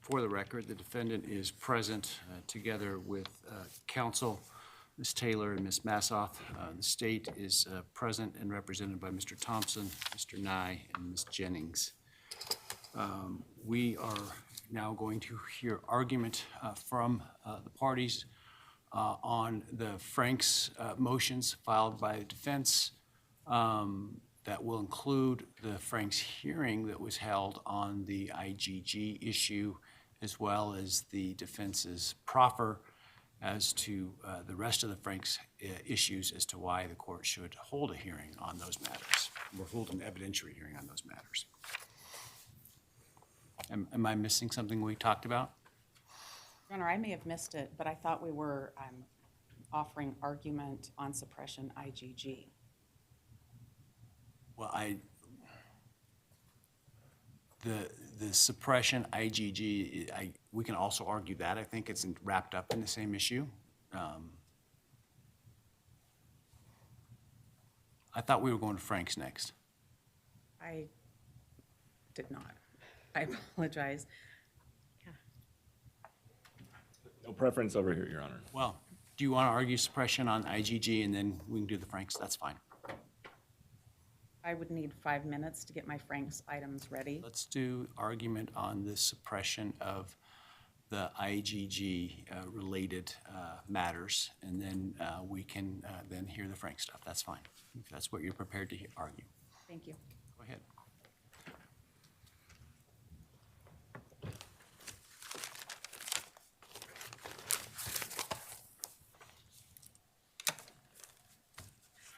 For the record, the defendant is present together with counsel, Ms. Taylor and Ms. Massoff. The state is present and represented by Mr. Thompson, Mr. Nye, and Ms. Jennings. We are now going to hear argument from the parties on the Franks motions filed by the defense. That will include the Franks hearing that was held on the IGG issue, as well as the defense's proffer as to the rest of the Franks issues as to why the court should hold a hearing on those matters. We're holding an evidentiary hearing on those matters. Am I missing something we talked about? Your Honor, I may have missed it, but I thought we were offering argument on suppression IGG. Well, the suppression IGG, we can also argue that. I think it's wrapped up in the same issue. I thought we were going to Franks next. I did not. I apologize. Yeah. No preference over here, Your Honor. Well, do you want to argue suppression on IGG and then we can do the Franks? That's fine. I would need 5 minutes to get my Franks items ready. Let's do argument on the suppression of the IGG related matters, and then we can then hear the Frank stuff. That's fine. If that's what you're prepared to argue. Thank you. Go ahead.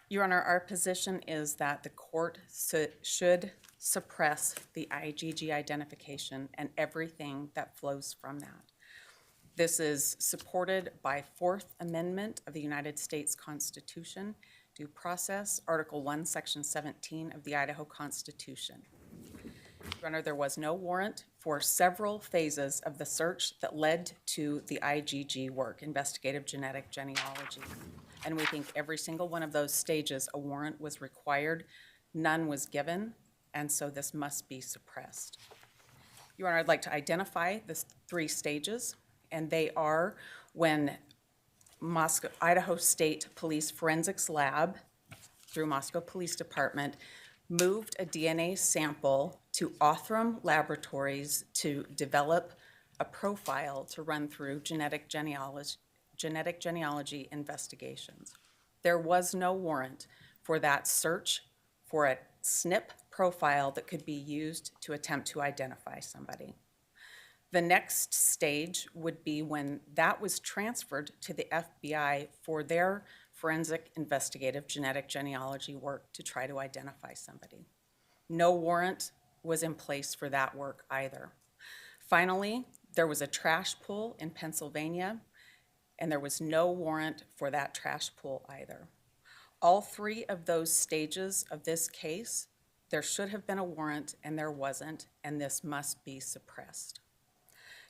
Your Honor, our position is that the court should suppress the IGG identification and everything that flows from that. This is supported by Fourth Amendment of the United States Constitution, due process, Article 1, Section 17 of the Idaho Constitution. Your Honor, there was no warrant for several phases of the search that led to the IGG work, investigative genetic genealogy. And we think every single one of those stages, a warrant was required, none was given, and so this must be suppressed. Your Honor, I'd like to identify the 3 stages, and they are when Idaho State Police Forensics Lab, through Moscow Police Department, moved a DNA sample to Othram Laboratories to develop a profile to run through genetic genealogy investigations. There was no warrant for that search for a SNP profile that could be used to attempt to identify somebody. The next stage would be when that was transferred to the FBI for their forensic investigative genetic genealogy work to try to identify somebody. No warrant was in place for that work either. Finally, there was a trash pull in Pennsylvania, and there was no warrant for that trash pull either. All 3 of those stages of this case, there should have been a warrant and there wasn't, and this must be suppressed.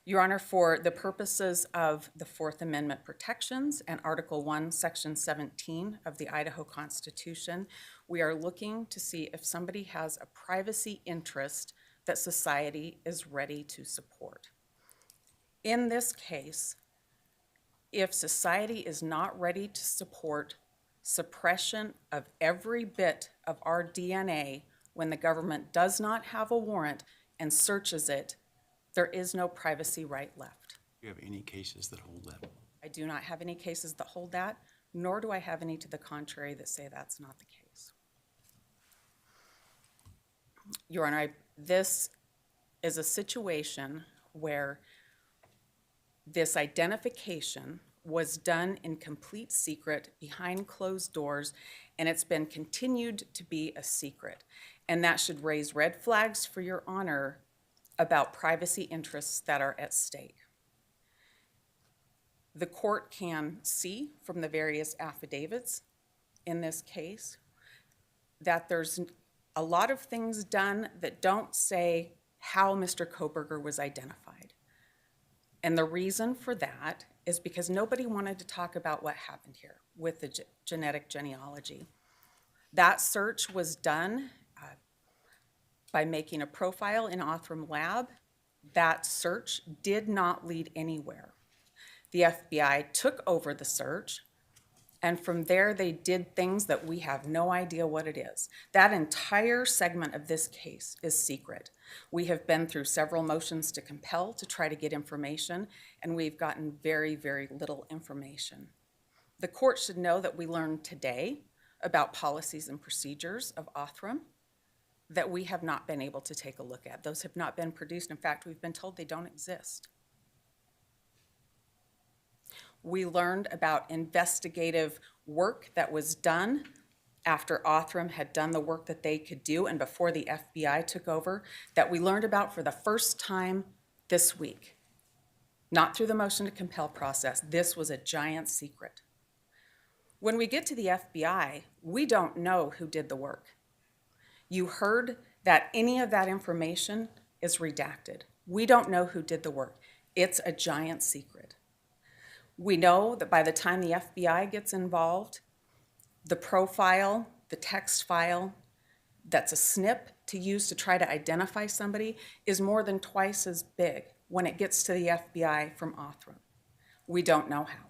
Your Honor, for the purposes of the Fourth Amendment protections and Article 1, Section 17 of the Idaho Constitution, we are looking to see if somebody has a privacy interest that society is ready to support. In this case, if society is not ready to support suppression of every bit of our DNA when the government does not have a warrant and searches it, there is no privacy right left. Do you have any cases that hold that? I do not have any cases that hold that, nor do I have any to the contrary that say that's not the case. Your Honor, this is a situation where this identification was done in complete secret behind closed doors, and it's been continued to be a secret. And that should raise red flags for Your Honor about privacy interests that are at stake. The court can see from the various affidavits in this case that there's a lot of things done that don't say how Mr. Kohberger was identified. And the reason for that is because nobody wanted to talk about what happened here with the genetic genealogy. That search was done by making a profile in Othram Lab that search did not lead anywhere. The FBI took over the search, and from there they did things that we have no idea what it is. That entire segment of this case is secret. We have been through several motions to compel to try to get information, and we've gotten very, very little information. The court should know that we learned today about policies and procedures of Othram that we have not been able to take a look at. Those have not been produced. In fact, we've been told they don't exist. We learned about investigative work that was done after Othram had done the work that they could do and before the FBI took over, that we learned about for the first time this week. Not through the motion to compel process. This was a giant secret. When we get to the FBI, we don't know who did the work. You heard that any of that information is redacted. We don't know who did the work. It's a giant secret. We know that by the time the FBI gets involved, the profile, the text file, that's a snip to use to try to identify somebody is more than twice as big when it gets to the FBI from Othram. We don't know how.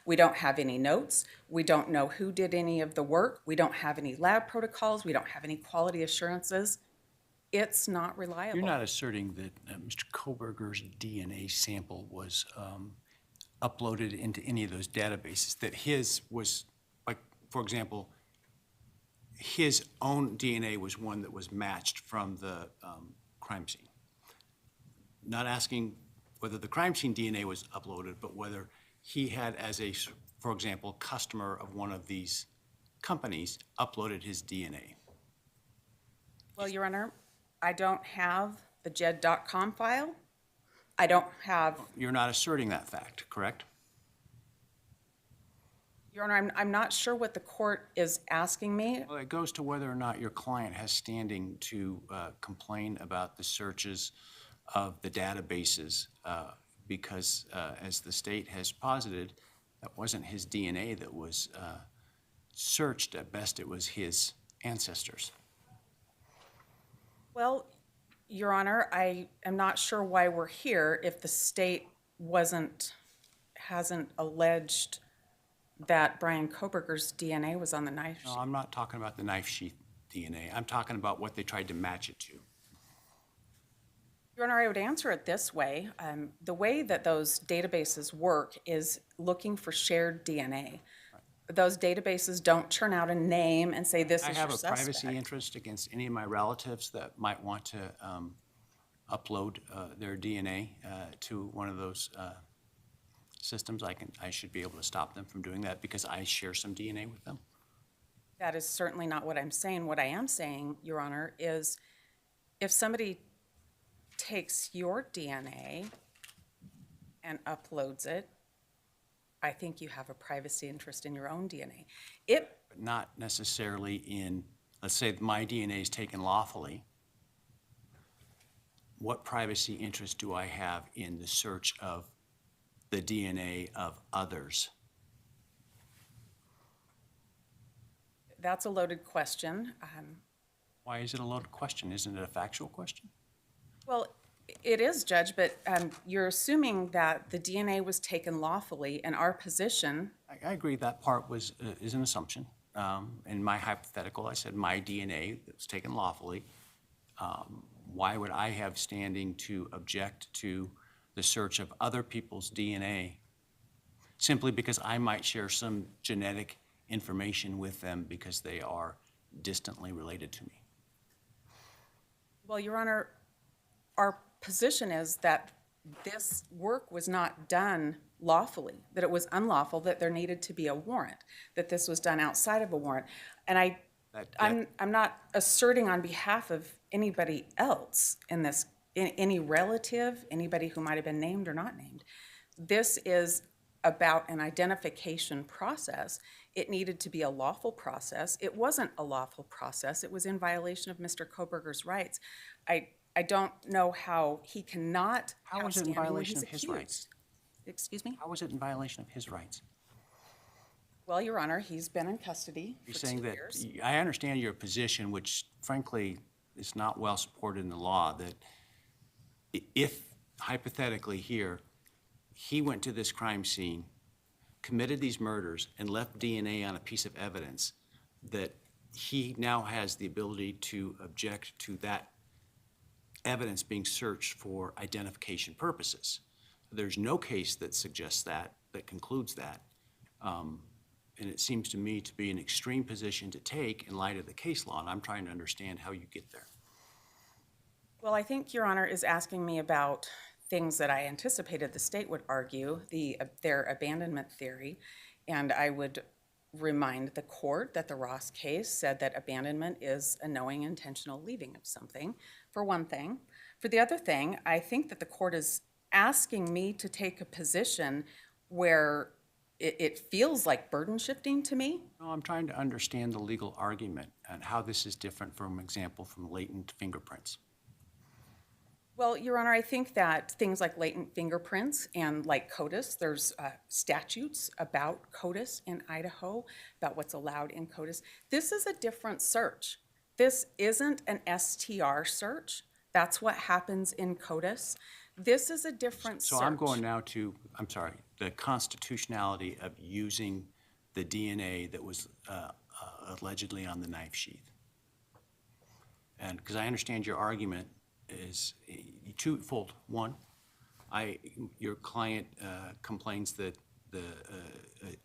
We don't have any notes. We don't know who did any of the work. We don't have any lab protocols. We don't have any quality assurances. It's not reliable. You're not asserting that Mr. Kohberger's DNA sample was uploaded into any of those databases, that his was, like, for example, his own DNA was one that was matched from the crime scene. Not asking whether the crime scene DNA was uploaded, but whether he had, as a, for example, customer of one of these companies, uploaded his DNA. Well, Your Honor, I don't have the JED.com file. I don't have. You're not asserting that fact, correct? Your Honor, I'm not sure what the court is asking me. Well, it goes to whether or not your client has standing to complain about the searches of the databases, because as the state has posited, that wasn't his DNA that was searched. At best, it was his ancestors. Well, Your Honor, I am not sure why we're here if the state hasn't alleged that Bryan Kohberger's DNA was on the knife sheet. No, I'm not talking about the knife sheath DNA. I'm talking about what they tried to match it to. Your Honor, I would answer it this way. The way that those databases work is looking for shared DNA. Those databases don't churn out a name and say this is your suspect. I have a privacy interest against any of my relatives that might want to upload their DNA to one of those systems. I should be able to stop them from doing that because I share some DNA with them. That is certainly not what I'm saying. What I am saying, Your Honor, is if somebody takes your DNA and uploads it, I think you have a privacy interest in your own DNA. But not necessarily in, let's say my DNA is taken lawfully. What privacy interest do I have in the search of the DNA of others? That's a loaded question. Why is it a loaded question? Isn't it a factual question? Well, it is, Judge, but you're assuming that the DNA was taken lawfully, and our position. I agree that part is an assumption. In my hypothetical, I said my DNA was taken lawfully. Why would I have standing to object to the search of other people's DNA simply because I might share some genetic information with them because they are distantly related to me? Well, Your Honor, our position is that this work was not done lawfully, that it was unlawful, that there needed to be a warrant, that this was done outside of a warrant. And I'm not asserting on behalf of anybody else in this, any relative, anybody who might have been named or not named. This is about an identification process. It needed to be a lawful process. It wasn't a lawful process. It was in violation of Mr. Kohberger's rights. I don't know how he cannot. How was it in violation of his rights? Excuse me? How was it in violation of his rights? Well, Your Honor, he's been in custody You're for saying 2 that, years. I understand your position, which frankly is not well supported in the law, that if hypothetically here, he went to this crime scene, committed these murders, and left DNA on a piece of evidence, that he now has the ability to object to that evidence being searched for identification purposes. There's no case that suggests that, that concludes that. And it seems to me to be an extreme position to take in light of the case law, and I'm trying to understand how you get there. Well, I think Your Honor is asking me about things that I anticipated the state would argue, their abandonment theory, and I would remind the court that the Ross case said that abandonment is a knowing, intentional leaving of something, for one thing. For the other thing, I think that the court is asking me to take a position where it feels like burden shifting to me. No, I'm trying to understand the legal argument and how this is different from example from latent fingerprints. Well, Your Honor, I think that things like latent fingerprints and like CODIS, there's statutes about CODIS in Idaho, about what's allowed in CODIS. This is a different search. This isn't an STR search. That's what happens in CODIS. This is a different search. So I'm going now to, I'm sorry, the constitutionality of using the DNA that was allegedly on the knife sheath. And because I understand your argument is twofold. One, your client complains that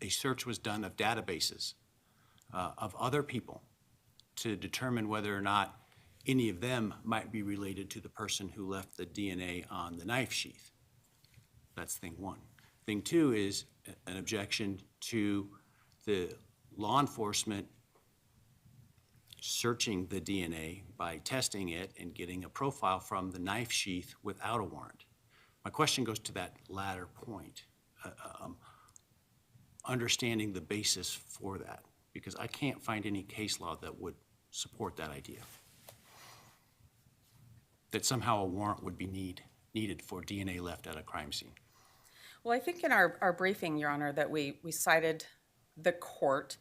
a search was done of databases of other people to determine whether or not any of them might be related to the person who left the DNA on the knife sheath. That's thing one. Thing two is an objection to the law enforcement searching the DNA by testing it and getting a profile from the knife sheath without a warrant. My question goes to that latter point, understanding the basis for that, because I can't find any case law that would support that idea, that somehow a warrant would be needed for DNA left at a crime scene. Well, I think in our briefing, Your Honor, that we cited the court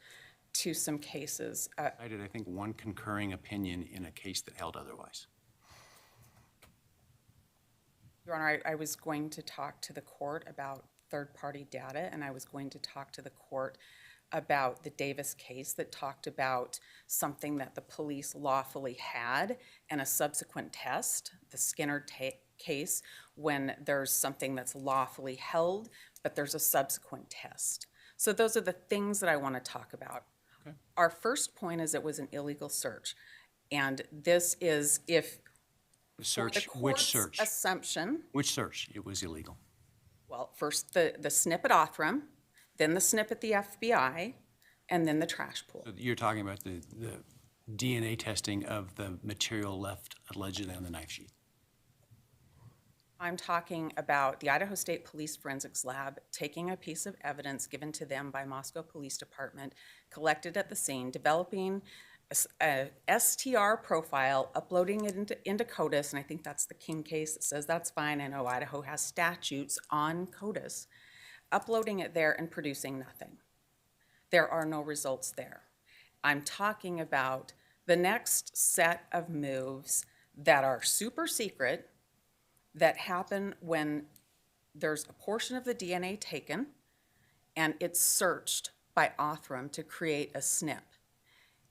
to some cases. I did, I think, one concurring opinion in a case that held otherwise. Your Honor, I was going to talk to the court about third-party data, and I was going to talk to the court about the Davis case that talked about something that the police lawfully had and a subsequent test, the Skinner case, when there's something that's lawfully held, but there's a subsequent test. So those are the things that I want to talk about. Okay. Our first point is it was an illegal search. And this is if search, the which search? Assumption. Which search? It was illegal. Well, first the snip at Othram, then the snip at the FBI, and then the trash pool. So you're talking about the DNA testing of the material left allegedly on the knife sheath. I'm talking about the Idaho State Police Forensics Lab taking a piece of evidence given to them by Moscow Police Department, collected at the scene, developing a STR profile, uploading it into CODIS, and I think that's the King case that says that's fine. I know Idaho has statutes on CODIS, uploading it there and producing nothing. There are no results there. I'm talking about the next set of moves that are super secret, that happen when there's a portion of the DNA taken and it's searched by Othram to create a snip.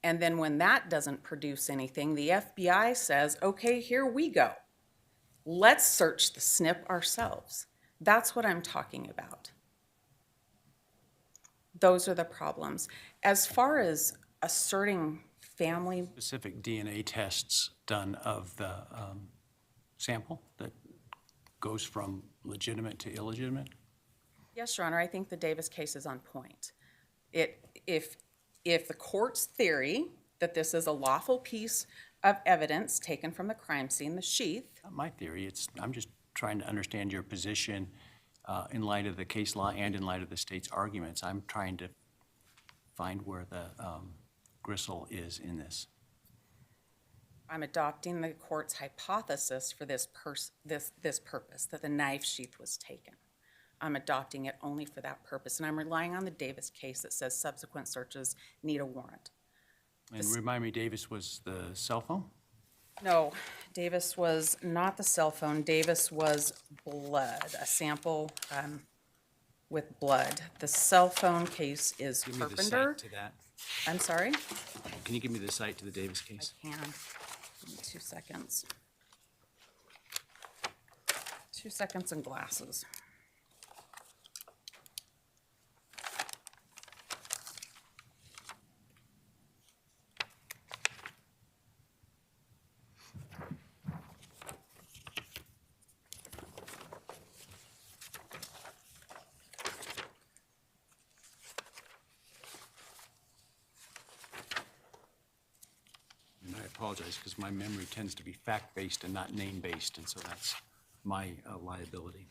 And then when that doesn't produce anything, the FBI says, okay, here we go. Let's search the snip ourselves. That's what I'm talking about. Those are the problems. As far as asserting family... Specific DNA tests done of the sample that goes from legitimate to illegitimate? Yes, Your Honor, I think the Davis case is on point. If the court's theory that this is a lawful piece of evidence taken from the crime scene, the sheath... Not my theory. I'm just trying to understand your position in light of the case law and in light of the state's arguments. I'm trying to find where the gristle is in this. I'm adopting the court's hypothesis for this purpose, that the knife sheath was taken. I'm adopting it only for that purpose, and I'm relying on the Davis case that says subsequent searches need a warrant. And remind me, Davis was the cell phone? No, Davis was not the cell phone. Davis was blood, a sample with blood. The cell phone case is Give me the Carpenter. cite to that. I'm sorry? Can you give me the cite to the Davis I case? can. Give me 2 seconds. 2 seconds and glasses. And I apologize because my memory tends to be fact-based and not name-based, and so that's my liability.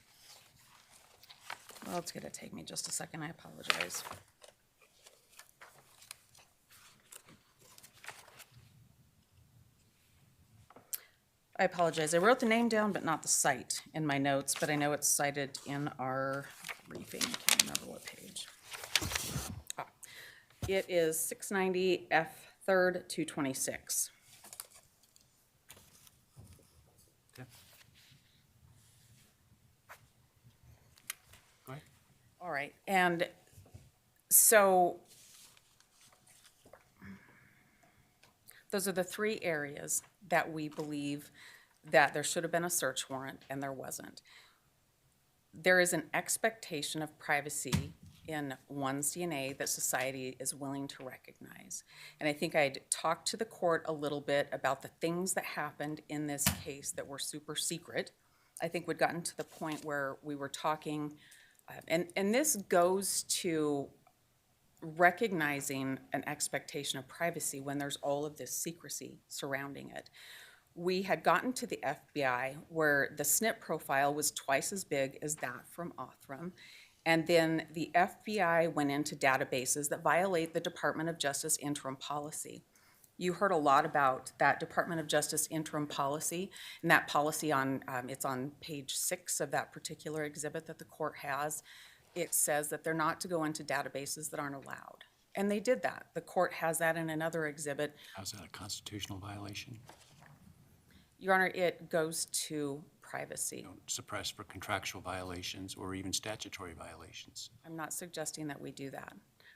Well, it's gonna take me just a second. I apologize. I apologize. I wrote the name down, but not the site in my notes, but I know it's cited in our briefing. I can't remember what page. Ah, It is 690 F 3rd 226. Okay. Go ahead. All right, and so those are the 3 areas that we believe that there should have been a search warrant and there wasn't. There is an expectation of privacy in one's DNA that society is willing to recognize. And I think I'd talked to the court a little bit about the things that happened in this case that were super secret. I think we'd gotten to the point where we were talking, and this goes to recognizing an expectation of privacy when there's all of this secrecy surrounding it. We had gotten to the FBI where the SNP profile was twice as big as that from Othram. And then the FBI went into databases that violate the Department of Justice interim policy. You heard a lot about that Department of Justice interim policy, and that policy it's on page 6 of that particular exhibit that the court has. It says that they're not to go into databases that aren't allowed. And they did that. The court has that in another exhibit. How's that a constitutional violation? Your Honor, it goes to privacy. Don't suppress for contractual violations or even statutory violations. I'm not suggesting that we do that.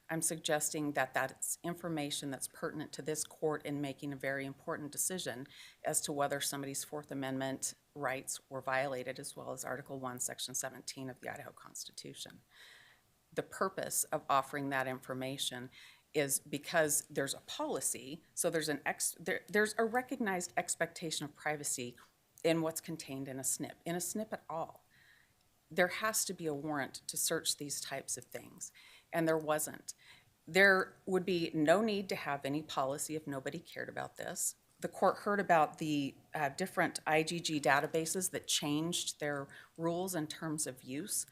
I'm suggesting that that's information that's pertinent to this court in making a very important decision as to whether somebody's Fourth Amendment rights were violated, as well as Article 1, Section 17 of the Idaho Constitution. The purpose of offering that information is because there's a policy, so there's a recognized expectation of privacy in what's contained in a SNP. In a SNP at all, there has to be a warrant to search these types of things, and there wasn't. There would be no need to have any policy if nobody cared about this. The court heard about the different IgG databases that changed their rules in terms of use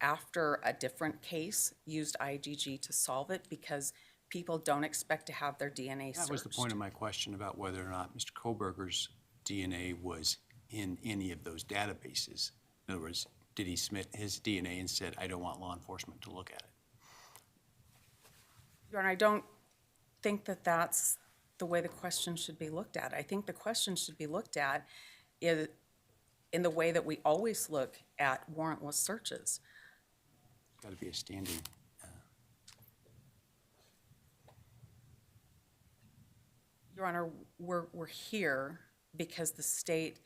after a different case used IgG to solve it because people don't expect to have their DNA searched. That was the point of my question about whether or not Mr. Kohberger's DNA was in any of those databases. In other words, did he submit his DNA and said, I don't want law enforcement to look at it? Your Honor, I don't think that that's the way the question should be looked at. I think the question should be looked at in the way that we always look at warrantless searches. Got to be a standing. Your Honor, we're here because the state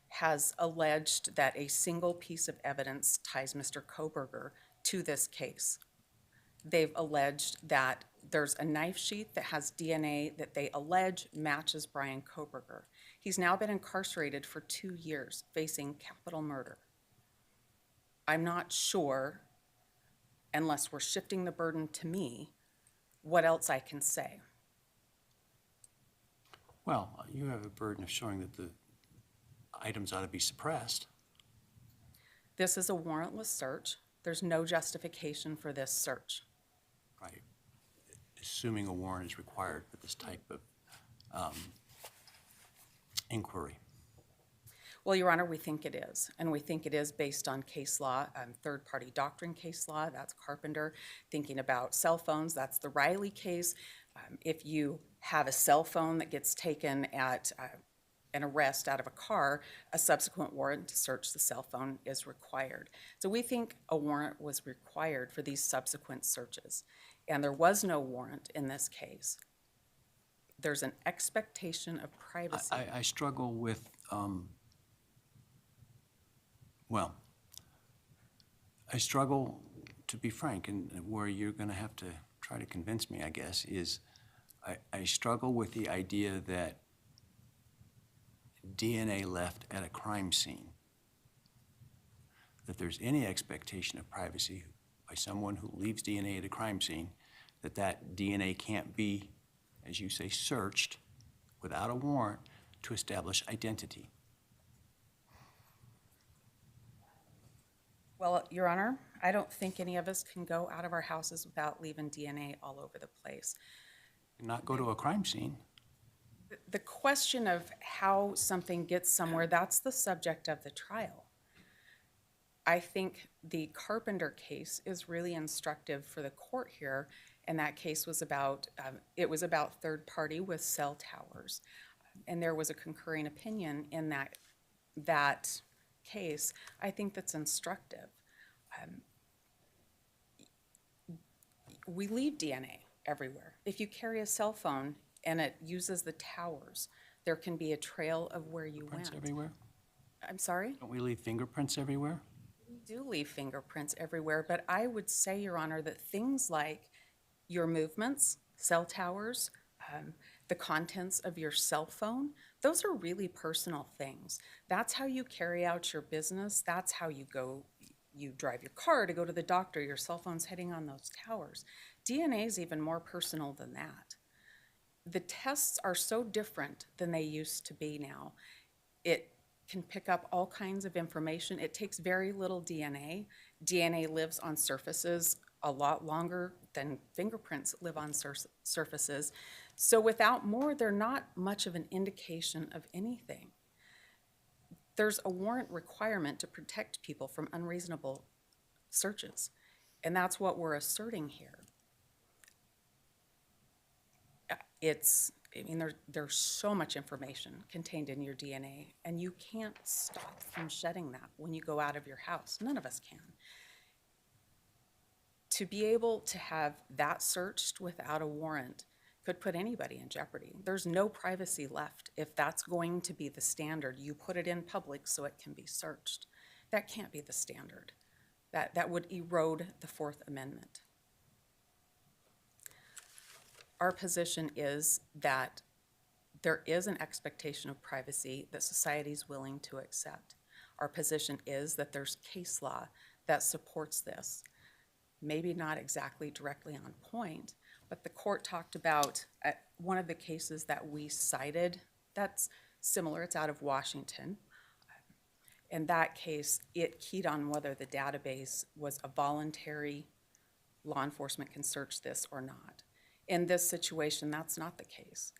has alleged that a single piece of evidence ties Mr. Kohberger to this case. They've alleged that there's a knife sheath that has DNA that they allege matches Bryan Kohberger. He's now been incarcerated for 2 years, facing capital murder. I'm not sure, unless we're shifting the burden to me, what else I can say. Well, you have a burden of showing that the items ought to be suppressed. This is a warrantless search. There's no justification for this search. Right. Assuming a warrant is required for this type of inquiry. Well, Your Honor, we think it is, and we think it is based on case law, third-party doctrine case law, that's Carpenter. Thinking about cell phones, that's the Riley case. If you have a cell phone that gets taken at an arrest out of a car, a subsequent warrant to search the cell phone is required. So we think a warrant was required for these subsequent searches, and there was no warrant in this case. There's an expectation of privacy. I struggle with, well, I struggle, to be frank, and where you're going to have to try to convince me, I guess, is I struggle with the idea that DNA left at a crime scene, that there's any expectation of privacy by someone who leaves DNA at a crime scene, that DNA can't be, as you say, searched without a warrant to establish identity. Well, Your Honor, I don't think any of us can go out of our houses without leaving DNA all over the place. Not go to a crime scene. The question of how something gets somewhere, that's the subject of the trial. I think the Carpenter case is really instructive for the court here, and that case was about, it was about third party with cell towers. And there was a concurring opinion in that case. I think that's instructive. We leave DNA everywhere. If you carry a cell phone and it uses the towers, there can be a trail of where you Fingerprints went. everywhere? I'm sorry? Don't we leave fingerprints everywhere? We do leave fingerprints everywhere, but I would say, Your Honor, that things like your movements, cell towers, the contents of your cell phone, those are really personal things. That's how you carry out your business. That's how you go, you drive your car to go to the doctor. Your cell phone's heading on those towers. DNA is even more personal than that. The tests are so different than they used to be now. It can pick up all kinds of information. It takes very little DNA. DNA lives on surfaces a lot longer than fingerprints live on surfaces. So without more, they're not much of an indication of anything. There's a warrant requirement to protect people from unreasonable searches, and that's what we're asserting here. There's so much information contained in your DNA, and you can't stop from shedding that when you go out of your house. None of us can. To be able to have that searched without a warrant could put anybody in jeopardy. There's no privacy left if that's going to be the standard. You put it in public so it can be searched. That can't be the standard. That would erode the Fourth Amendment. Our position is that there is an expectation of privacy that society is willing to accept. Our position is that there's case law that supports this. Maybe not exactly directly on point, but the court talked about one of the cases that we cited that's similar. It's out of Washington. In that case, it keyed on whether the database was a voluntary, law enforcement can search this or not. In this situation, that's not the case.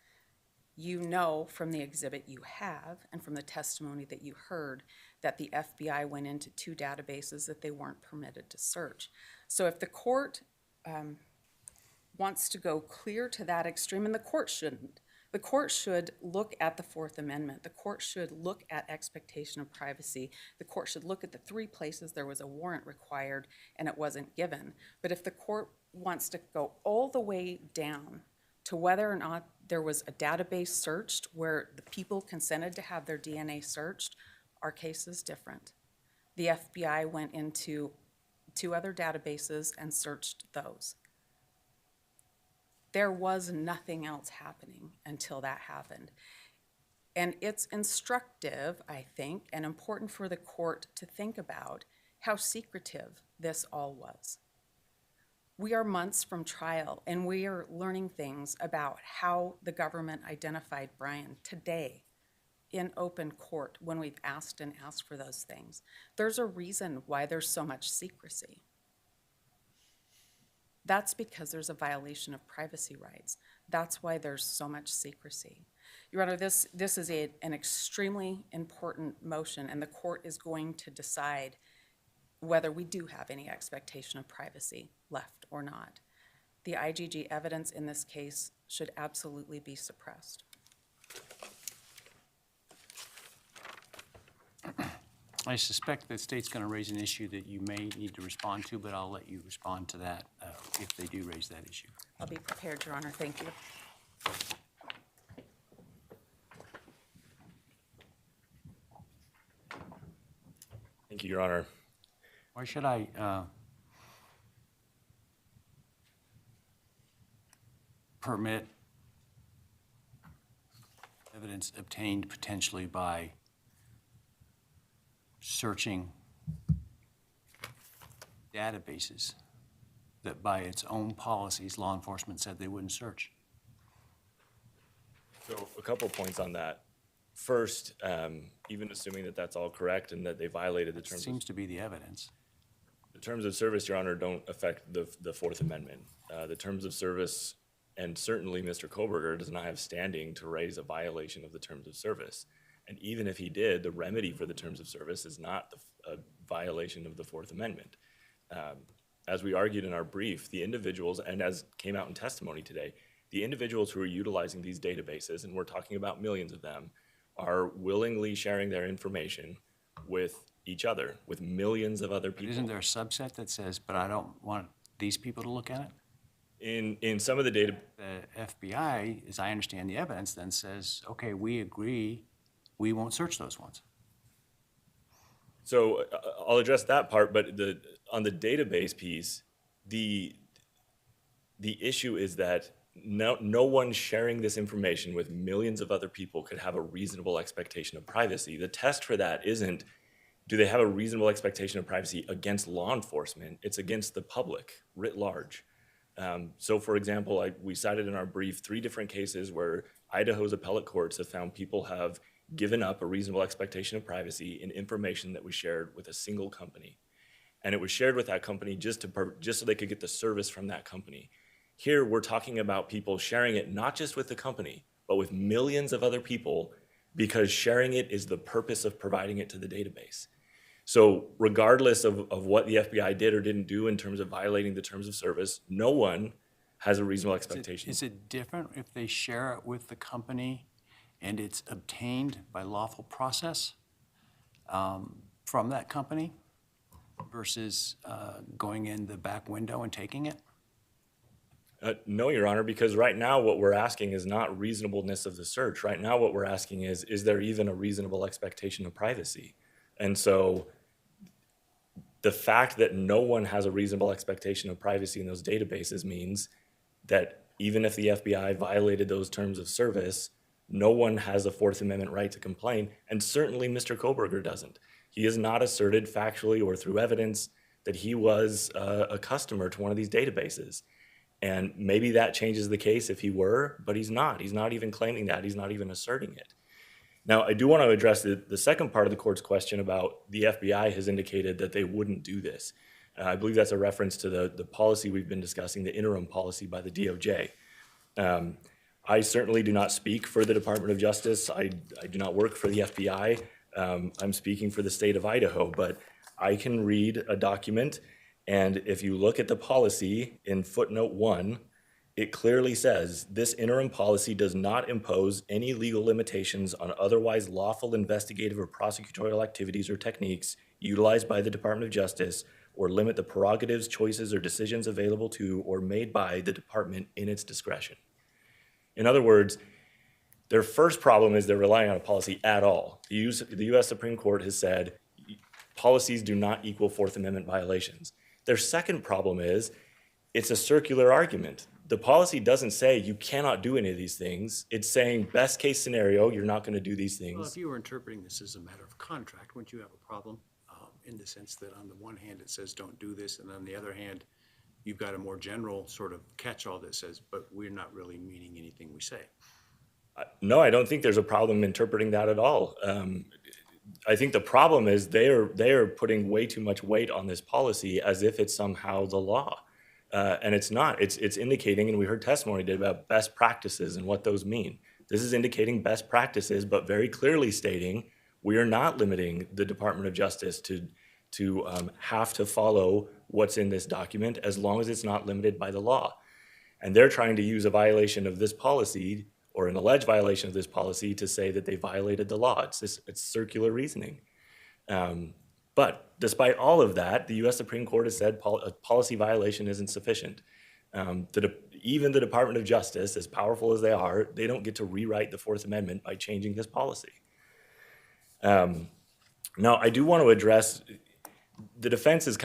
You know from the exhibit you have and from the testimony that you heard that the FBI went into 2 databases that they weren't permitted to search. So if the court wants to go clear to that extreme, and the court shouldn't, the court should look at the Fourth Amendment. The court should look at expectation of privacy. The court should look at the 3 places there was a warrant required and it wasn't given. But if the court wants to go all the way down to whether or not there was a database searched where the people consented to have their DNA searched, our case is different. The FBI went into 2 other databases and searched those. There was nothing else happening until that happened. And it's instructive, I think, and important for the court to think about how secretive this all was. We are months from trial, and we are learning things about how the government identified Bryan today in open court when we've asked for those things. There's a reason why there's so much secrecy. That's because there's a violation of privacy rights. That's why there's so much secrecy. Your Honor, this is an extremely important motion, and the court is going to decide whether we do have any expectation of privacy left or not. The IGG evidence in this case should absolutely be suppressed. I suspect the state's going to raise an issue that you may need to respond to, but I'll let you respond to that if they do raise that issue. I'll be prepared, Your Honor. Thank you. Thank you, Your Honor. Why should I permit evidence obtained potentially by searching databases that by its own policies, law enforcement said they wouldn't search? So a couple points on that. First, even assuming that that's all correct and that they violated the terms Seems to be the evidence. the terms of service, Your Honor, don't affect the Fourth Amendment. The terms of service, and certainly Mr. Kohberger does not have standing to raise a violation of the terms of service. And even if he did, the remedy for the terms of service is not a violation of the Fourth Amendment. As we argued in our brief, the individuals, and as came out in testimony today, the individuals who are utilizing these databases, and we're talking about millions of them, are willingly sharing their information with each other, with millions of other But people. isn't there a subset that says, but I don't want these people to look at it? In some of the data, The FBI, as I understand the evidence, then says, okay, we agree, we won't search those ones. so I'll address that part, but on the database piece, the issue is that no one sharing this information with millions of other people could have a reasonable expectation of privacy. The test for that isn't, do they have a reasonable expectation of privacy against law enforcement? It's against the public writ large. So for example, we cited in our brief 3 different cases where Idaho's appellate courts have found people have given up a reasonable expectation of privacy in information that was shared with a single company. And it was shared with that company just so they could get the service from that company. Here, we're talking about people sharing it not just with the company, but with millions of other people, because sharing it is the purpose of providing it to the database. So regardless of what the FBI did or didn't do in terms of violating the terms of service, no one has a reasonable expectation. Is it different if they share it with the company and it's obtained by lawful process from that company versus going in the back window and taking it? No, Your Honor, because right now what we're asking is not reasonableness of the search. Right now what we're asking is there even a reasonable expectation of privacy? And so the fact that no one has a reasonable expectation of privacy in those databases means that even if the FBI violated those terms of service, no one has a Fourth Amendment right to complain, and certainly Mr. Kohberger doesn't. He has not asserted factually or through evidence that he was a customer to one of these databases. And maybe that changes the case if he were, but he's not. He's not even claiming that. He's not even asserting it. Now, I do want to address the second part of the court's question about the FBI has indicated that they wouldn't do this. I believe that's a reference to the policy we've been discussing, the interim policy by the DOJ. I certainly do not speak for the Department of Justice. I do not work for the FBI. I'm speaking for the state of Idaho, but I can read a document, and if you look at the policy in footnote 1, it clearly says, this interim policy does not impose any legal limitations on otherwise lawful investigative or prosecutorial activities or techniques utilized by the Department of Justice, or limit the prerogatives, choices, or decisions available to or made by the department in its discretion. In other words, their first problem is they're relying on a policy at all. The U.S. Supreme Court has said policies do not equal Fourth Amendment violations. Their second problem is it's a circular argument. The policy doesn't say you cannot do any of these things. It's saying best case scenario, you're not going to do these things. Well, if you were interpreting this as a matter of contract, wouldn't you have a problem in the sense that on the one hand it says don't do this, and on the other hand you've got a more general sort of catch-all that says, but we're not really meaning anything we say? No, I don't think there's a problem interpreting that at all. I think the problem is they are putting way too much weight on this policy as if it's somehow the law. And it's not. It's indicating, and we heard testimony today about best practices and what those mean. This is indicating best practices, but very clearly stating we are not limiting the Department of Justice to have to follow what's in this document as long as it's not limited by the law. And they're trying to use a violation of this policy or an alleged violation of this policy to say that they violated the law. It's circular reasoning. But despite all of that, the U.S. Supreme Court has said a policy violation isn't sufficient. Even the Department of Justice, as powerful as they are, they don't get to rewrite the Fourth Amendment by changing this policy. Now, I do want to address, the defense is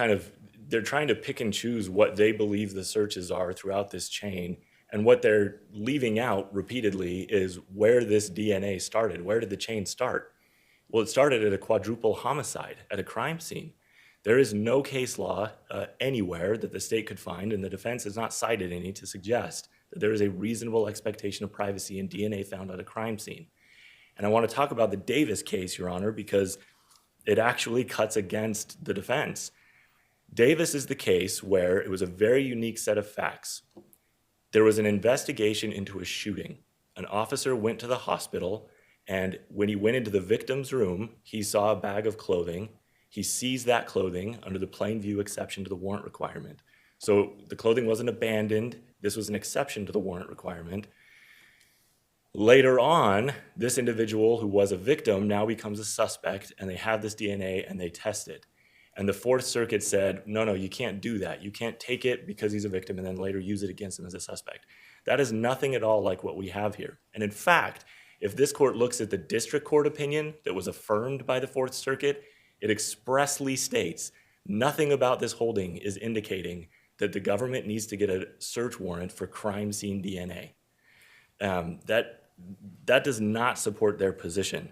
they're trying to pick and choose what they believe the searches are throughout this chain, and what they're leaving out repeatedly is where this DNA started. Where did the chain start? Well, it started at a quadruple homicide, at a crime scene. There is no case law anywhere that the state could find, and the defense has not cited any to suggest that there is a reasonable expectation of privacy in DNA found at a crime scene. And I want to talk about the Davis case, Your Honor, because it actually cuts against the defense. Davis is the case where it was a very unique set of facts. There was an investigation into a shooting. An officer went to the hospital, and when he went into the victim's room, he saw a bag of clothing. He seized that clothing under the plain view exception to the warrant requirement. So the clothing wasn't abandoned. This was an exception to the warrant requirement. Later on, this individual who was a victim now becomes a suspect, and they have this DNA and they test it. And the Fourth Circuit said, no, you can't do that. You can't take it because he's a victim and then later use it against him as a suspect. That is nothing at all like what we have here. And in fact, if this court looks at the district court opinion that was affirmed by the Fourth Circuit, it expressly states nothing about this holding is indicating that the government needs to get a search warrant for crime scene DNA. That does not support their position.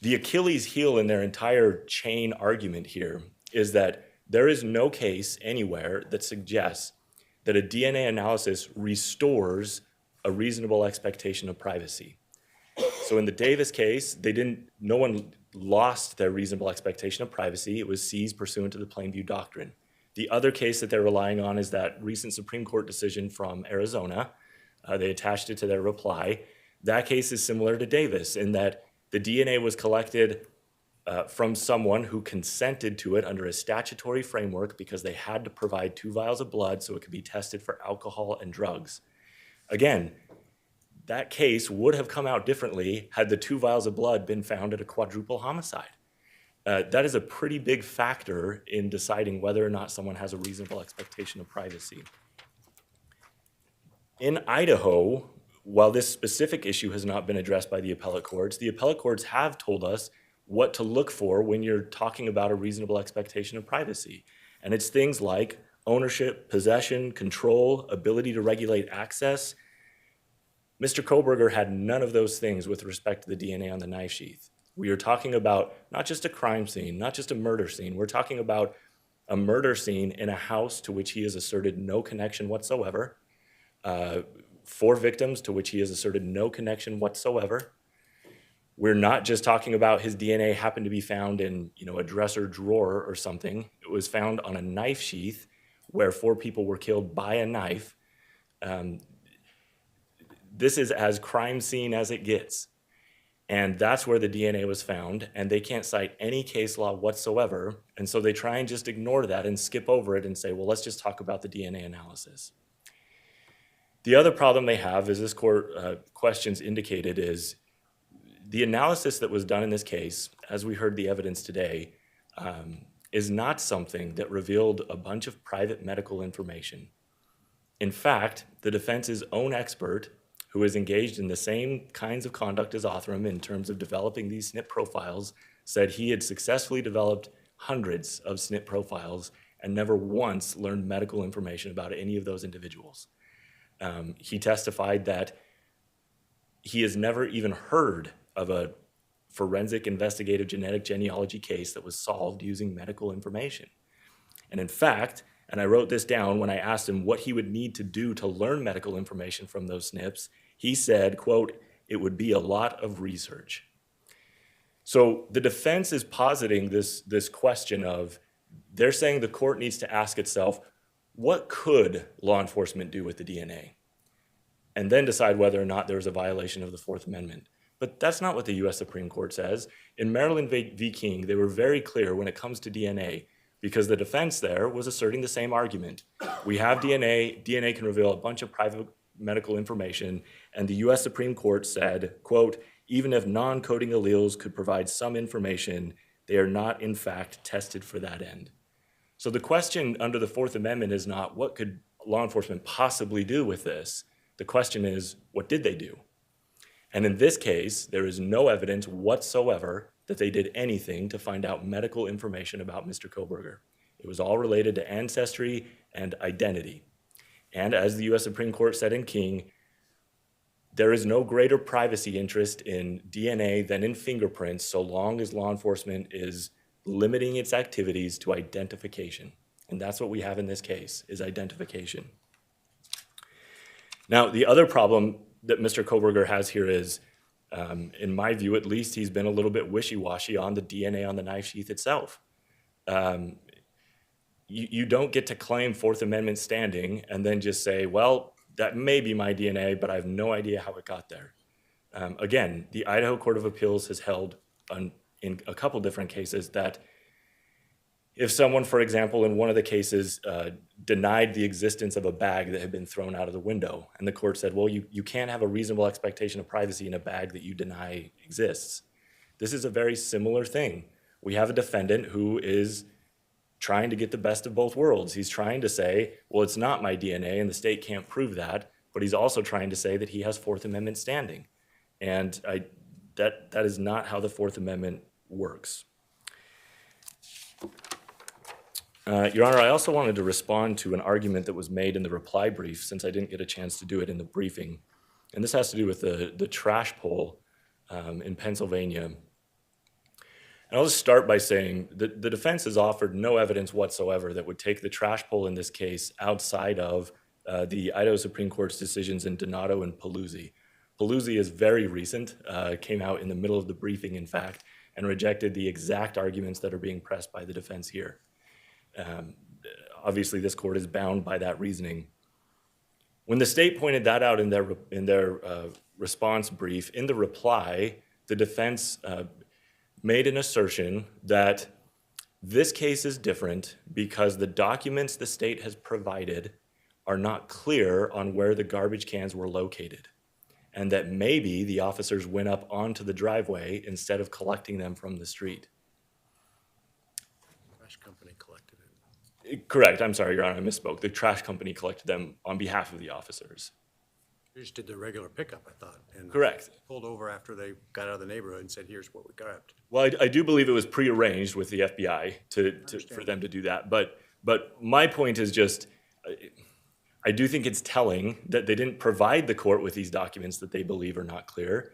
The Achilles heel in their entire chain argument here is that there is no case anywhere that suggests that a DNA analysis restores a reasonable expectation of privacy. So in the Davis case, no one lost their reasonable expectation of privacy. It was seized pursuant to the plain view doctrine. The other case that they're relying on is that recent Supreme Court decision from Arizona. They attached it to their reply. That case is similar to Davis in that the DNA was collected from someone who consented to it under a statutory framework because they had to provide 2 vials of blood so it could be tested for alcohol and drugs. Again, that case would have come out differently had the 2 vials of blood been found at a quadruple homicide. That is a pretty big factor in deciding whether or not someone has a reasonable expectation of privacy. In Idaho, while this specific issue has not been addressed by the appellate courts have told us what to look for when you're talking about a reasonable expectation of privacy. And it's things like ownership, possession, control, ability to regulate access. Mr. Kohberger had none of those things with respect to the DNA on the knife sheath. We are talking about not just a crime scene, not just a murder scene. We're talking about a murder scene in a house to which he has asserted no connection whatsoever, 4 victims to which he has asserted no connection whatsoever. We're not just talking about his DNA happened to be found in, a dresser drawer or something. It was found on a knife sheath where 4 people were killed by a knife. This is as crime scene as it gets. And that's where the DNA was found, and they can't cite any case law whatsoever. And so they try and just ignore that and skip over it and say, well, let's just talk about the DNA analysis. The other problem they have, as this court questions indicated, is the analysis that was done in this case, as we heard the evidence today, is not something that revealed a bunch of private medical information. In fact, the defense's own expert, who is engaged in the same kinds of conduct as Othram in terms of developing these SNP profiles, said he had successfully developed hundreds of SNP profiles and never once learned medical information about any of those individuals. He testified that he has never even heard of a forensic investigative genetic genealogy case that was solved using medical information. And in fact, and I wrote this down when I asked him what he would need to do to learn medical information from those SNPs, he said, quote, "It would be a lot of research." So the defense is positing this question of, they're saying the court needs to ask itself, what could law enforcement do with the DNA? And then decide whether or not there was a violation of the Fourth Amendment. But that's not what the U.S. Supreme Court says. In Maryland v. King, they were very clear when it comes to DNA, because the defense there was asserting the same argument. We have DNA can reveal a bunch of private medical information, and the U.S. Supreme Court said, quote, even if non-coding alleles could provide some information, they are not in fact tested for that end. So the question under the Fourth Amendment is not what could law enforcement possibly do with this? The question is, what did they do? And in this case, there is no evidence whatsoever that they did anything to find out medical information about Mr. Kohberger. It was all related to ancestry and identity. And as the US Supreme Court said in King, there is no greater privacy interest in DNA than in fingerprints so long as law enforcement is limiting its activities to identification. And that's what we have in this case, is identification. Now, the other problem that Mr. Kohberger has here is, in my view at least, he's been a little bit wishy-washy on the DNA on the knife sheath itself. You don't get to claim Fourth Amendment standing and then just say, well, that may be my DNA, but I have no idea how it got there. Again, the Idaho Court of Appeals has held in a couple different cases that if someone, for example, in one of the cases denied the existence of a bag that had been thrown out of the window, and the court said, well, you can't have a reasonable expectation of privacy in a bag that you deny exists. This is a very similar thing. We have a defendant who is trying to get the best of both worlds. He's trying to say, well, it's not my DNA and the state can't prove that, but he's also trying to say that he has Fourth Amendment standing. And that is not how the Fourth Amendment works. Your Honor, I also wanted to respond to an argument that was made in the reply brief since I didn't get a chance to do it in the briefing. And this has to do with the trash pull in Pennsylvania. And I'll just start by saying that the defense has offered no evidence whatsoever that would take the trash pull in this case outside of the Idaho Supreme Court's decisions in Donato and Paluzzi. Paluzzi is very recent, came out in the middle of the briefing, in fact, and rejected the exact arguments that are being pressed by the defense here. Obviously, this court is bound by that reasoning. When the state pointed that out in their response brief, in the reply, the defense made an assertion that this case is different because the documents the state has provided are not clear on where the garbage cans were located, and that maybe the officers went up onto the driveway instead of collecting them from the street. Trash company collected it. Correct. I'm sorry, Your Honor, I misspoke. The trash company collected them on behalf of the officers. They just did the regular pickup, I thought. And Correct. pulled over after they got out of the neighborhood and said, here's what we grabbed. Well, I do believe it was prearranged with the FBI for them to do that. But my point is just, I do think it's telling that they didn't provide the court with these documents that they believe are not clear.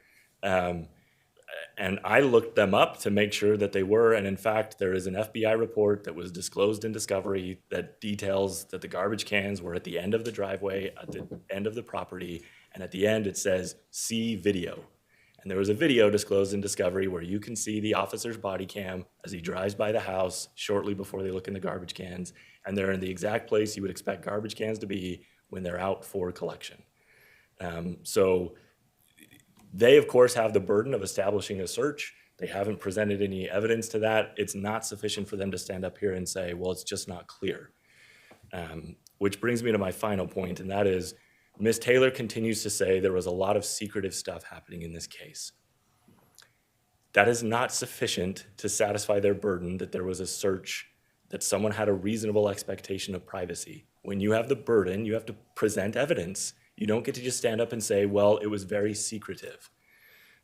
And I looked them up to make sure that they were. And in fact, there is an FBI report that was disclosed in discovery that details that the garbage cans were at the end of the driveway, at the end of the property. And at the end, it says, see video. And there was a video disclosed in discovery where you can see the officer's body cam as he drives by the house shortly before they look in the garbage cans. And they're in the exact place you would expect garbage cans to be when they're out for collection. So they, of course, have the burden of establishing a search. They haven't presented any evidence to that. It's not sufficient for them to stand up here and say, well, it's just not clear. Which brings me to my final point, and that is Ms. Taylor continues to say there was a lot of secretive stuff happening in this case. That is not sufficient to satisfy their burden that there was a search, that someone had a reasonable expectation of privacy. When you have the burden, you have to present evidence. You don't get to just stand up and say, well, it was very secretive.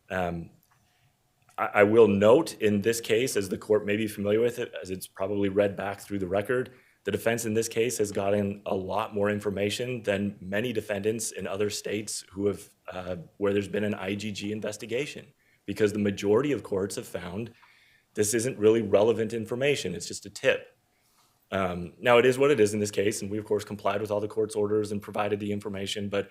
I will note in this case, as the court may be familiar with it, as it's probably read back through the record, the defense in this case has gotten a lot more information than many defendants in other states who have, where there's been an IGG investigation, because the majority of courts have found this isn't really relevant information. It's just a tip. Now, it is what it is in this case, and we, of course, complied with all the court's orders and provided the information, but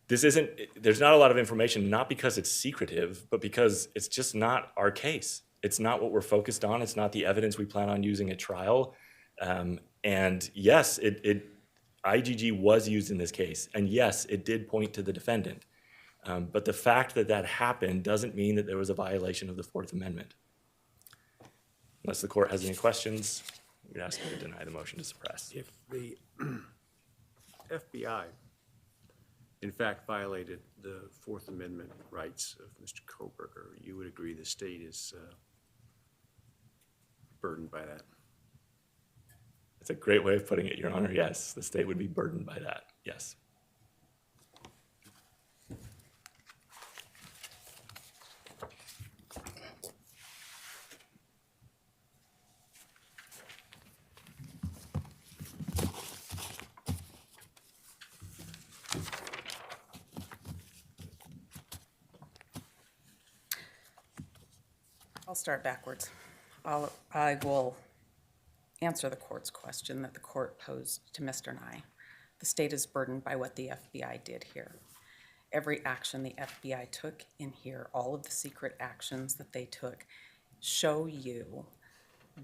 there's not a lot of information, not because it's secretive, but because it's just not our case. It's not what we're focused on. It's not the evidence we plan on using at trial. And yes, IGG was used in this case, and yes, it did point to the defendant. But the fact that that happened doesn't mean that there was a violation of the Fourth Amendment. Unless the court has any questions, we'd ask you to deny the motion to suppress. If the FBI in fact violated the Fourth Amendment rights of Mr. Kohberger, you would agree the state is burdened by that? That's a great way of putting it, Your Honor. Yes, the state would be burdened by that. Yes. I'll start backwards. I will answer the court's question that the court posed to Mr. Nye. The state is burdened by what the FBI did here. Every action the FBI took in here, all of the secret actions that they took, show you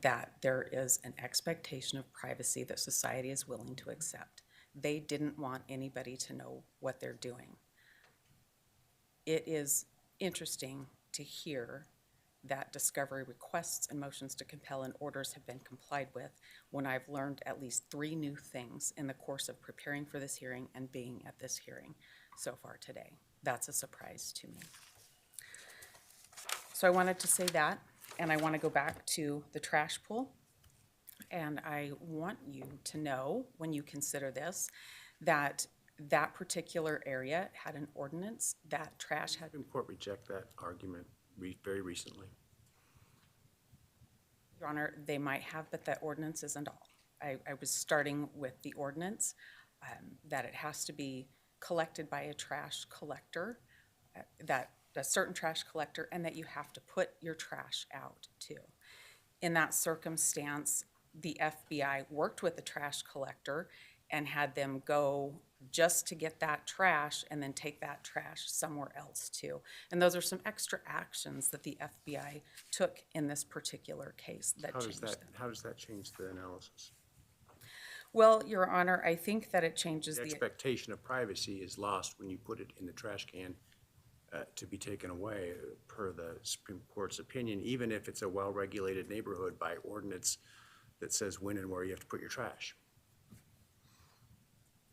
that there is an expectation of privacy that society is willing to accept. They didn't want anybody to know what they're doing. It is interesting to hear that discovery requests and motions to compel and orders have been complied with when I've learned at least 3 new things in the course of preparing for this hearing and being at this hearing so far today. That's a surprise to me. So I wanted to say that, and I want to go back to the trash pool. And I want you to know, when you consider this, that that particular area had an ordinance that trash had. Supreme Court reject that argument very recently. Your Honor, they might have, but that ordinance isn't all. I was starting with the ordinance, that it has to be collected by a trash collector, that a certain trash collector, and that you have to put your trash out too. In that circumstance, the FBI worked with the trash collector and had them go just to get that trash and then take that trash somewhere else too. And those are some extra actions that the FBI took in this particular case that changed that. How does that change the analysis? Well, Your Honor, I think that it changes The expectation of privacy is lost when you put it in the trash can to be taken away, per the Supreme Court's opinion, even if it's a well-regulated neighborhood by ordinance that says when and where you have to put your trash.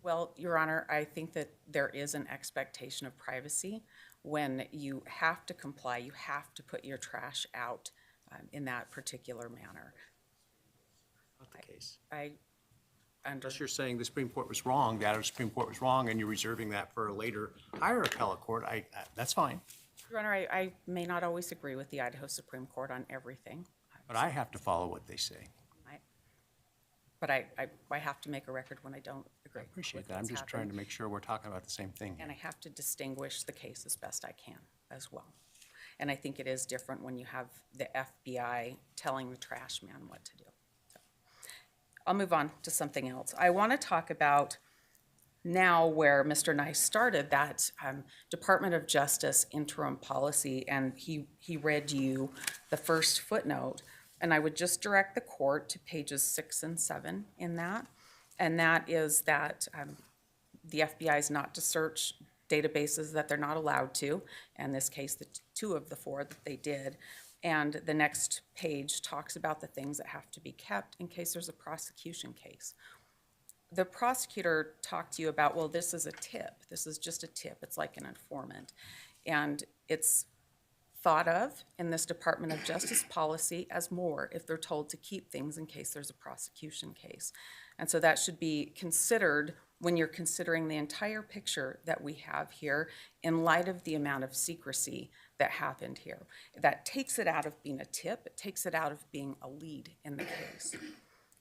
Well, Your Honor, I think that there is an expectation of privacy when you have to comply, you have to put your trash out in that particular manner. Not the case. Unless You're saying the Supreme Court was wrong, the Idaho Supreme Court was wrong, and you're reserving that for a later higher appellate court, that's fine. Your Honor, I may not always agree with the Idaho Supreme Court on everything. But I have to follow what they say. But I have to make a record when I don't agree. I appreciate with that. I'm what's just trying happened. to make sure we're talking about the same thing here. And I have to distinguish the case as best I can as well. And I think it is different when you have the FBI telling the trash man what to do. So, I'll move on to something else. I want to talk about now where Mr. Nice started, that Department of Justice interim policy, and he read you the first footnote. And I would just direct the court to pages 6 and 7 in that. And that is that the FBI is not to search databases that they're not allowed to. In this case, the 2 of the 4 that they did. And the next page talks about the things that have to be kept in case there's a prosecution case. The prosecutor talked to you about, well, this is a tip. This is just a tip. It's like an informant. And it's thought of in this Department of Justice policy as more if they're told to keep things in case there's a prosecution case. And so that should be considered when you're considering the entire picture that we have here in light of the amount of secrecy that happened here. That takes it out of being a tip, it takes it out of being a lead in the case.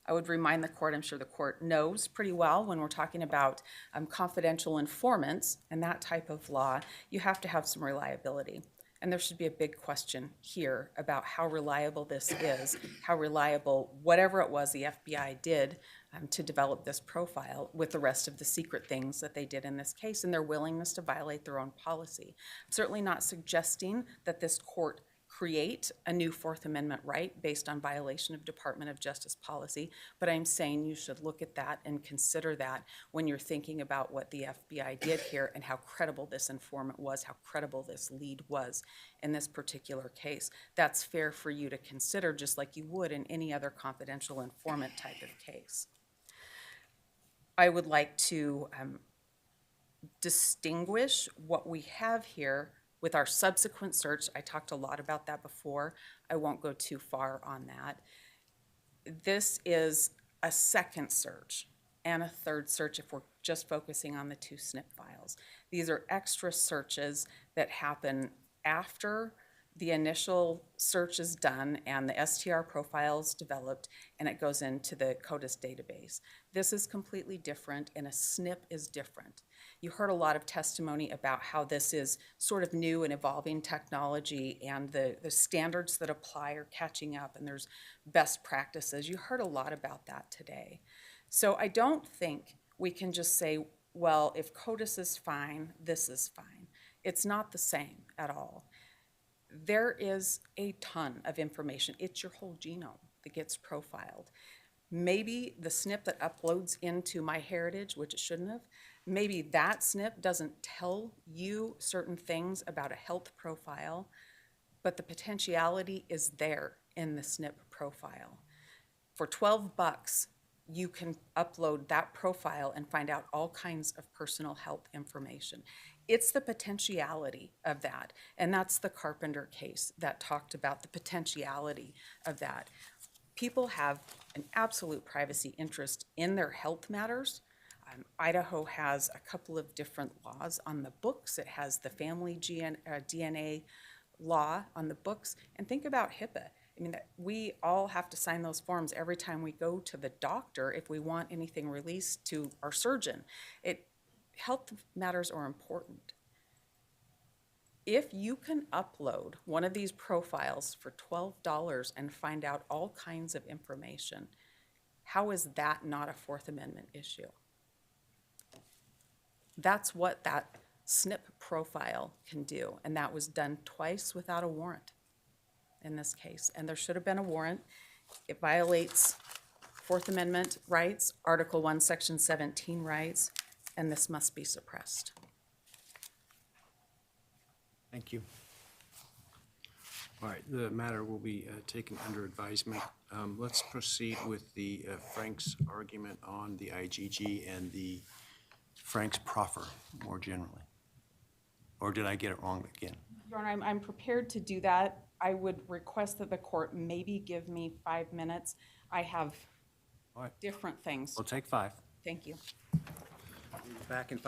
I would remind the court, I'm sure the court knows pretty well when we're talking about confidential informants and that type of law, you have to have some reliability. And there should be a big question here about how reliable this is, how reliable whatever it was the FBI did to develop this profile with the rest of the secret things that they did in this case and their willingness to violate their own policy. I'm certainly not suggesting that this court create a new Fourth Amendment right based on violation of Department of Justice policy, but I'm saying you should look at that and consider that when you're thinking about what the FBI did here and how credible this informant was, how credible this lead was in this particular case. That's fair for you to consider just like you would in any other confidential informant type of case. I would like to distinguish what we have here with our subsequent search. I talked a lot about that before. I won't go too far on that. This is a second search and a third search if we're just focusing on the two SNP files. These are extra searches that happen after the initial search is done and the STR profile is developed and it goes into the CODIS database. This is completely different and a SNP is different. You heard a lot of testimony about how this is sort of new and evolving technology and the standards that apply are catching up and there's best practices. You heard a lot about that today. So I don't think we can just say, well, if CODIS is fine, this is fine. It's not the same at all. There is a ton of information. It's your whole genome that gets profiled. Maybe the SNP that uploads into MyHeritage, which it shouldn't have, maybe that SNP doesn't tell you certain things about a health profile, but the potentiality is there in the SNP profile. For $12, you can upload that profile and find out all kinds of personal health information. It's the potentiality of that, and that's the Carpenter case that talked about the potentiality of that. People have an absolute privacy interest in their health matters. Idaho has a couple of different laws on the books. It has the family DNA law on the books. And think about HIPAA. I mean, we all have to sign those forms every time we go to the doctor if we want anything released to our surgeon. Health matters are important. If you can upload one of these profiles for $12 and find out all kinds of information, how is that not a Fourth Amendment issue? That's what that SNP profile can do, and that was done twice without a warrant in this case, and there should have been a warrant. It violates Fourth Amendment rights, Article 1, Section 17 rights, and this must be suppressed. Thank you. All right, the matter will be taken under advisement. Let's proceed with the Frank's argument on the IGG and the Frank's proffer more generally. Or did I get it wrong again? Your Honor, I'm prepared to do that. I would request that the court maybe give me 5 minutes. I have All right, different things. we'll take 5. Thank you. Back in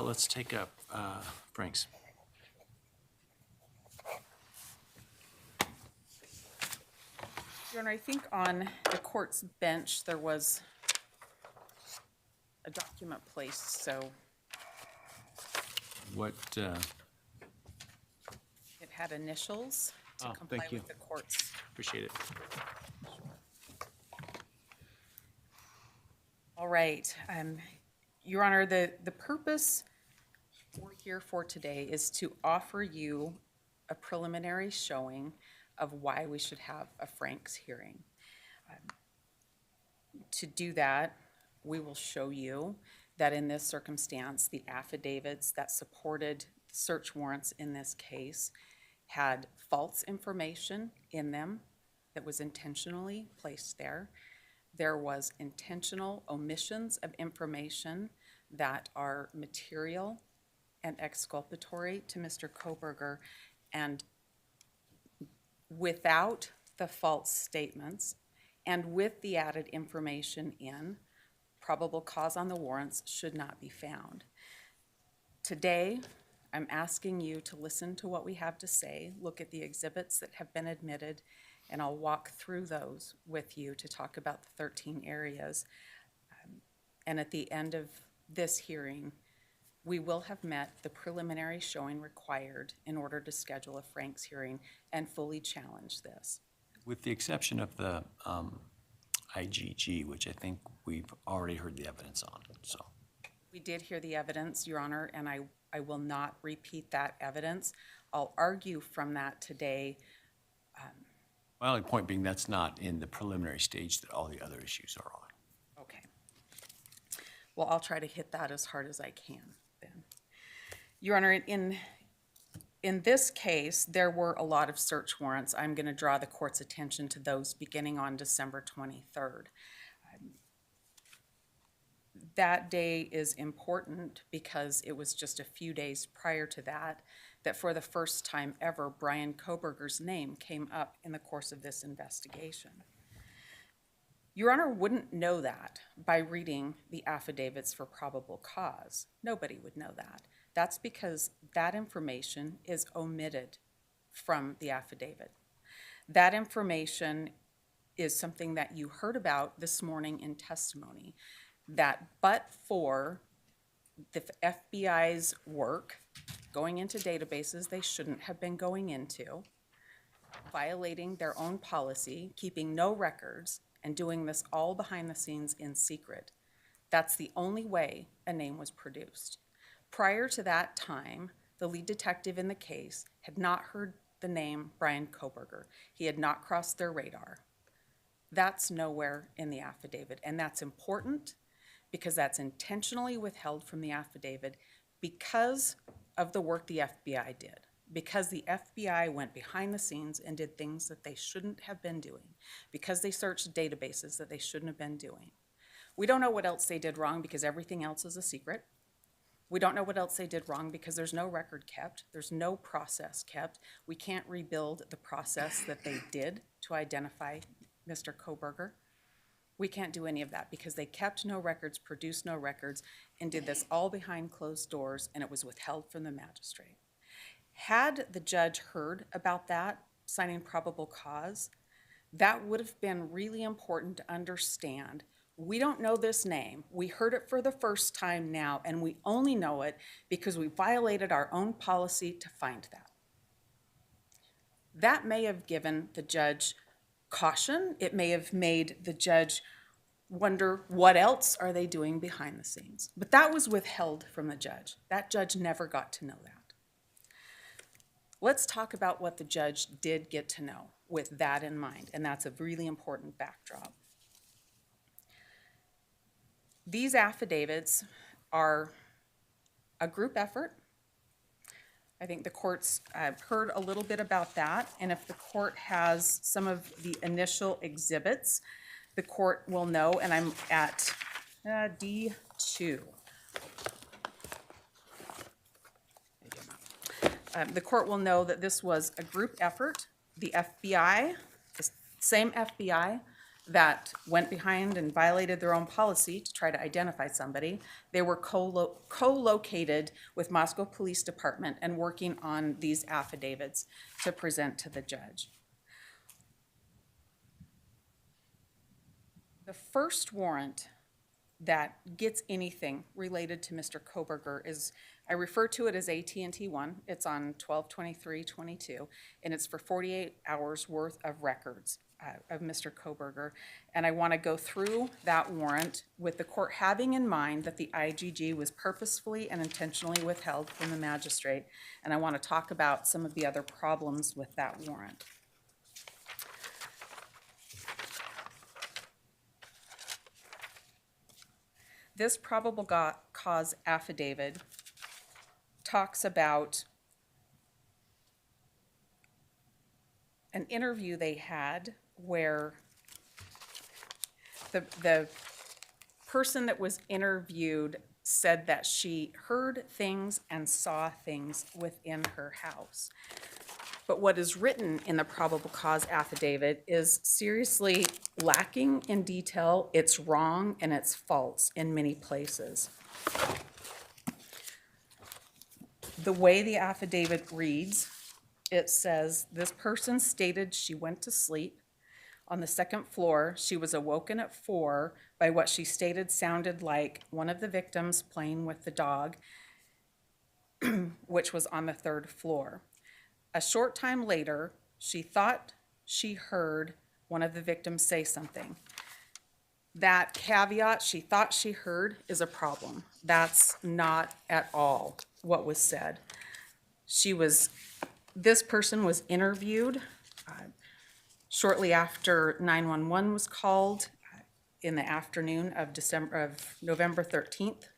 let's take up Frank's. Your Honor, I think on the court's bench, there was a document placed, so What, it had initials to Oh, comply thank you. with the court's. appreciate it. All right. Your Honor, the purpose we're here for today is to offer you a preliminary showing of why we should have a Frank's hearing. To do that, we will show you that in this circumstance, the affidavits that supported search warrants in this case had false information in them that was intentionally placed there. There was intentional omissions of information that are material and exculpatory to Mr. Kohberger, and without the false statements and with the added information in, probable cause on the warrants should not be found. Today, I'm asking you to listen to what we have to say, look at the exhibits that have been admitted, and I'll walk through those with you to talk about the 13 areas. And at the end of this hearing, we will have met the preliminary showing required in order to schedule a Frank's hearing and fully challenge this. With the exception of the IGG, which I think we've already heard the evidence on, so. We did hear the evidence, Your Honor, and I will not repeat that evidence. I'll argue from that today. My only point being that's not in the preliminary stage that all the other issues are on. Okay. Well, I'll try to hit that as hard as I can then. Your Honor, in this case, there were a lot of search warrants. I'm going to draw the court's attention to those beginning on December 23rd. That day is important because it was just a few days prior to that for the first time ever, Bryan Kohberger's name came up in the course of this investigation. Your Honor wouldn't know that by reading the affidavits for probable cause. Nobody would know that. That's because that information is omitted from the affidavit. That information is something that you heard about this morning in testimony, that but for the FBI's work going into databases they shouldn't have been going into, violating their own policy, keeping no records, and doing this all behind the scenes in secret, that's the only way a name was produced. Prior to that time, the lead detective in the case had not heard the name Bryan Kohberger. He had not crossed their radar. That's nowhere in the affidavit, and that's important because that's intentionally withheld from the affidavit because of the work the FBI did, because the FBI went behind the scenes and did things that they shouldn't have been doing, because they searched databases that they shouldn't have been doing. We don't know what else they did wrong because everything else is a secret. We don't know what else they did wrong because there's no record kept. There's no process kept. We can't rebuild the process that they did to identify Mr. Kohberger. We can't do any of that because they kept no records, produced no records, and did this all behind closed doors, and it was withheld from the magistrate. Had the judge heard about that, signing probable cause, that would have been really important to understand. We don't know this name. We heard it for the first time now, and we only know it because we violated our own policy to find that. That may have given the judge caution. It may have made the judge wonder what else are they doing behind the scenes. But that was withheld from the judge. That judge never got to know that. Let's talk about what the judge did get to know with that in mind, and that's a really important backdrop. These affidavits are a group effort. I think the court's heard a little bit about that, and if the court has some of the initial exhibits, the court will know, and I'm at D2. The court will know that this was a group effort. The FBI, the same FBI that went behind and violated their own policy to try to identify somebody. They were co-located with Moscow Police Department and working on these affidavits to present to the judge. The first warrant that gets anything related to Mr. Kohberger is, I refer to it as AT&T 1. It's on 12/23/22, and it's for 48 hours worth of records of Mr. Kohberger. And I want to go through that warrant with the court having in mind that the IGG was purposefully and intentionally withheld from the magistrate. And I want to talk about some of the other problems with that warrant. This probable cause affidavit talks about an interview they had where the person that was interviewed said that she heard things and saw things within her house. But what is written in the probable cause affidavit is seriously lacking in detail. It's wrong and it's false in many places. The way the affidavit reads, it says, this person stated she went to sleep on the second floor. She was awoken at 4 by what she stated sounded like one of the victims playing with the dog, which was on the 3rd floor. A short time later, she thought she heard one of the victims say something. That caveat, she thought she heard, is a problem. That's not at all what was said. This person was interviewed shortly after 911 was called in the afternoon of November 13th,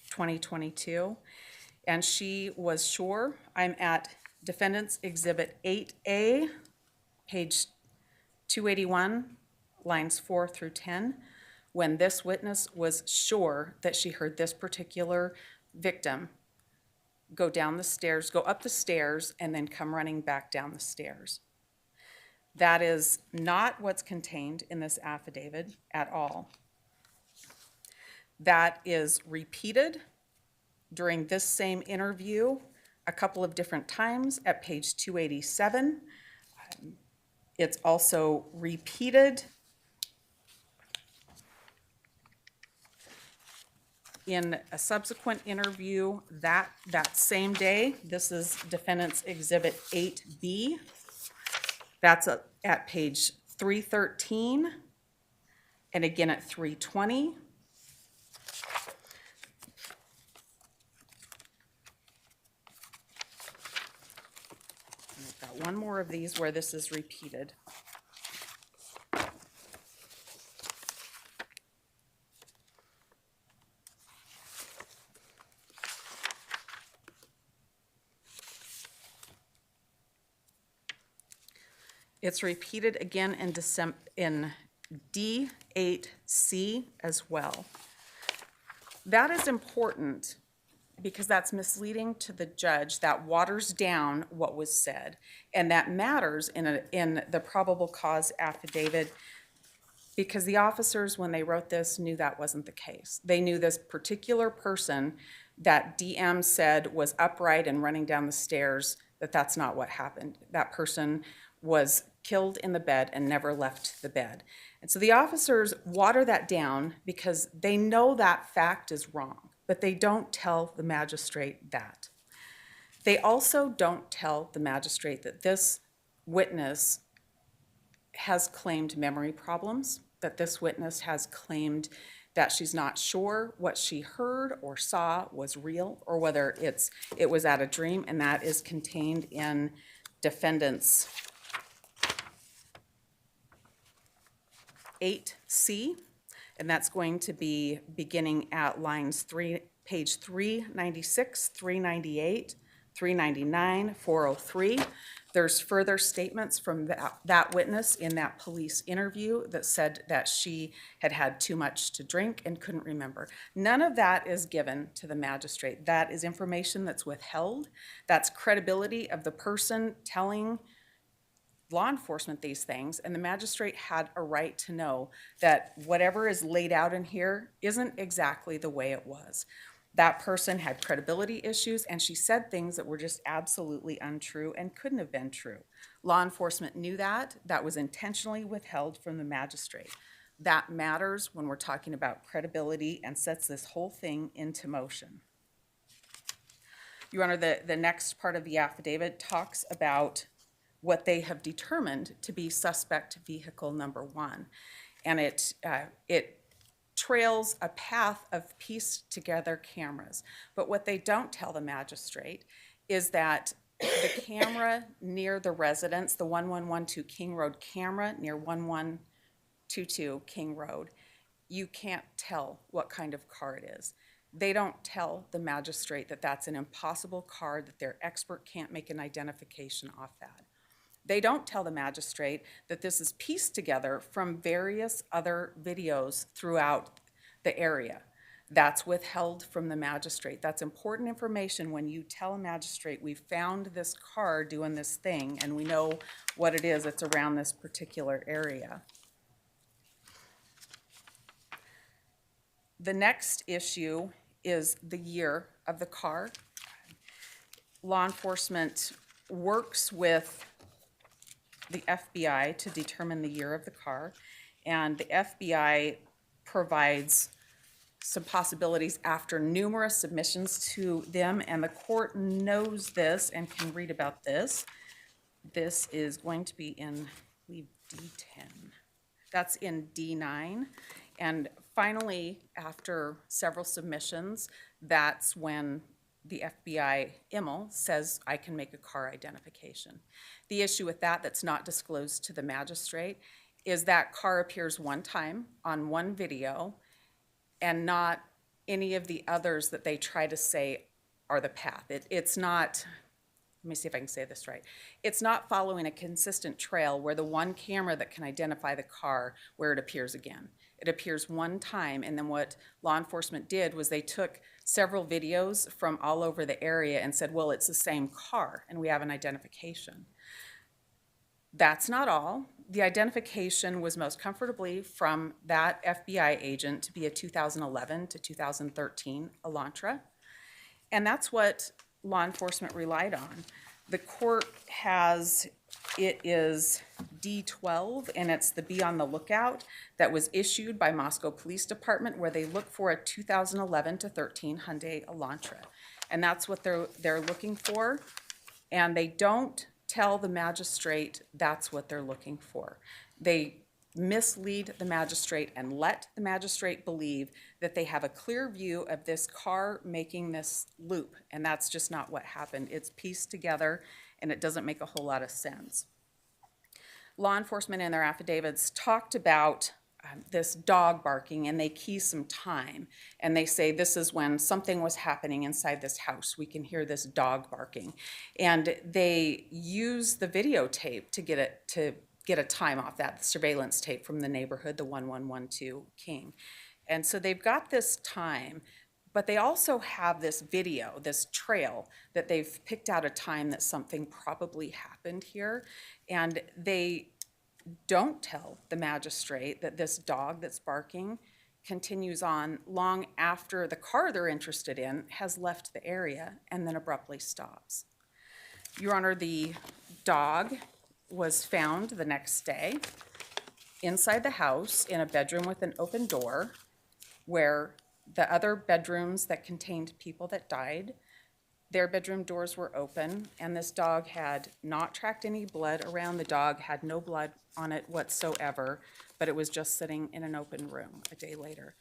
2022. And she was sure, I'm at Defendant's Exhibit 8A, page 281, lines 4 through 10, when this witness was sure that she heard this particular victim go up the stairs, and then come running back down the stairs. That is not what's contained in this affidavit at all. That is repeated during this same interview a couple of different times at page 287. It's also repeated in a subsequent interview that same day. This is Defendant's Exhibit 8B. That's at page 313 and again at 320. And I've got one more of these where this is repeated. It's repeated again in D8C as well. That is important because that's misleading to the judge. That waters down what was said, and that matters in the probable cause affidavit because the officers, when they wrote this, knew that wasn't the case. They knew this particular person that DM said was upright and running down the stairs, that's not what happened. That person was killed in the bed and never left the bed. And so the officers water that down because they know that fact is wrong, but they don't tell the magistrate that. They also don't tell the magistrate that this witness has claimed memory problems, that this witness has claimed that she's not sure what she heard or saw was real or whether it was at a dream, and that is contained in Defendant's 8C, and that's going to be beginning at page 396, 398, 399, 403. There's further statements from that witness in that police interview that said that she had had too much to drink and couldn't remember. None of that is given to the magistrate. That is information that's withheld. That's credibility of the person telling law enforcement these things, and the magistrate had a right to know that whatever is laid out in here isn't exactly the way it was. That person had credibility issues, and she said things that were just absolutely untrue and couldn't have been true. Law enforcement knew that. That was intentionally withheld from the magistrate. That matters when we're talking about credibility and sets this whole thing into motion. Your Honor, the next part of the affidavit talks about what they have determined to be suspect vehicle number 1. And it trails a path of pieced together cameras. But what they don't tell the magistrate is that the camera near the residence, the 1112 King Road camera near 1122 King Road, you can't tell what kind of car it is. They don't tell the magistrate that that's an impossible car, that their expert can't make an identification off that. They don't tell the magistrate that this is pieced together from various other videos throughout the area. That's withheld from the magistrate. That's important information when you tell a magistrate, we found this car doing this thing, and we know what it is that's around this particular area. The next issue is the year of the car. Law enforcement works with the FBI to determine the year of the car, and the FBI provides some possibilities after numerous submissions to them, and the court knows this and can read about this. This is going to be in, I believe, D10. That's in D9. And finally, after several submissions, that's when the FBI IML says, I can make a car identification. The issue with that that's not disclosed to the magistrate is that car appears one time on one video and not any of the others that they try to say are the path. It's not, let me see if I can say this right. It's not following a consistent trail where the one camera that can identify the car where it appears again. It appears one time, and then what law enforcement did was they took several videos from all over the area and said, well, it's the same car, and we have an identification. That's not all. The identification was most comfortably from that FBI agent to be a 2011 to 2013 Elantra, and that's what law enforcement relied on. The court has, it is D12, and it's the Be on the Lookout that was issued by Moscow Police Department, where they look for a 2011 to 13 Hyundai Elantra. And that's what they're looking for, and they don't tell the magistrate that's what they're looking for. They mislead the magistrate and let the magistrate believe that they have a clear view of this car making this loop, and that's just not what happened. It's pieced together, and it doesn't make a whole lot of sense. Law enforcement in their affidavits talked about this dog barking, and they key some time, and they say this is when something was happening inside this house. We can hear this dog barking, and they use the videotape to get a time off that, the surveillance tape from the neighborhood, the 1112 King. And so they've got this time, but they also have this video, this trail, that they've picked out a time that something probably happened here, and they don't tell the magistrate that this dog that's barking continues on long after the car they're interested in has left the area and then abruptly stops. Your Honor, the dog was found the next day inside the house in a bedroom with an open door, where the other bedrooms that contained people that died, their bedroom doors were open, and this dog had not tracked any blood around. The dog had no blood on it whatsoever, but it was just sitting in an open room a day later.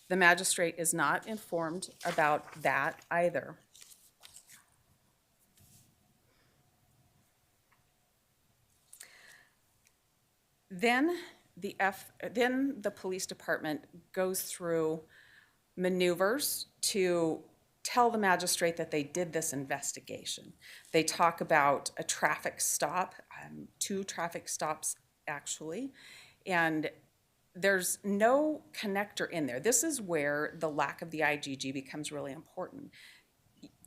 The magistrate is not informed about that either. Then the police department goes through maneuvers to tell the magistrate that they did this investigation. They talk about a traffic stop, 2 traffic stops actually, and there's no connector in there. This is where the lack of the IGG becomes really important.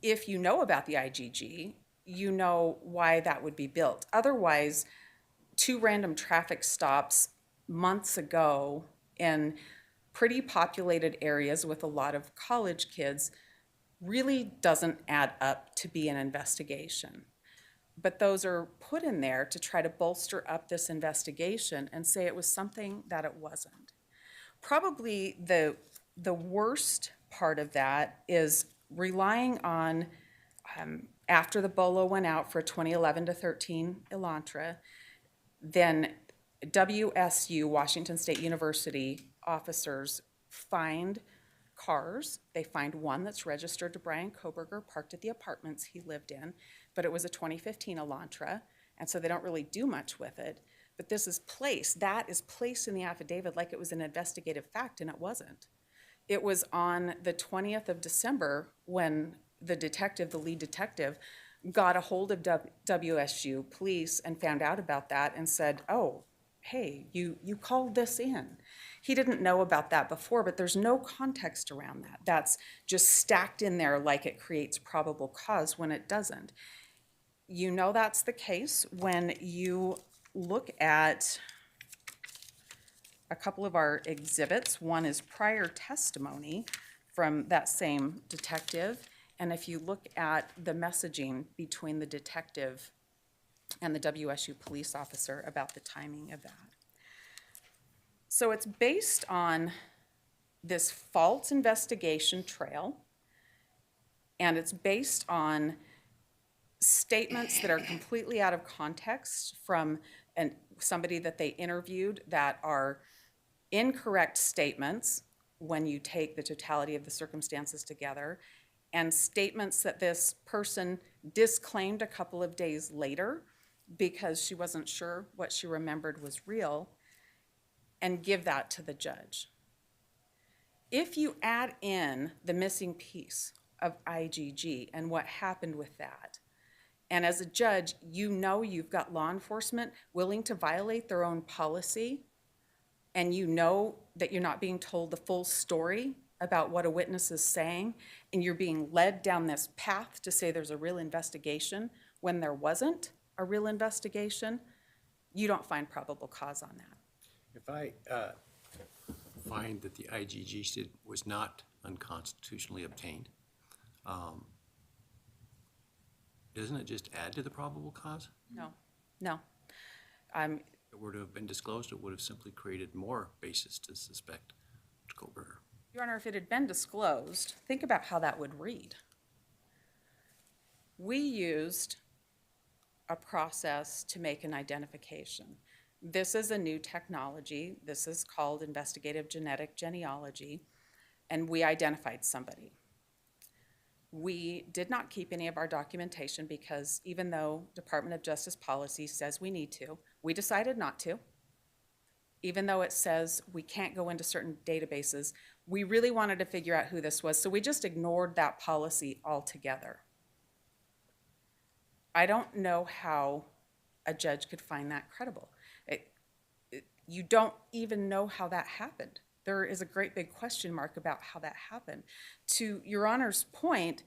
If you know about the IGG, you know why that would be built. Otherwise, 2 random traffic stops months ago in pretty populated areas with a lot of college kids really doesn't add up to be an investigation. But those are put in there to try to bolster up this investigation and say it was something that it wasn't. Probably the worst part of that is relying on, after the BOLO went out for 2011 to 13 Elantra, then WSU, Washington State University officers find cars. They find one that's registered to Bryan Kohberger, parked at the apartments he lived in, but it was a 2015 Elantra, and so they don't really do much with it. But this is placed, that is placed in the affidavit like it was an investigative fact, and it wasn't. It was on the 20th of December when the detective, the lead detective, got a hold of WSU police and found out about that and said, oh, hey, you called this in. He didn't know about that before, but there's no context around that. That's just stacked in there like it creates probable cause when it doesn't. You know that's the case when you look at a couple of our exhibits. One is prior testimony from that same detective. And if you look at the messaging between the detective and the WSU police officer about the timing of that. So it's based on this false investigation trail, and it's based on statements that are completely out of context from somebody that they interviewed that are incorrect statements when you take the totality of the circumstances together, and statements that this person disclaimed a couple of days later because she wasn't sure what she remembered was real, and give that to the judge. If you add in the missing piece of IGG and what happened with that, and as a judge, you know you've got law enforcement willing to violate their own policy, and you know that you're not being told the full story about what a witness is saying, and you're being led down this path to say there's a real investigation when there wasn't a real investigation, you don't find probable cause on that. If I find that the IGG was not unconstitutionally obtained, doesn't it just add to the probable cause? No. If it were to have been disclosed, it would have simply created more basis to suspect Kohberger. Your Honor, if it had been disclosed, think about how that would read. We used a process to make an identification. This is a new technology. This is called investigative genetic genealogy, and we identified somebody. We did not keep any of our documentation because even though Department of Justice policy says we need to, we decided not to. Even though it says we can't go into certain databases, we really wanted to figure out who this was, so we just ignored that policy altogether. I don't know how a judge could find that credible. You don't even know how that happened. There is a great big question mark about how that happened. To Your Honor's point,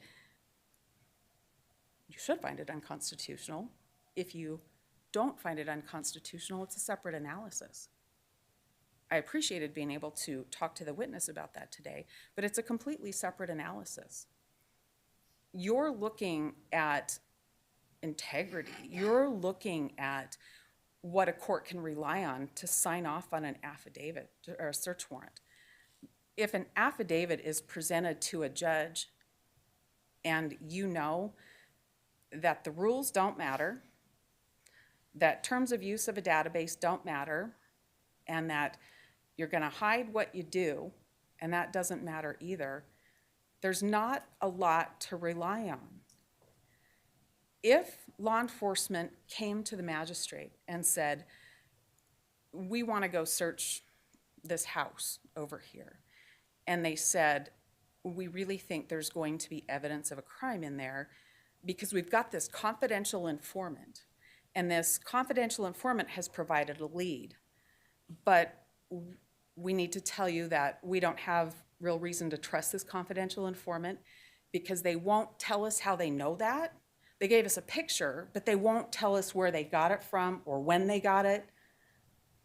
you should find it unconstitutional. If you don't find it unconstitutional, it's a separate analysis. I appreciated being able to talk to the witness about that today, but it's a completely separate analysis. You're looking at integrity. You're looking at what a court can rely on to sign off on an affidavit or a search warrant. If an affidavit is presented to a judge and you know that the rules don't matter, that terms of use of a database don't matter, and that you're going to hide what you do, and that doesn't matter either, there's not a lot to rely on. If law enforcement came to the magistrate and said, we want to go search this house over here, and they said, we really think there's going to be evidence of a crime in there because we've got this confidential informant, and this confidential informant has provided a lead, but we need to tell you that we don't have real reason to trust this confidential informant because they won't tell us how they know that, They gave us a picture, but they won't tell us where they got it from or when they got it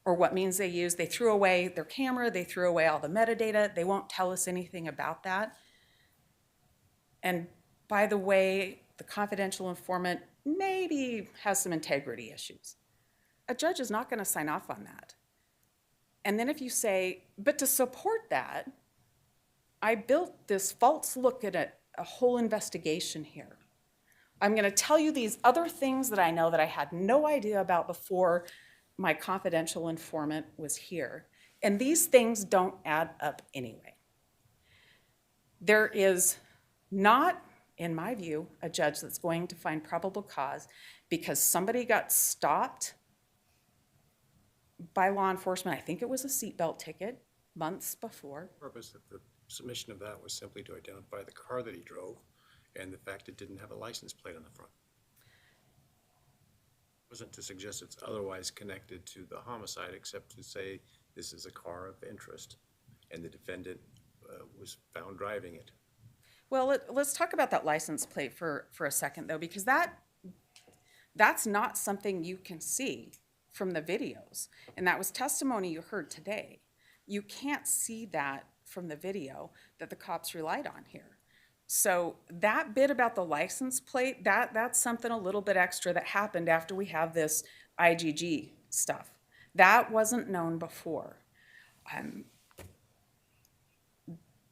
or what means they used. They threw away their camera, they threw away all the metadata. They won't tell us anything about that. And by the way, the confidential informant maybe has some integrity issues. A judge is not going to sign off on that. And then if you say, but to support that, I built this false look at a whole investigation here. I'm going to tell you these other things that I know that I had no idea about before my confidential informant was here. And these things don't add up anyway. There is not, in my view, a judge that's going to find probable cause because somebody got stopped by law enforcement. I think it was a seatbelt ticket months before. The purpose of the submission of that was simply to identify the car that he drove and the fact it didn't have a license plate on the front. It wasn't to suggest it's otherwise connected to the homicide, except to say this is a car of interest, and the defendant was found driving it. Well, let's talk about that license plate for a second, though, because that's not something you can see from the videos. And that was testimony you heard today. You can't see that from the video that the cops relied on here. So that bit about the license plate, that's something a little bit extra that happened after we have this IGG stuff. That wasn't known before.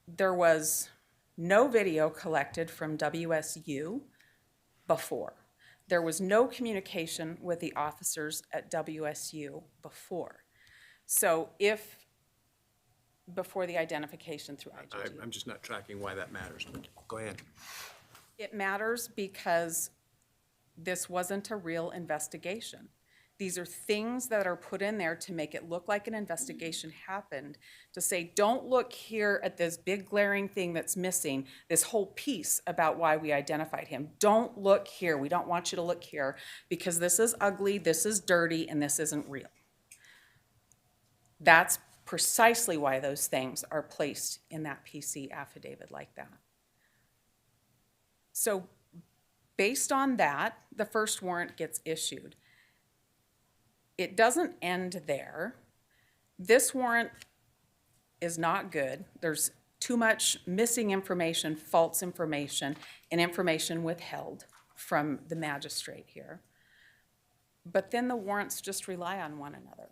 There was no video collected from WSU before. There was no communication with the officers at WSU before. So before the identification through IGG. I'm just not tracking why that matters, but go ahead. It matters because this wasn't a real investigation. These are things that are put in there to make it look like an investigation happened, to say, don't look here at this big glaring thing that's missing, this whole piece about why we identified him. Don't look here. We don't want you to look here because this is ugly, this is dirty, and this isn't real. That's precisely why those things are placed in that PC affidavit like that. So based on that, the first warrant gets issued. It doesn't end there. This warrant is not good. There's too much missing information, false information, and information withheld from the magistrate here. But then the warrants just rely on one another.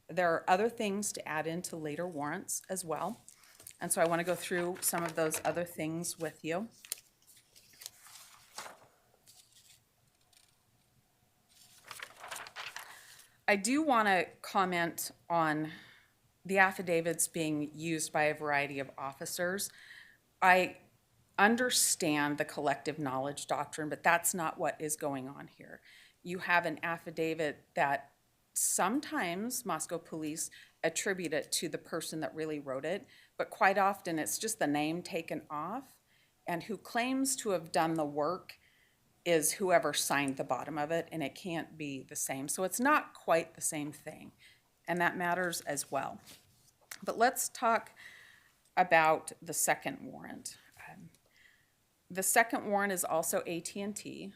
There are other things to add into later warrants as well. And so I want to go through some of those other things with you. I do want to comment on the affidavits being used by a variety of officers. I understand the collective knowledge doctrine, but that's not what is going on here. You have an affidavit that sometimes Moscow police attribute it to the person that really wrote it, but quite often it's just the name taken off, and who claims to have done the work is whoever signed the bottom of it, and it can't be the same. So it's not quite the same thing, and that matters as well. But let's talk about the second warrant. The second warrant is also AT&T.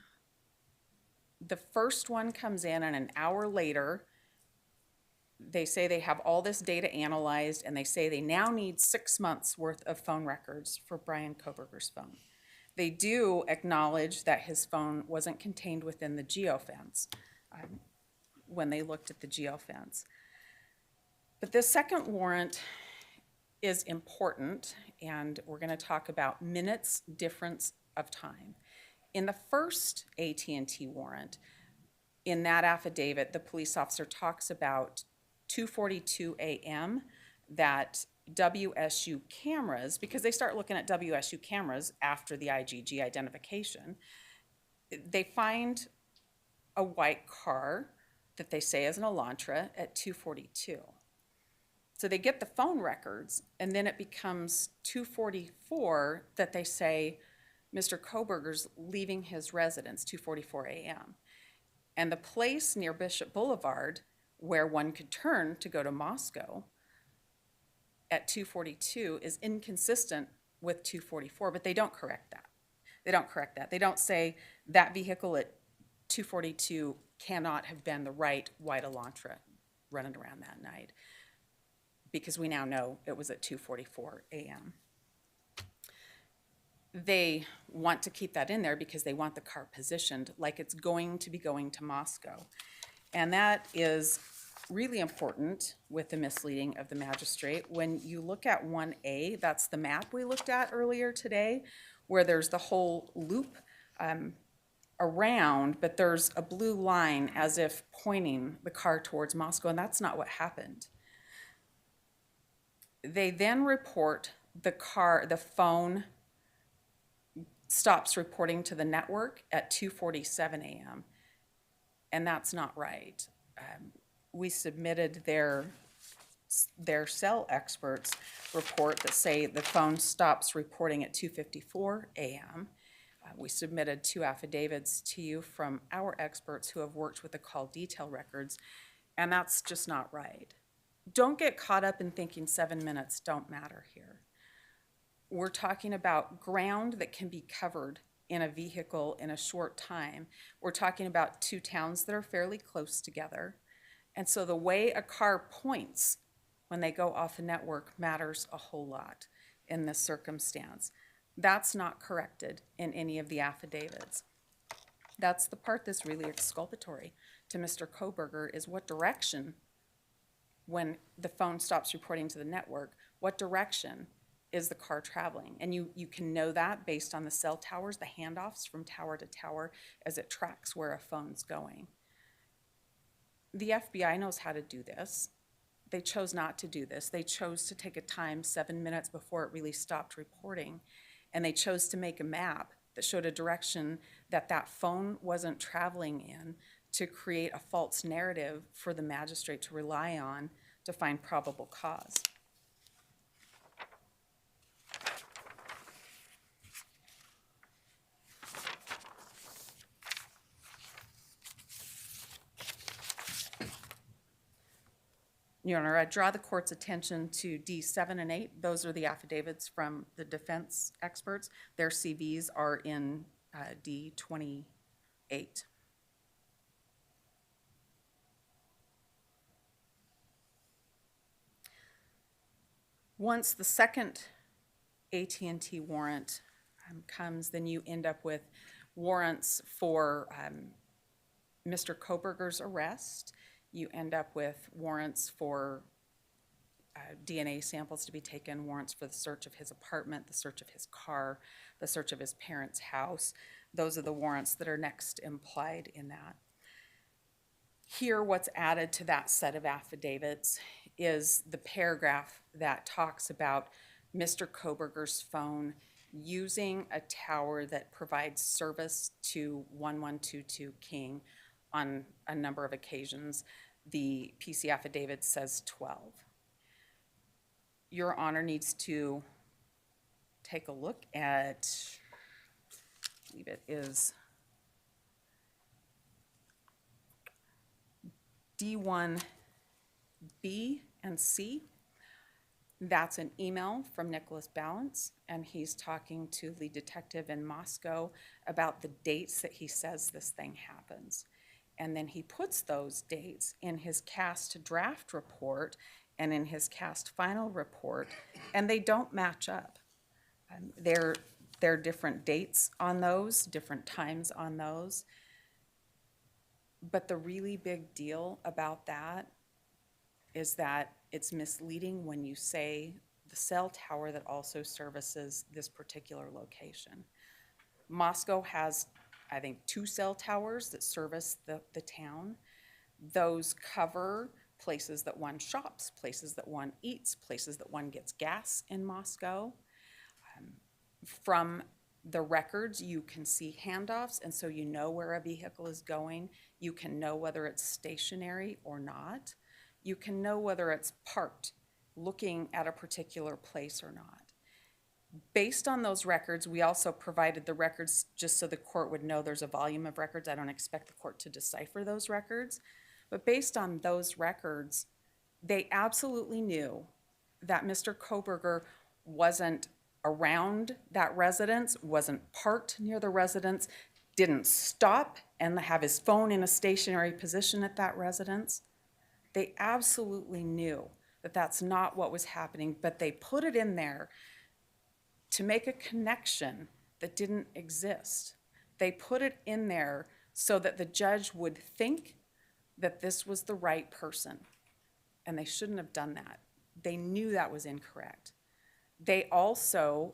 The first one comes in, and an hour later, they say they have all this data analyzed, and they say they now need 6 months worth of phone records for Bryan Kohberger's phone. They do acknowledge that his phone wasn't contained within the geofence when they looked at the geofence. But this second warrant is important, and we're going to talk about minutes difference of time. In the first AT&T warrant, in that affidavit, the police officer talks about 2:42 a.m. that WSU cameras, because they start looking at WSU cameras after the IGG identification, they find a white car that they say is an Elantra at 2:42. So they get the phone records, and then it becomes 2:44 that they say Mr. Kohberger's leaving his residence, 2:44 a.m. And the place near Bishop Boulevard where one could turn to go to Moscow at 2:42 is inconsistent with 2:44, but they don't correct that. They don't correct that. They don't say that vehicle at 2:42 cannot have been the right white Elantra running around that night, because we now know it was at 2:44 a.m. They want to keep that in there because they want the car positioned like it's going to be going to Moscow. And that is really important with the misleading of the magistrate. When you look at 1A, that's the map we looked at earlier today, where there's the whole loop around, but there's a blue line as if pointing the car towards Moscow, and that's not what happened. They then report the phone stops reporting to the network at 2:47 a.m., and that's not right. We submitted their cell experts report that say the phone stops reporting at 2:54 a.m. We submitted 2 affidavits to you from our experts who have worked with the call detail records, and that's just not right. Don't get caught up in thinking 7 minutes don't matter here. We're talking about ground that can be covered in a vehicle in a short time. We're talking about 2 towns that are fairly close together. And so the way a car points when they go off a network matters a whole lot in this circumstance. That's not corrected in any of the affidavits. That's the part that's really exculpatory to Mr. Kohberger, is what direction, when the phone stops reporting to the network, what direction is the car traveling? And you can know that based on the cell towers, the handoffs from tower to tower as it tracks where a phone's going. The FBI knows how to do this. They chose not to do this. They chose to take a time 7 minutes before it really stopped reporting, and they chose to make a map that showed a direction that that phone wasn't traveling in to create a false narrative for the magistrate to rely on to find probable cause. Your Honor, I draw the court's attention to D7 and 8. Those are the affidavits from the defense experts. Their CVs are in D28. Once the second AT&T warrant comes, then you end up with warrants for Mr. Kohberger's arrest. You end up with warrants for DNA samples to be taken, warrants for the search of his apartment, the search of his car, the search of his parents' house. Those are the warrants that are next implied in that. Here, what's added to that set of affidavits is the paragraph that talks about Mr. Kohberger's phone using a tower that provides service to 1122 King on a number of occasions. The PC affidavit says 12. Your Honor needs to take a look at, I believe it is D1B and C. That's an email from Nicholas Balance, and he's talking to the detective in Moscow about the dates that he says this thing happens. And then he puts those dates in his cast draft report and in his cast final report, and they don't match up. There are different dates on those, different times on those. But the really big deal about that is that it's misleading when you say the cell tower that also services this particular location. Moscow has, I think, 2 cell towers that service the town. Those cover places that one shops, places that one eats, places that one gets gas in Moscow. From the records, you can see handoffs, and so you know where a vehicle is going. You can know whether it's stationary or not. You can know whether it's parked, looking at a particular place or not. Based on those records, we also provided the records just so the court would know there's a volume of records. I don't expect the court to decipher those records. But based on those records, they absolutely knew that Mr. Kohberger wasn't around that residence, wasn't parked near the residence, didn't stop and have his phone in a stationary position at that residence. They absolutely knew that that's not what was happening, but they put it in there to make a connection that didn't exist. They put it in there so that the judge would think that this was the right person, and they shouldn't have done that. They knew that was incorrect. They also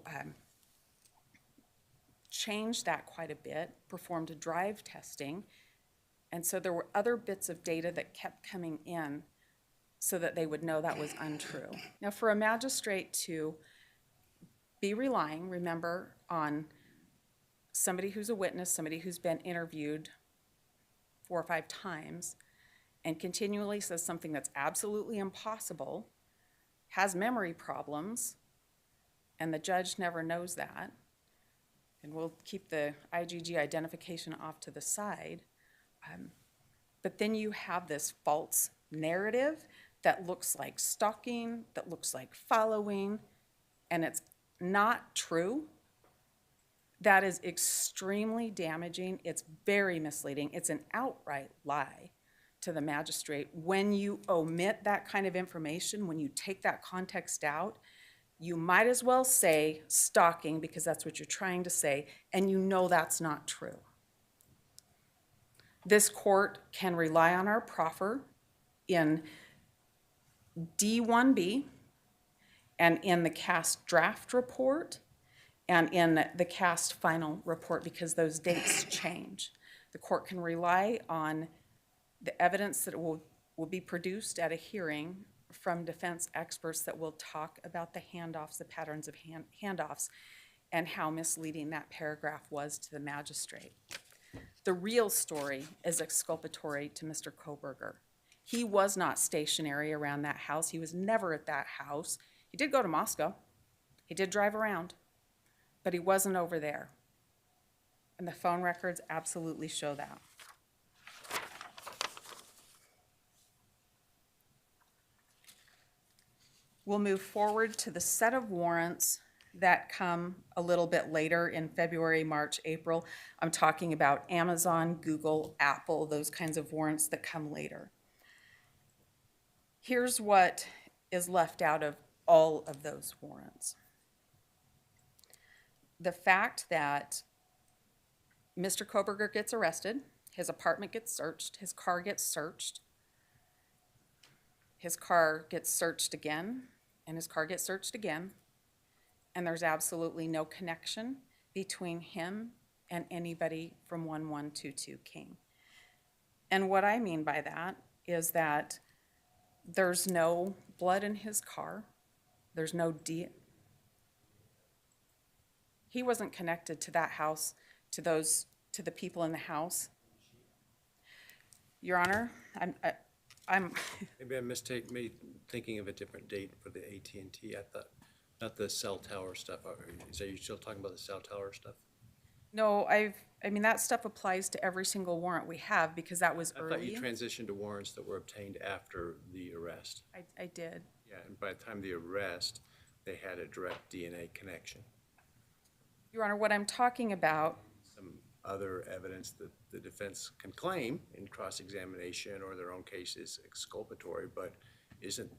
changed that quite a bit, performed a drive testing, and so there were other bits of data that kept coming in so that they would know that was untrue. Now, for a magistrate to be relying, remember, on somebody who's a witness, somebody who's been interviewed 4 or 5 times, and continually says something that's absolutely impossible, has memory problems, and the judge never knows that, and we'll keep the IGG identification off to the side, but then you have this false narrative that looks like stalking, that looks like following, and it's not true. That is extremely damaging. It's very misleading. It's an outright lie to the magistrate. When you omit that kind of information, when you take that context out, you might as well say stalking, because that's what you're trying to say, and you know that's not true. This court can rely on our proffer in D1B and in the cast draft report and in the cast final report, because those dates change. The court can rely on the evidence that will be produced at a hearing from defense experts that will talk about the handoffs, the patterns of handoffs, and how misleading that paragraph was to the magistrate. The real story is exculpatory to Mr. Kohberger. He was not stationary around that house. He was never at that house. He did go to Moscow. He did drive around, but he wasn't over there. And the phone records absolutely show that. We'll move forward to the set of warrants that come a little bit later in February, March, April. I'm talking about Amazon, Google, Apple, those kinds of warrants that come later. Here's what is left out of all of those warrants. The fact that Mr. Kohberger gets arrested, his apartment gets searched, his car gets searched, his car gets searched again, and his car gets searched again, and there's absolutely no connection between him and anybody from 1122 King. And what I mean by that is that there's no blood in his car. There's no He wasn't connected to that house, to the people in the house. Your Honor, I'm Maybe I'm thinking of a different date for the AT&T. I thought, not the cell tower stuff. Are you still talking about the cell tower stuff? No, I mean, that stuff applies to every single warrant we have, because that was I thought you early. transitioned to warrants that were obtained after the arrest. I did. Yeah, and by the time of the arrest, they had a direct DNA connection. Your Honor, what I'm talking about, Some other evidence that the defense can claim in cross-examination or their own case is exculpatory, but isn't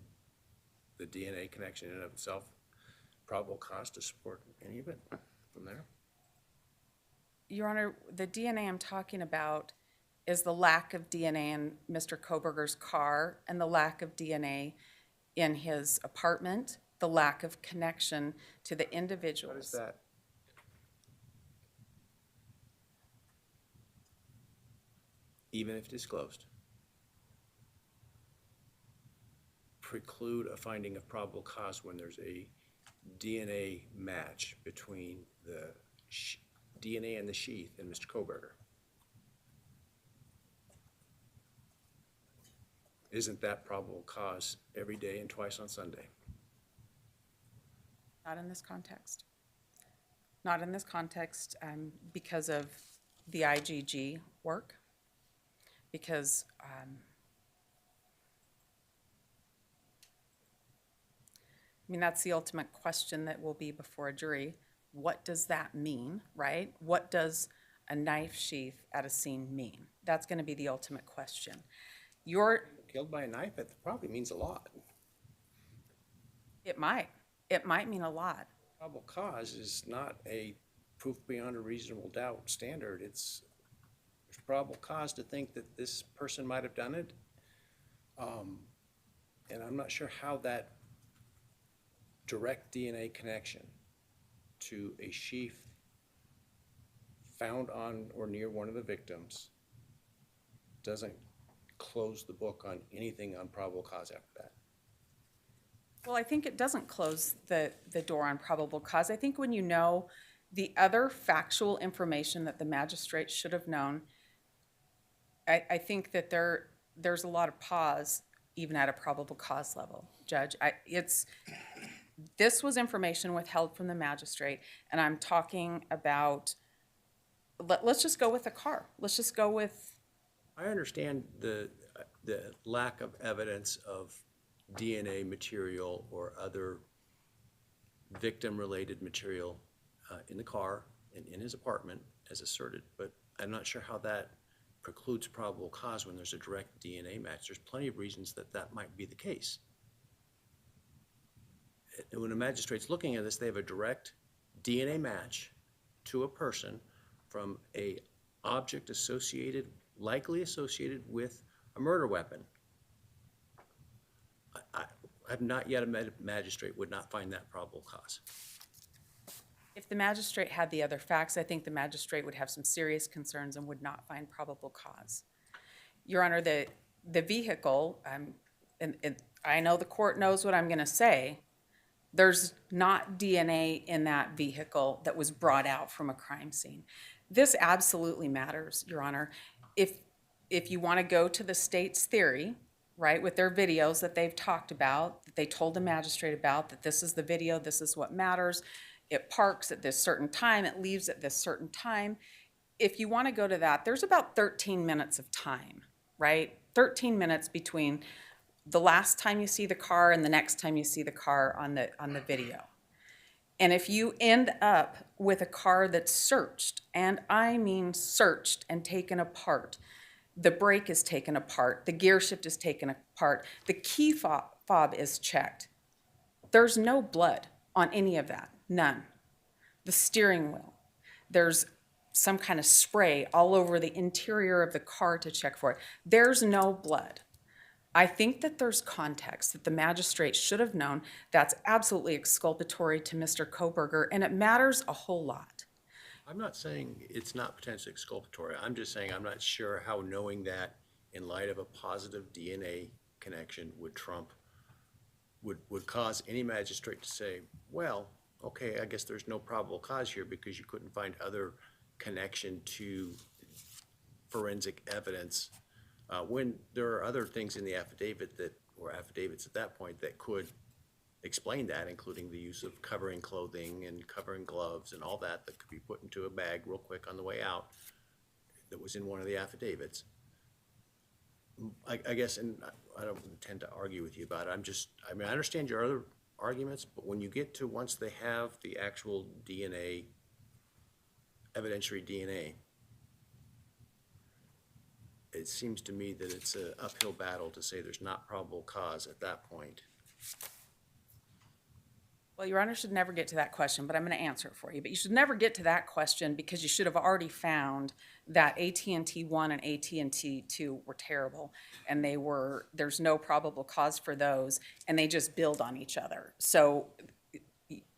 the DNA connection in and of itself probable cause to support any of it from there? Your Honor, the DNA I'm talking about is the lack of DNA in Mr. Kohberger's car and the lack of DNA in his apartment, the lack of connection to the individuals. What is that? Even if disclosed, preclude a finding of probable cause when there's a DNA match between the DNA and the sheath in Mr. Kohberger. Isn't that probable cause every day and twice on Sunday? Not in this context. Not in this context, because of the IGG work, because I mean, that's the ultimate question that will be before a jury. What does that mean, right? What does a knife sheath at a scene mean? That's going to be the ultimate question. Killed by a knife, it probably means a lot. It might mean a lot. Probable cause is not a proof beyond a reasonable doubt standard. There's probable cause to think that this person might have done it. And I'm not sure how that direct DNA connection to a sheath found on or near one of the victims doesn't close the book on anything on probable cause after that. Well, I think it doesn't close the door on probable cause. I think when you know the other factual information that the magistrate should have known, I think that there's a lot of pause even at a probable cause level, Judge. This was information withheld from the magistrate, and I'm talking about, let's just go with the car. Let's just go with, I understand the lack of evidence of DNA material or other victim-related material in the car and in his apartment as asserted, but I'm not sure how that precludes probable cause when there's a direct DNA match. There's plenty of reasons that that might be the case. When a magistrate's looking at this, they have a direct DNA match to a person from a object associated, likely associated with a murder weapon. I have not yet a magistrate would not find that probable cause. if the magistrate had the other facts, I think the magistrate would have some serious concerns and would not find probable cause. Your Honor, the vehicle, and I know the court knows what I'm going to say, there's not DNA in that vehicle that was brought out from a crime scene. This absolutely matters, Your Honor. If you want to go to the state's theory, right, with their videos that they've talked about, that they told the magistrate about, that this is the video, this is what matters, it parks at this certain time, it leaves at this certain time. If you want to go to that, there's about 13 minutes of time, right? 13 minutes between the last time you see the car and the next time you see the car on the video. And if you end up with a car that's searched, and I mean searched and taken apart, the brake is taken apart, the gear shift is taken apart, the key fob is checked, there's no blood on any of that, none. The steering wheel, there's some kind of spray all over the interior of the car to check for it. There's no blood. I think that there's context that the magistrate should have known that's absolutely exculpatory to Mr. Kohberger, and it matters a whole lot. I'm not saying it's not potentially exculpatory. I'm just saying I'm not sure how knowing that in light of a positive DNA connection would trump, would cause any magistrate to say, well, okay, I guess there's no probable cause here because you couldn't find other connection to forensic evidence, when there are other things in the affidavit that, or affidavits at that point, that could explain that, including the use of covering clothing and covering gloves and all that that could be put into a bag real quick on the way out that was in one of the affidavits. I guess, and I don't intend to argue with you about it, I mean, I understand your other arguments, but when you get to once they have the actual DNA, evidentiary DNA, it seems to me that it's an uphill battle to say there's not probable cause at that point. Well, Your Honor should never get to that question, but I'm going to answer it for you. But you should never get to that question because you should have already found that AT&T 1 and AT&T 2 were terrible, and there's no probable cause for those, and they just build on each other. So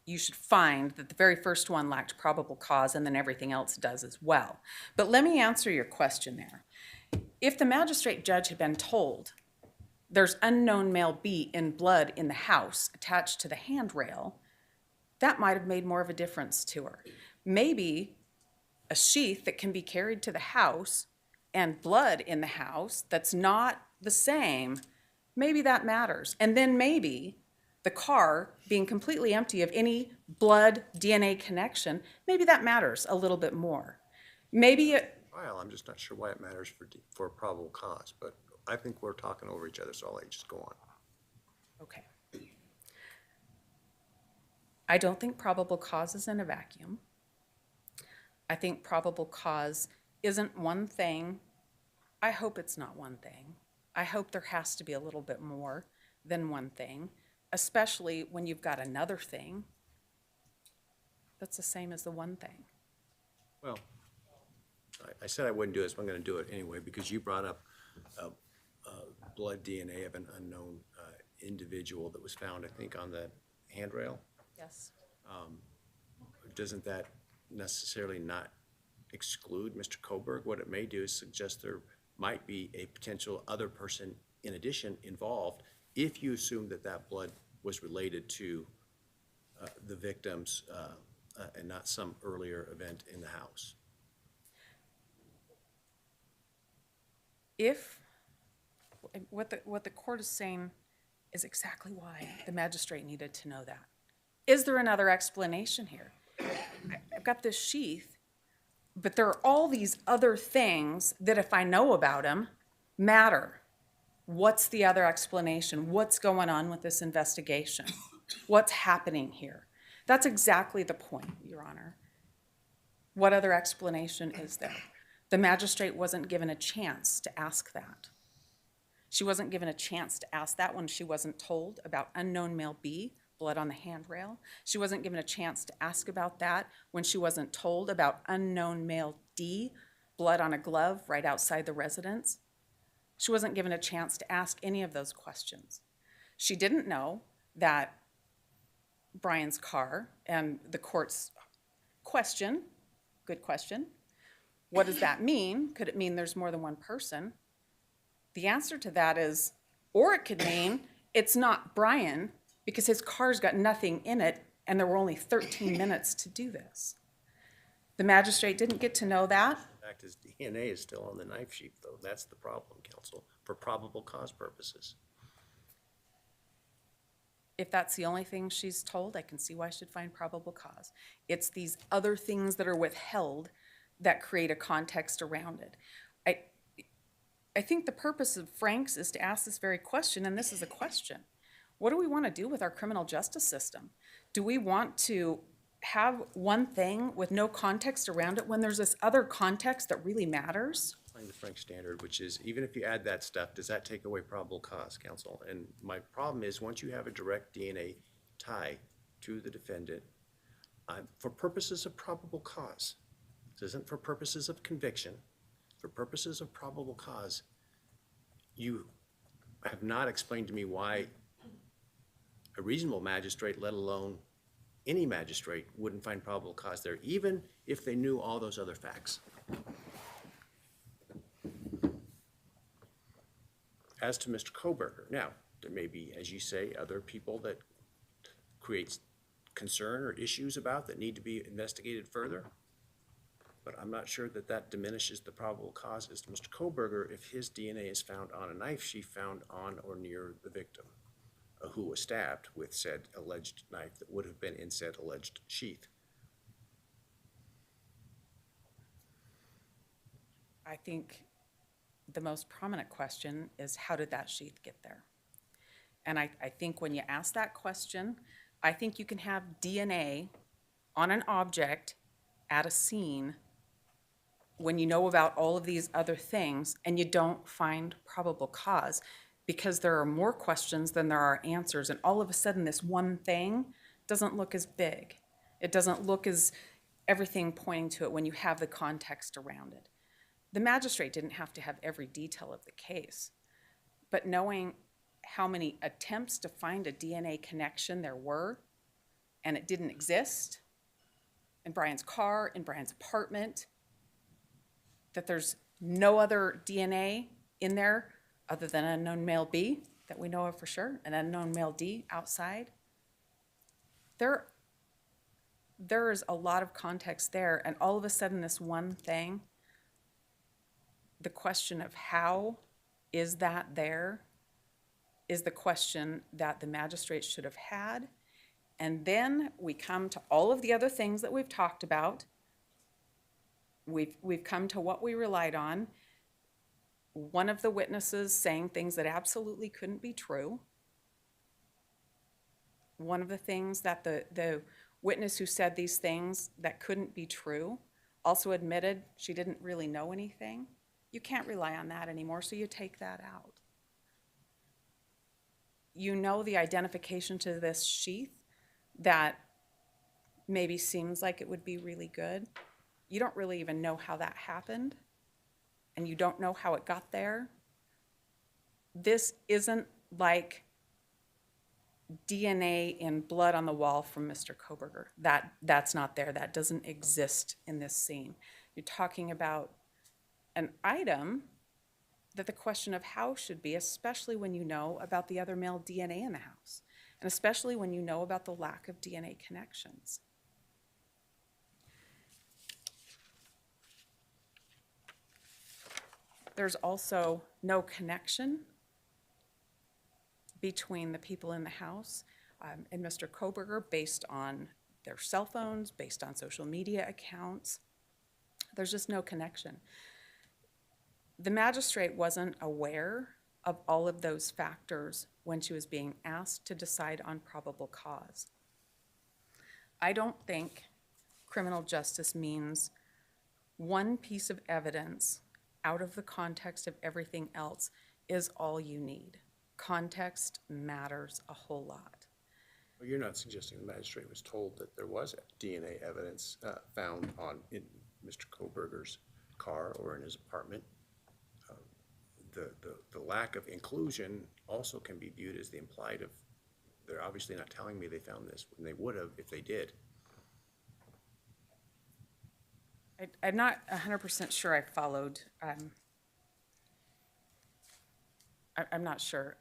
you should find that the very first one lacked probable cause, and then everything else does as well. But let me answer your question there. If the magistrate judge had been told there's unknown male B in blood in the house attached to the handrail, that might have made more of a difference to her. Maybe a sheath that can be carried to the house and blood in the house that's not the same, maybe that matters. And then maybe the car being completely empty of any blood DNA connection, maybe that matters a little bit more. Maybe it, Well, I'm just not sure why it matters for probable cause, but I think we're talking over each other, so I'll let you just go on. okay. I don't think probable cause is in a vacuum. I think probable cause isn't one thing. I hope it's not one thing. I hope there has to be a little bit more than one thing, especially when you've got another thing that's the same as the one thing. Well, I said I wouldn't do this, but I'm going to do it anyway, because you brought up blood DNA of an unknown individual that was found, I think, on the handrail. Yes. Doesn't that necessarily not exclude Mr. Kohberger? What it may do is suggest there might be a potential other person in addition involved, if you assume that that blood was related to the victims and not some earlier event in the house. If, what the court is saying is exactly why the magistrate needed to know that. Is there another explanation here? I've got this sheath, but there are all these other things that if I know about them, matter. What's the other explanation? What's going on with this investigation? What's happening here? That's exactly the point, Your Honor. What other explanation is there? The magistrate wasn't given a chance to ask that. She wasn't given a chance to ask that when she wasn't told about unknown male B, blood on the handrail. She wasn't given a chance to ask about that when she wasn't told about unknown male D, blood on a glove right outside the residence. She wasn't given a chance to ask any of those questions. She didn't know that Bryan's car and the court's question, good question, what does that mean? Could it mean there's more than one person? The answer to that is, or it could mean it's not Bryan because his car's got nothing in it and there were only 13 minutes to do this. The magistrate didn't get to know that. In fact, his DNA is still on the knife sheath, though. That's the problem, counsel, for probable cause purposes. If that's the only thing she's told, I can see why she'd find probable cause. It's these other things that are withheld that create a context around it. I think the purpose of Frank's is to ask this very question, and this is a question. What do we want to do with our criminal justice system? Do we want to have one thing with no context around it when there's this other context that really matters? Applying the Frank standard, which is, even if you add that stuff, does that take away probable cause, counsel? And my problem is, once you have a direct DNA tie to the defendant, for purposes of probable cause, this isn't for purposes of conviction, for purposes of probable cause, you have not explained to me why a reasonable magistrate, let alone any magistrate, wouldn't find probable cause there, even if they knew all those other facts. As to Mr. Kohberger, now, there may be, as you say, other people that creates concern or issues about that need to be investigated further. But I'm not sure that that diminishes the probable cause as to Mr. Kohberger if his DNA is found on a knife sheath found on or near the victim who was stabbed with said alleged knife that would have been in said alleged sheath. I think the most prominent question is, how did that sheath get there? And I think when you ask that question, I think you can have DNA on an object at a scene when you know about all of these other things and you don't find probable cause, because there are more questions than there are answers, and all of a sudden this one thing doesn't look as big. It doesn't look as everything pointing to it when you have the context around it. The magistrate didn't have to have every detail of the case, but knowing how many attempts to find a DNA connection there were, and it didn't exist in Bryan's car, in Bryan's apartment, that there's no other DNA in there other than an unknown male B that we know of for sure, an unknown male D outside. There is a lot of context there, and all of a sudden this one thing, the question of how is that there, is the question that the magistrate should have had. And then we come to all of the other things that we've talked about. We've come to what we relied on. One of the witnesses saying things that absolutely couldn't be true. one of the things that the witness who said these things that couldn't be true also admitted she didn't really know anything, you can't rely on that anymore, so you take that out. You know the identification to this sheath that maybe seems like it would be really good. You don't really even know how that happened, and you don't know how it got there. This isn't like DNA in blood on the wall from Mr. Kohberger. That's not there. That doesn't exist in this scene. You're talking about an item that the question of how should be, especially when you know about the other male DNA in the house, and especially when you know about the lack of DNA connections. There's also no connection between the people in the house and Mr. Kohberger based on their cell phones, based on social media accounts. There's just no connection. The magistrate wasn't aware of all of those factors when she was being asked to decide on probable cause. I don't think criminal justice means one piece of evidence out of the context of everything else is all you need. Context matters a whole lot. Well, you're not suggesting the magistrate was told that there was DNA evidence found in Mr. Kohberger's car or in his apartment. The lack of inclusion also can be viewed as the implied of, they're obviously not telling me they found this when they would have if they did. I'm not 100% sure I followed. I'm not sure.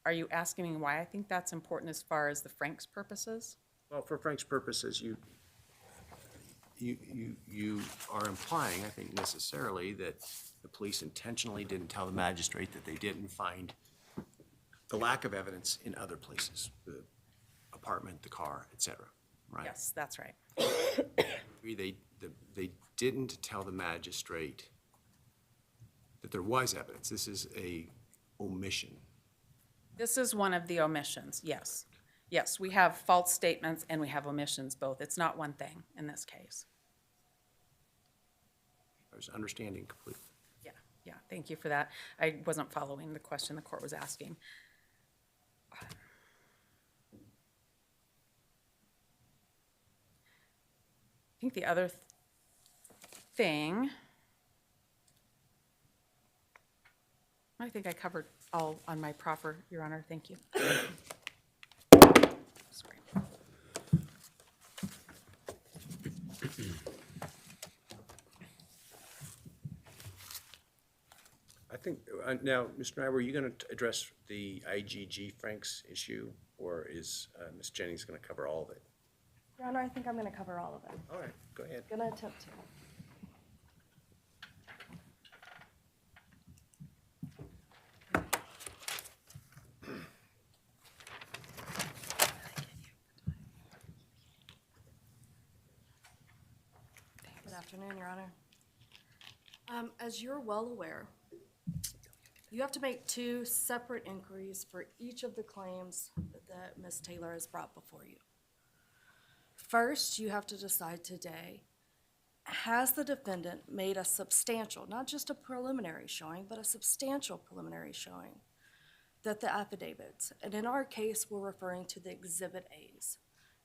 Are you asking me why I think that's important as far as the Frank's purposes? Well, for Frank's purposes, you are implying, I think necessarily, that the police intentionally didn't tell the magistrate that they didn't find the lack of evidence in other places, the apartment, the car, et cetera, right? Yes, that's right. They didn't tell the magistrate that there was evidence. This is a omission. This is one of the omissions, yes. Yes, we have false statements and we have omissions both. It's not one thing in this case. I was understanding completely. Yeah, thank you for that. I wasn't following the question the court was asking. I think the other thing, I think I covered all on my proffer, Your Honor. Thank you. Sorry. I think, now, Mr. Nye, were you going to address the IGG Franks issue, or is Ms. Jennings going to cover all of it? Your Honor, I think I'm going to cover all of it. All right, go ahead. Going to attempt to. Good afternoon, Your Honor. As you're well aware, you have to make two separate inquiries for each of the claims that Ms. Taylor has brought before you. First, you have to decide today, has the defendant made a substantial, not just a preliminary showing, but a substantial preliminary showing that the affidavits, and in our case, we're referring to the Exhibit A's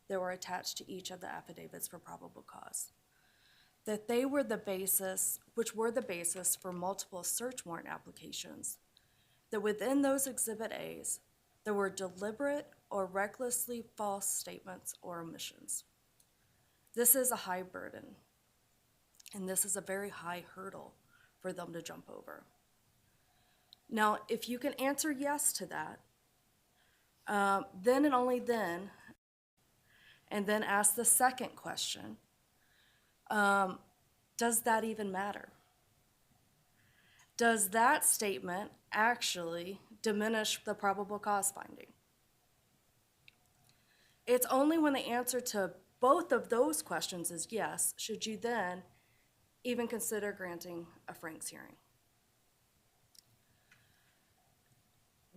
that were attached to each of the affidavits for probable cause, that they were the basis, which were the basis for multiple search warrant applications, that within those Exhibit A's, there were deliberate or recklessly false statements or omissions. This is a high burden, and this is a very high hurdle for them to jump over. Now, if you can answer yes to that, then and only then, and then ask the second question, does that even matter? Does that statement actually diminish the probable cause finding? It's only when the answer to both of those questions is yes, should you then even consider granting a Franks hearing.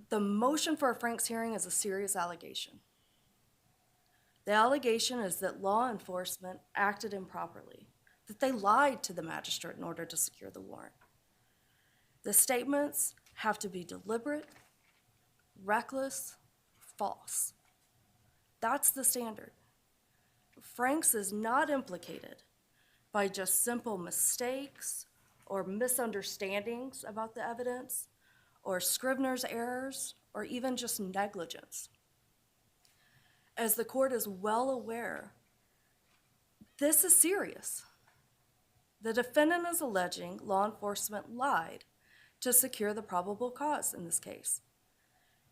The motion for a Franks hearing is a serious allegation. The allegation is that law enforcement acted improperly, that they lied to the magistrate in order to secure the warrant. The statements have to be deliberate, reckless, false. That's the standard. Franks is not implicated by just simple mistakes or misunderstandings about the evidence, or Scrivener's errors, or even just negligence. As the court is well aware, this is serious. The defendant is alleging law enforcement lied to secure the probable cause in this case.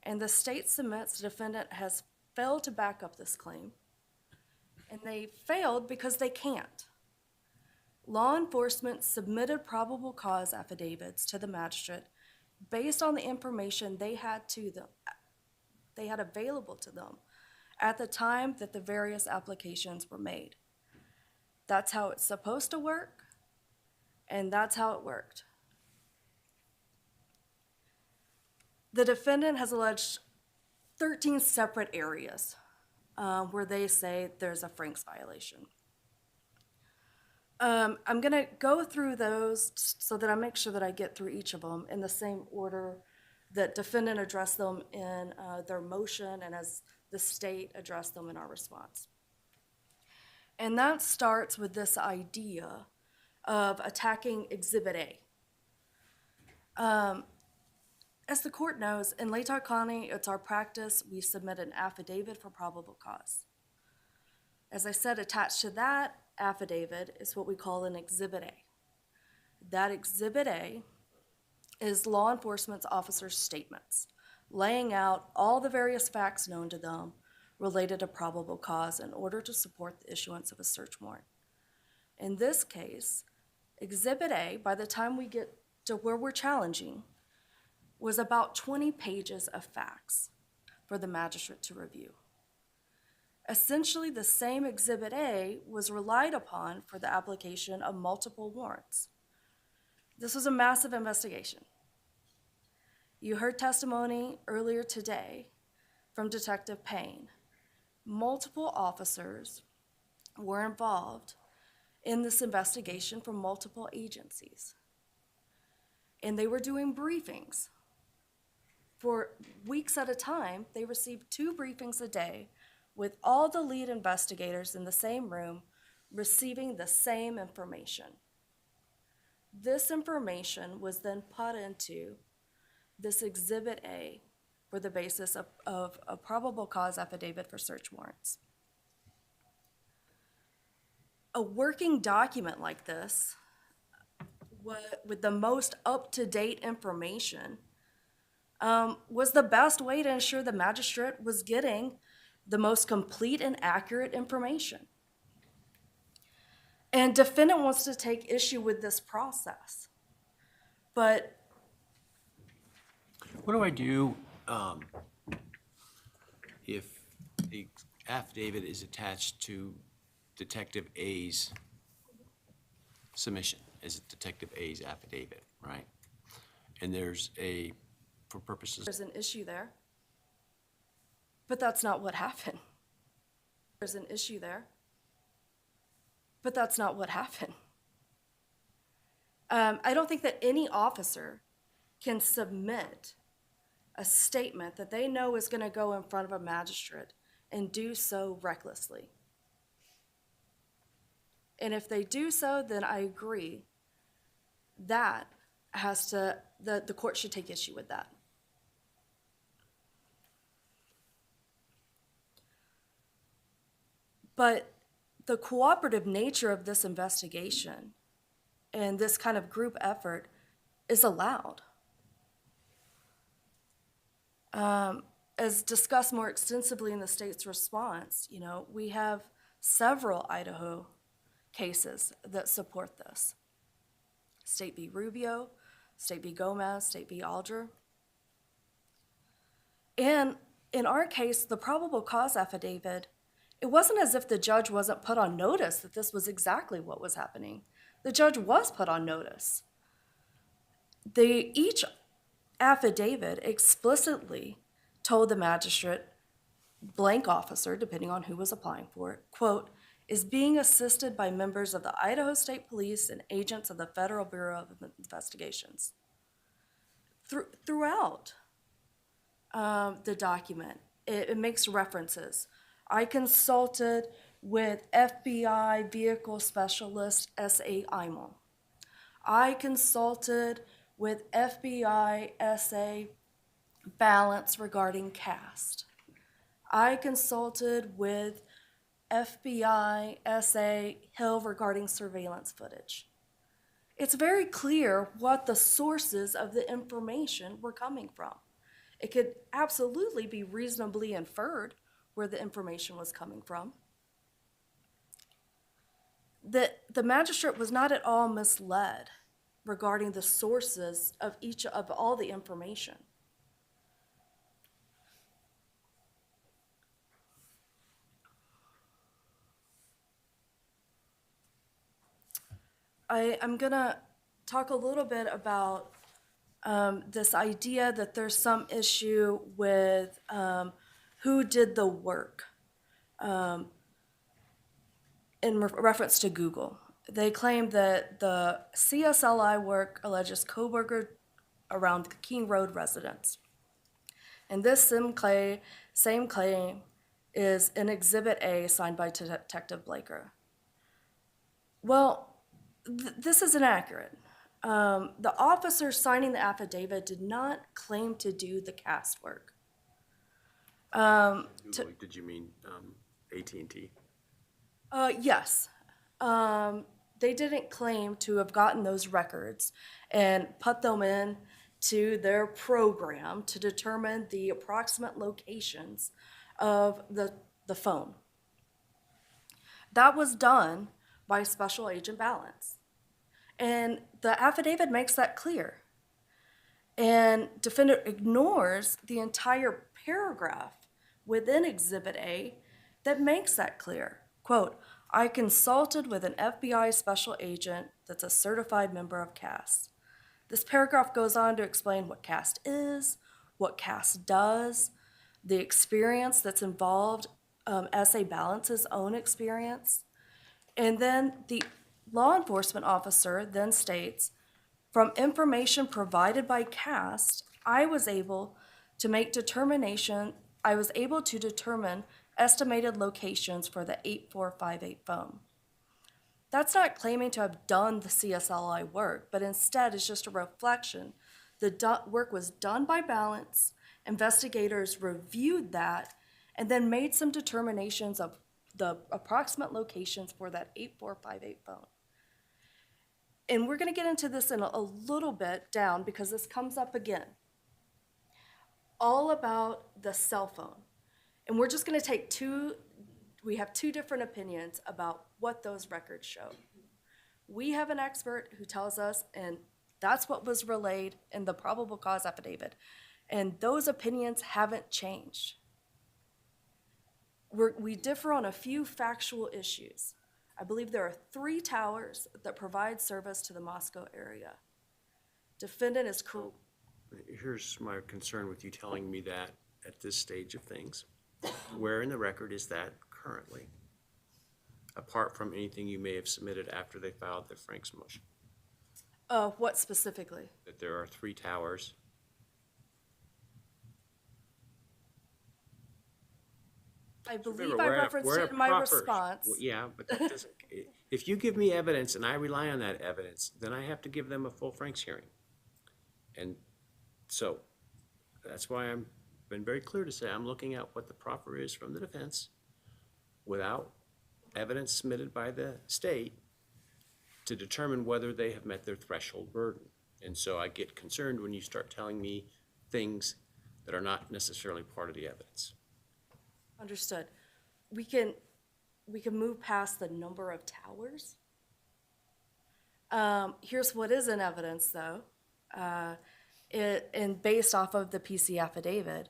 And the state submits the defendant has failed to back up this claim, and they failed because they can't. Law enforcement submitted probable cause affidavits to the magistrate based on the information they had available to them at the time that the various applications were made. That's how it's supposed to work, and that's how it worked. The defendant has alleged 13 separate areas where they say there's a Franks violation. I'm going to go through those so that I make sure that I get through each of them in the same order that defendant addressed them in their motion and as the state addressed them in our response. And that starts with this idea of attacking Exhibit A. As the court knows, in Latah County, it's our practice, we submit an affidavit for probable cause. As I said, attached to that affidavit is what we call an Exhibit A. That Exhibit A is law enforcement officers' statements, laying out all the various facts known to them related to probable cause in order to support the issuance of a search warrant. In this case, Exhibit A, by the time we get to where we're challenging, was about 20 pages of facts for the magistrate to review. Essentially, the same Exhibit A was relied upon for the application of multiple warrants. This was a massive investigation. You heard testimony earlier today from Detective Payne. Multiple officers were involved in this investigation from multiple agencies. And they were doing briefings. For weeks at a time, they received 2 briefings a day with all the lead investigators in the same room receiving the same information. This information was then put into this Exhibit A for the basis of a probable cause affidavit for search warrants. A working document like this, with the most up-to-date information, was the best way to ensure the magistrate was getting the most complete and accurate information. And defendant wants to take issue with this process. But What do I do if the affidavit is attached to Detective A's submission, as Detective A's affidavit, right? And there's for purposes. there's an issue there. But that's not what happened. There's an issue there. But that's not what happened. I don't think that any officer can submit a statement that they know is going to go in front of a magistrate and do so recklessly. And if they do so, then I agree that the court should take issue with that. But the cooperative nature of this investigation and this kind of group effort is allowed. As discussed more extensively in the state's response, we have several Idaho cases that support this. State v. Rubio, State v. Gomez, State v. Alger. And in our case, the probable cause affidavit, it wasn't as if the judge wasn't put on notice that this was exactly what was happening. The judge was put on notice. Each affidavit explicitly told the magistrate blank officer, depending on who was applying for it, quote, is being assisted by members of the Idaho State Police and agents of the Federal Bureau of Investigations. Throughout the document, it makes references. I consulted with FBI Vehicle Specialist S.A. Imel. I consulted with FBI S.A. Balance regarding CAST. I consulted with FBI S.A. Hill regarding surveillance footage. It's very clear what the sources of the information were coming from. It could absolutely be reasonably inferred where the information was coming from. The magistrate was not at all misled regarding the sources of all the information. I'm gonna talk a little bit about this idea that there's some issue with who did the work in reference to Google. They claim that the CSLI work alleges Kohberger around the King Road residence. And this same claim is in Exhibit A signed by Detective Blaker. Well, this is inaccurate. The officer signing the affidavit did not claim to do the cast work. Did you mean AT&T? Yes. They didn't claim to have gotten those records and put them in to their program to determine the approximate locations of the phone. That was done by Special Agent Balance. And the affidavit makes that clear. And defendant ignores the entire paragraph within Exhibit A that makes that clear. Quote, I consulted with an FBI special agent that's a certified member of CAST. This paragraph goes on to explain what CAST is, what CAST does, the experience that's involved, SA Balance's own experience. And then the law enforcement officer then states, from information provided by CAST, I was able to determine estimated locations for the 8458 phone. That's not claiming to have done the CSLI work, but instead is just a reflection. The work was done by Balance, investigators reviewed that, and then made some determinations of the approximate locations for that 8458 phone. And we're gonna get into this in a little bit down because this comes up again. All about the cell phone. And we're just gonna take we have two different opinions about what those records show. We have an expert who tells us, and that's what was relayed in the probable cause affidavit. And those opinions haven't changed. We differ on a few factual issues. I believe there are 3 towers that provide service to the Moscow area. Defendant is cool. Here's my concern with you telling me that at this stage of things. Where in the record is that currently? Apart from anything you may have submitted after they filed their Frank's motion. What specifically? That there are 3 towers. I believe Remember, I we're at- referenced we're it at in my proper- response. Well, yeah, but that doesn't, if you give me evidence and I rely on that evidence, then I have to give them a full Frank's hearing. And so, that's why I'm been very clear to say I'm looking at what the proffer is from the defense without evidence submitted by the state to determine whether they have met their threshold burden. And so I get concerned when you start telling me things that are not necessarily part of the evidence. Understood. We can move past the number of towers. Here's what is in evidence, though, and based off of the PC affidavit,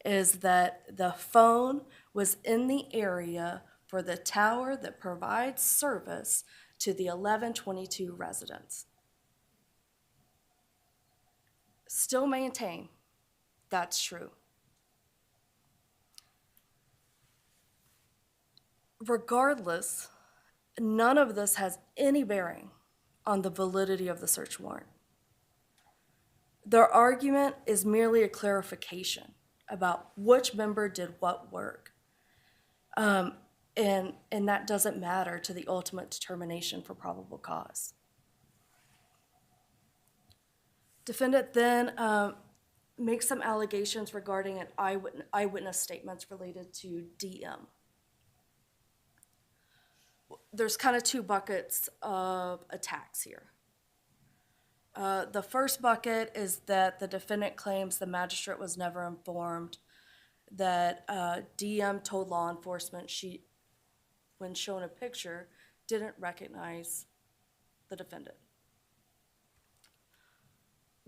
is that the phone was in the area for the tower that provides service to the 1122 residents. Still maintain that's true. regardless, none of this has any bearing on the validity of the search warrant. Their argument is merely a clarification about which member did what work. And that doesn't matter to the ultimate determination for probable cause. Defendant then makes some allegations regarding an eyewitness statements related to DM. There's kind of two buckets of attacks here. The first bucket is that the defendant claims the magistrate was never informed that DM told law enforcement she, when shown a picture, didn't recognize the defendant.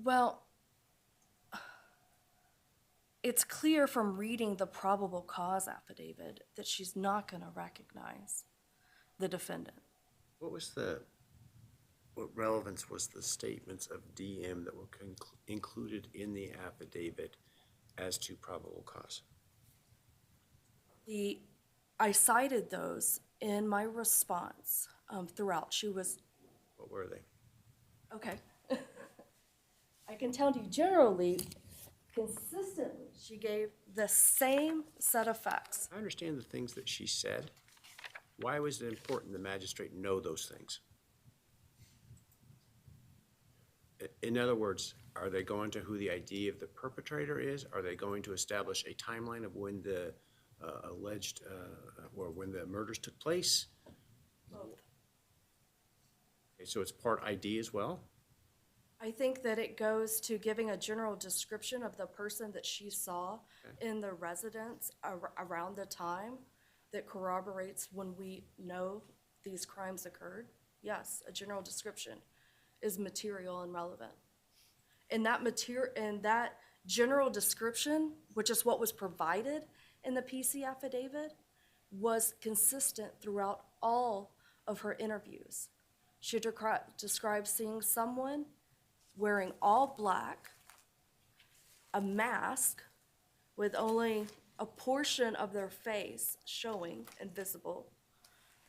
Well, it's clear from reading the probable cause affidavit that she's not going to recognize the defendant. What relevance was the statements of DM that were included in the affidavit as to probable cause? I cited those in my response throughout. What were they? Okay. I can tell you generally, consistently, she gave the same set of facts. I understand the things that she said. Why was it important the magistrate know those things? In other words, are they going to who the ID of the perpetrator is? Are they going to establish a timeline of when the alleged, or when the murders took place? Both. Okay, so it's part ID as well? I think that it goes to giving a general description of the person that she saw in the residence around the time that corroborates when we know these crimes occurred. Yes, a general description is material and relevant. And that general description, which is what was provided in the PC affidavit, was consistent throughout all of her interviews. She described seeing someone wearing all black, a mask with only a portion of their face showing and visible.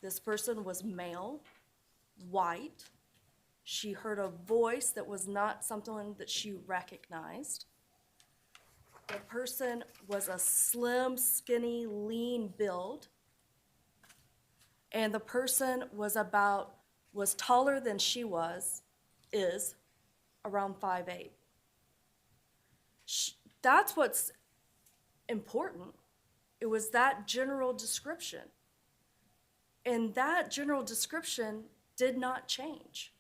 This person was male, white. She heard a voice that was not something that she recognized. The person was a slim, skinny, lean build. And the person was taller than she is around 5'8". That's what's important. It was that general description. And that general description did not change.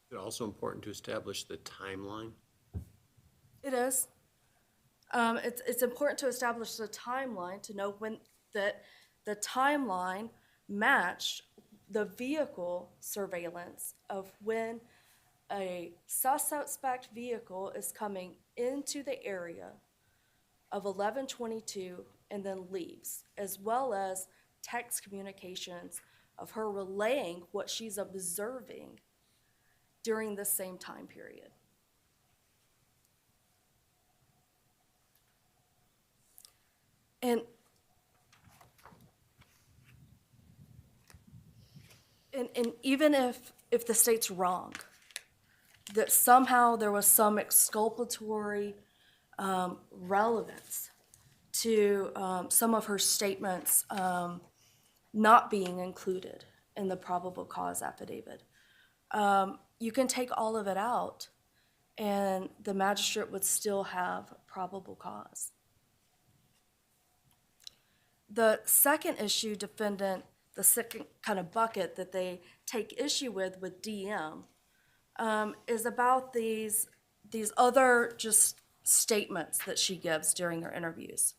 Is it also important to establish the timeline? It is. It's important to establish the timeline to know when that the timeline matched the vehicle surveillance of when a suspect vehicle is coming into the area of 11:22 and then leaves, as well as text communications of her relaying what she's observing during the same time period. And even if the state's wrong, that somehow there was some exculpatory relevance to some of her statements not being included in the probable cause affidavit, you can take all of it out and the magistrate would still have probable cause. The second issue the second kind of bucket that they take issue with DM is about these other just statements that she gives during her interviews.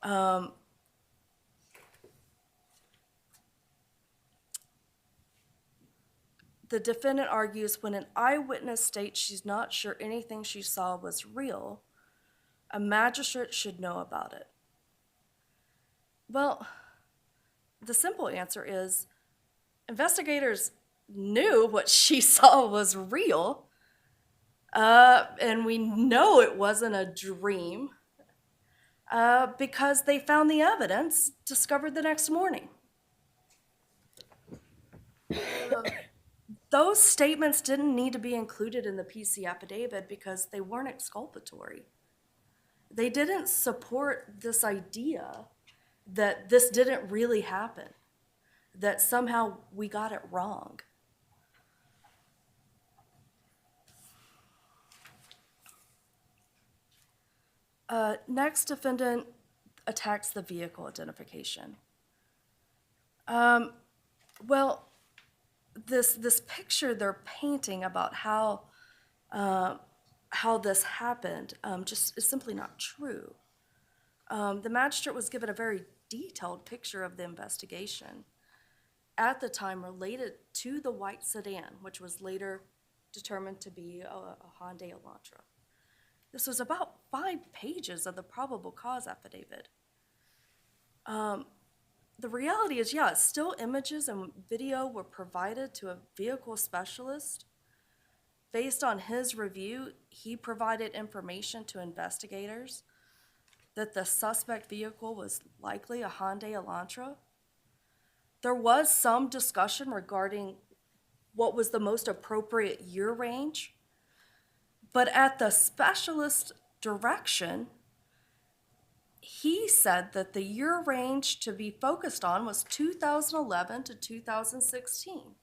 The defendant argues when an eyewitness states she's not sure anything she saw was real, a magistrate should know about it. Well, the simple answer is investigators knew what she saw was real, and we know it wasn't a dream. because they found the evidence discovered the next morning. Those statements didn't need to be included in the PC affidavit because they weren't exculpatory. They didn't support this idea that this didn't really happen, that somehow we got it wrong. Next, defendant attacks the vehicle identification. Well, this picture they're painting about how this happened just is simply not true. The magistrate was given a very detailed picture of the investigation at the time related to the white sedan, which was later determined to be a Hyundai Elantra. This was about 5 pages of the probable cause affidavit. The reality is, yeah, still images and video were provided to a vehicle specialist. Based on his review, he provided information to investigators that the suspect vehicle was likely a Hyundai Elantra. There was some discussion regarding what was the most appropriate year range, but at the specialist direction, he said that the year range to be focused on was 2011 to 2016.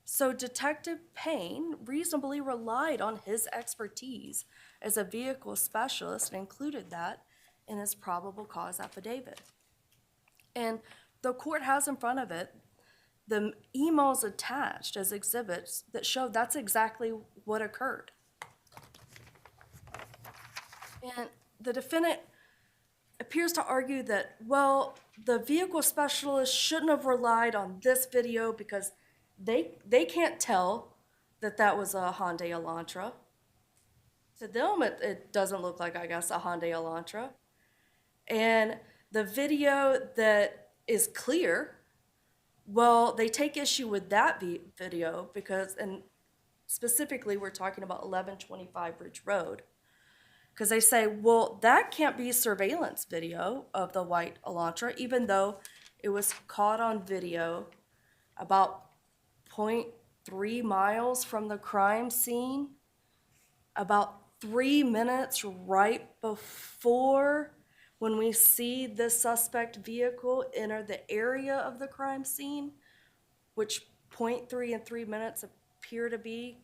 So Detective Payne reasonably relied on his expertise as a vehicle specialist and included that in his probable cause affidavit. And the court has in front of it the emails attached as exhibits that show that's exactly what occurred. And the defendant appears to argue that, well, the vehicle specialist shouldn't have relied on this video because they can't tell that that was a Hyundai Elantra. To them, it doesn't look like, I guess, a Hyundai Elantra. And the video that is clear, well, they take issue with that video because, and specifically we're talking about 1125 Ridge Road, because they say, well, that can't be surveillance video of the white Elantra, even though it was caught on video about 0.3 miles from the crime scene, about 3 minutes right before when we see the suspect vehicle enter the area of the crime scene, which 0.3 and 3 minutes appear to be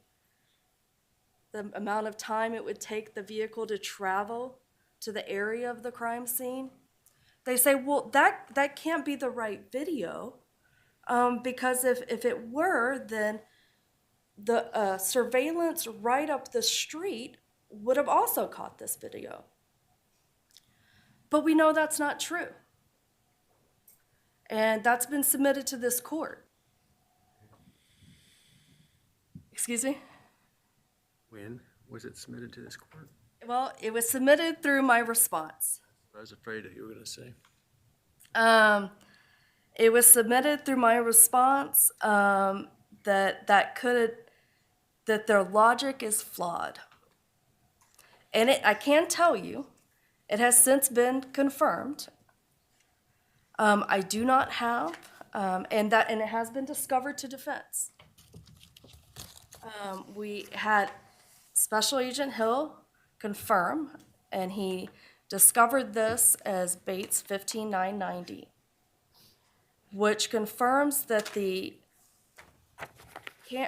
the amount of time it would take the vehicle to travel to the area of the crime scene. They say, well, that can't be the right video because if it were, then the surveillance right up the street would have also caught this video. But we know that's not true. And that's been submitted to this court. Excuse me? When was it submitted to this court? Well, it was submitted through my response. I was afraid that you were going to say. It was submitted through my response that their logic is flawed. And I can tell you, it has since been confirmed. I do not have, and it has been discovered to defense. We had Special Agent Hill confirm, and he discovered this as Bates 15990, which confirms that the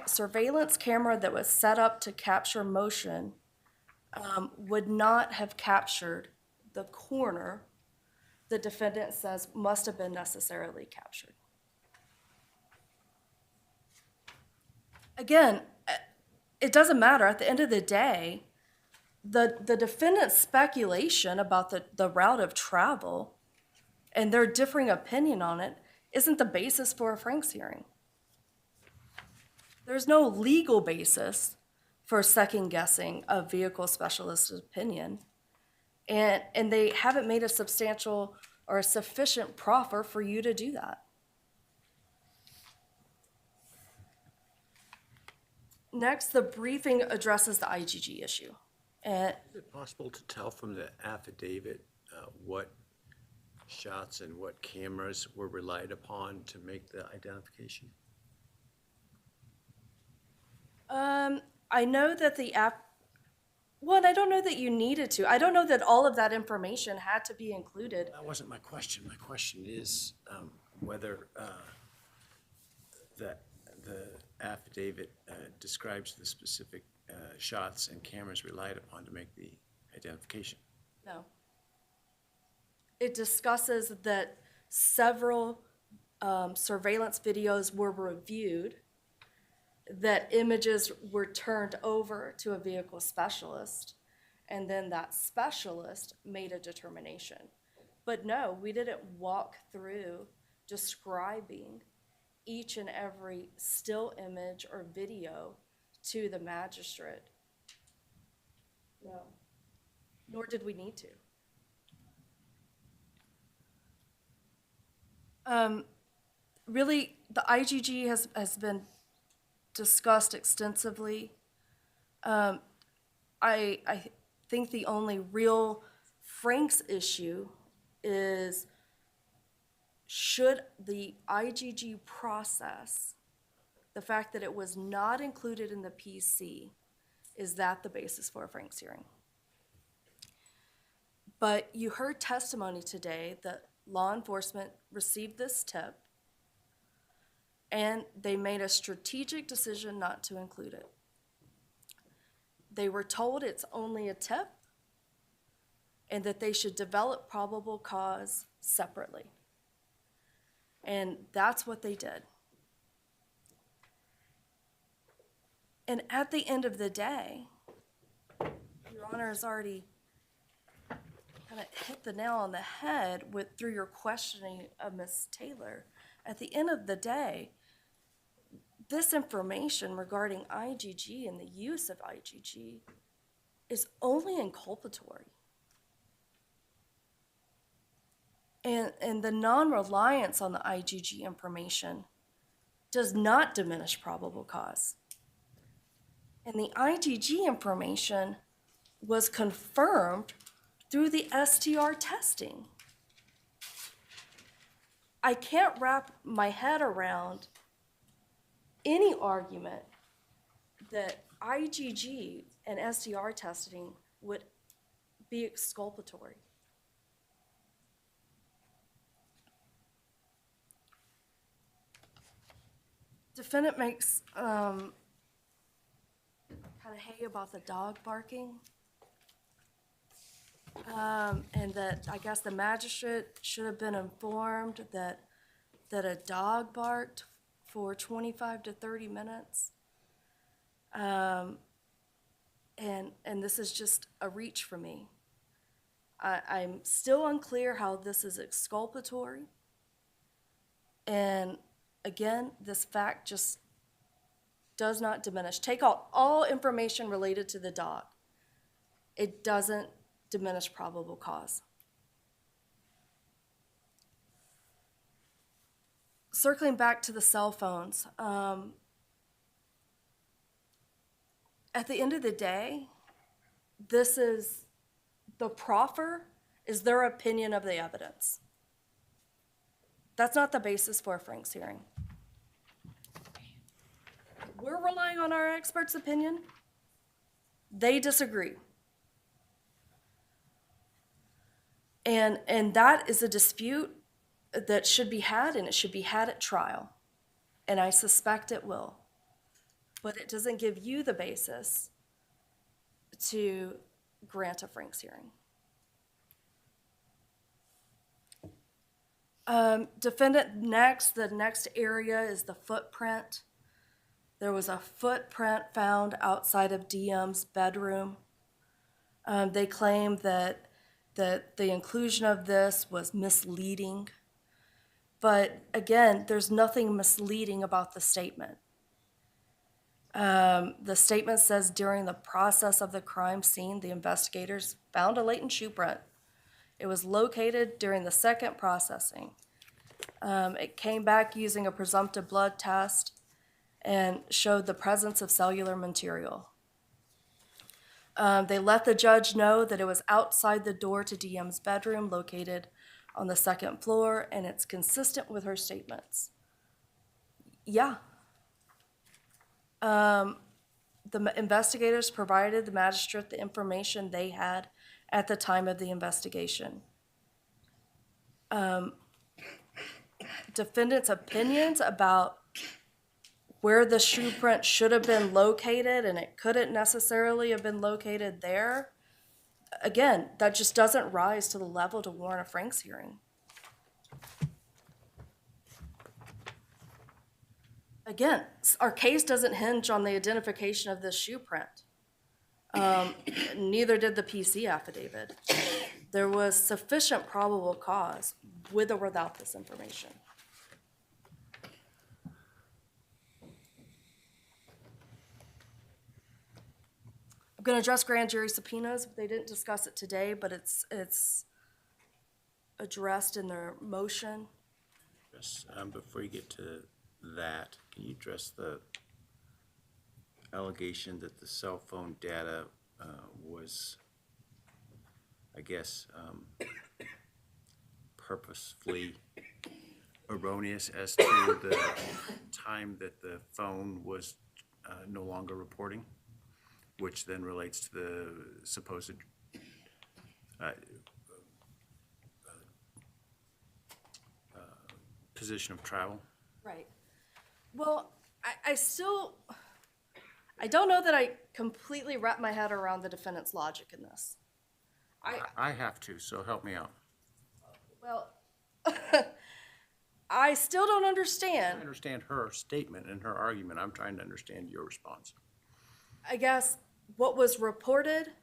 surveillance camera that was set up to capture motion would not have captured the corner the defendant says must have been necessarily captured. Again, it doesn't matter. At the end of the day, the defendant's speculation about the route of travel and their differing opinion on it isn't the basis for a Franks hearing. There's no legal basis for second-guessing a vehicle specialist's opinion, and they haven't made a substantial or a sufficient proffer for you to do that. Next, the briefing addresses the IGG issue. And Is it possible to tell from the affidavit what shots and what cameras were relied upon to make the identification? I know that well, I don't know that you needed to. I don't know that all of that information had to be included. That wasn't my question. My question is whether the affidavit describes the specific shots and cameras relied upon to make the identification. No. It discusses that several surveillance videos were reviewed, that images were turned over to a vehicle specialist, and then that specialist made a determination. But no, we didn't walk through describing each and every still image or video to the magistrate. No, nor did we need to. Really, the IGG has been discussed extensively. I think the only real Frank's issue is, should the IGG process, the fact that it was not included in the PC, is that the basis for a Frank's hearing? But you heard testimony today that law enforcement received this tip and they made a strategic decision not to include it. They were told it's only a tip and that they should develop probable cause separately. And that's what they did. And at the end of the day, Your Honor has already kind of hit the nail on the head through your questioning of Ms. Taylor. At the end of the day, this information regarding IGG and the use of IGG is only inculpatory. And the non-reliance on the IGG information does not diminish probable cause. And the IGG information was confirmed through the STR testing. I can't wrap my head around any argument that IGG and STR testing would be exculpatory. Defendant makes kind of hay about the dog barking. And that I guess the magistrate should have been informed that a dog barked for 25 to 30 minutes. And this is just a reach for me. I'm still unclear how this is exculpatory. And again, this fact just does not diminish. Take out all information related to the dog. It doesn't diminish probable cause. Circling back to the cell phones, at the end of the day, this is the proffer is their opinion of the evidence. That's not the basis for a Frank's hearing. We're relying on our expert's opinion. They disagree. And that is a dispute that should be had, and it should be had at trial. And I suspect it will. But it doesn't give you the basis to grant a Frank's hearing. Defendant next, the next area is the footprint. There was a footprint found outside of DM's bedroom. They claim that the inclusion of this was misleading. But again, there's nothing misleading about the statement. The statement says during the process of the crime scene, the investigators found a latent shoe print. It was located during the second processing. It came back using a presumptive blood test and showed the presence of cellular material. They let the judge know that it was outside the door to DM's bedroom located on the second floor, and it's consistent with her statements. Yeah. The investigators provided the magistrate the information they had at the time of the investigation. Defendants' opinions about where the shoe print should have been located and it couldn't necessarily have been located there, again, that just doesn't rise to the level to warrant a Franks hearing. Again, our case doesn't hinge on the identification of this shoe print. Neither did the PC affidavit. There was sufficient probable cause with or without this information. I'm going to address grand jury subpoenas. They didn't discuss it today, but it's addressed in their motion. Yes, before you get to that, can you address the allegation that the cell phone data was, I guess, purposefully erroneous as to the time that the phone was no longer reporting, which then relates to the supposed position of travel? Right. Well, I don't know that I completely wrap my head around the defendant's logic in this. I have to, so help me out. Well, I still don't I understand. understand her statement and her argument. I'm trying to understand your response. I guess what was reported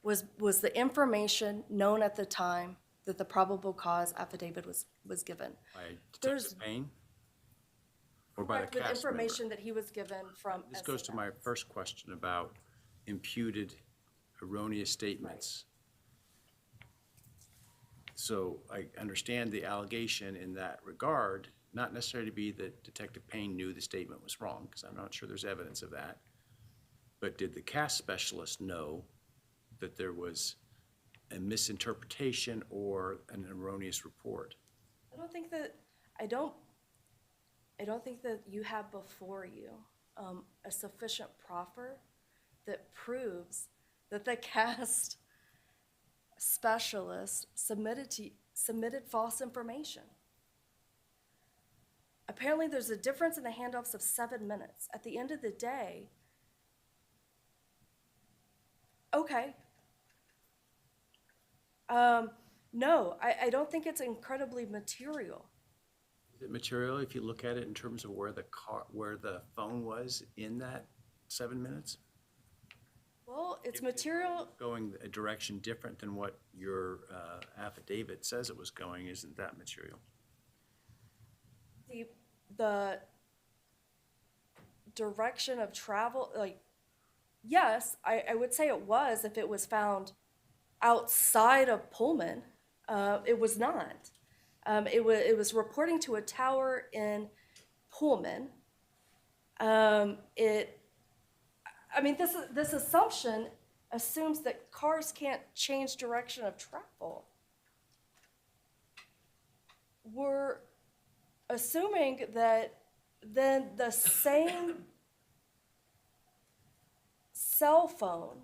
was the information known at the time that the probable cause affidavit was given. By There's- Detective Payne? Or by the Correct, with cast member? information that he was given from. This goes to my first question about imputed erroneous statements. So I understand the allegation in that regard, not necessarily to be that Detective Payne knew the statement was wrong, because I'm not sure there's evidence of that. But did the cast specialist know that there was a misinterpretation or an erroneous report? I don't think that you have before you a sufficient proffer that proves that the cast specialist submitted false information. Apparently, there's a difference in the handoffs of 7 minutes. At the end of the day, okay. No, I don't think it's incredibly material. Is it material if you look at it in terms of where the phone was in that 7 minutes? Well, it's material. Going a direction different than what your affidavit says it was going, isn't that material? The direction of travel, like, yes, I would say it was if it was found outside of Pullman. It was not. It was reporting to a tower in Pullman. This assumption assumes that cars can't change direction of travel. We're assuming that then the same cell phone,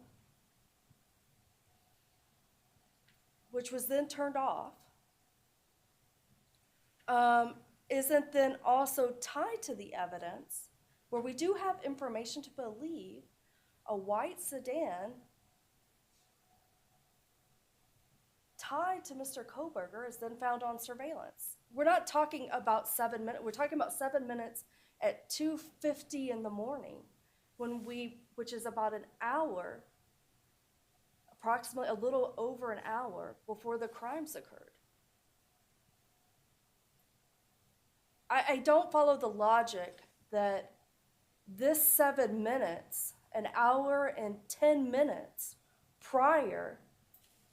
which was then turned off, isn't then also tied to the evidence where we do have information to believe a white sedan tied to Mr. Kohberger is then found on surveillance. We're not talking about 7 minutes. We're talking about 7 minutes at 2:50 in the morning, which is about an hour, approximately a little over an hour before the crimes occurred. I don't follow the logic that this 7 minutes, an hour and 10 minutes prior,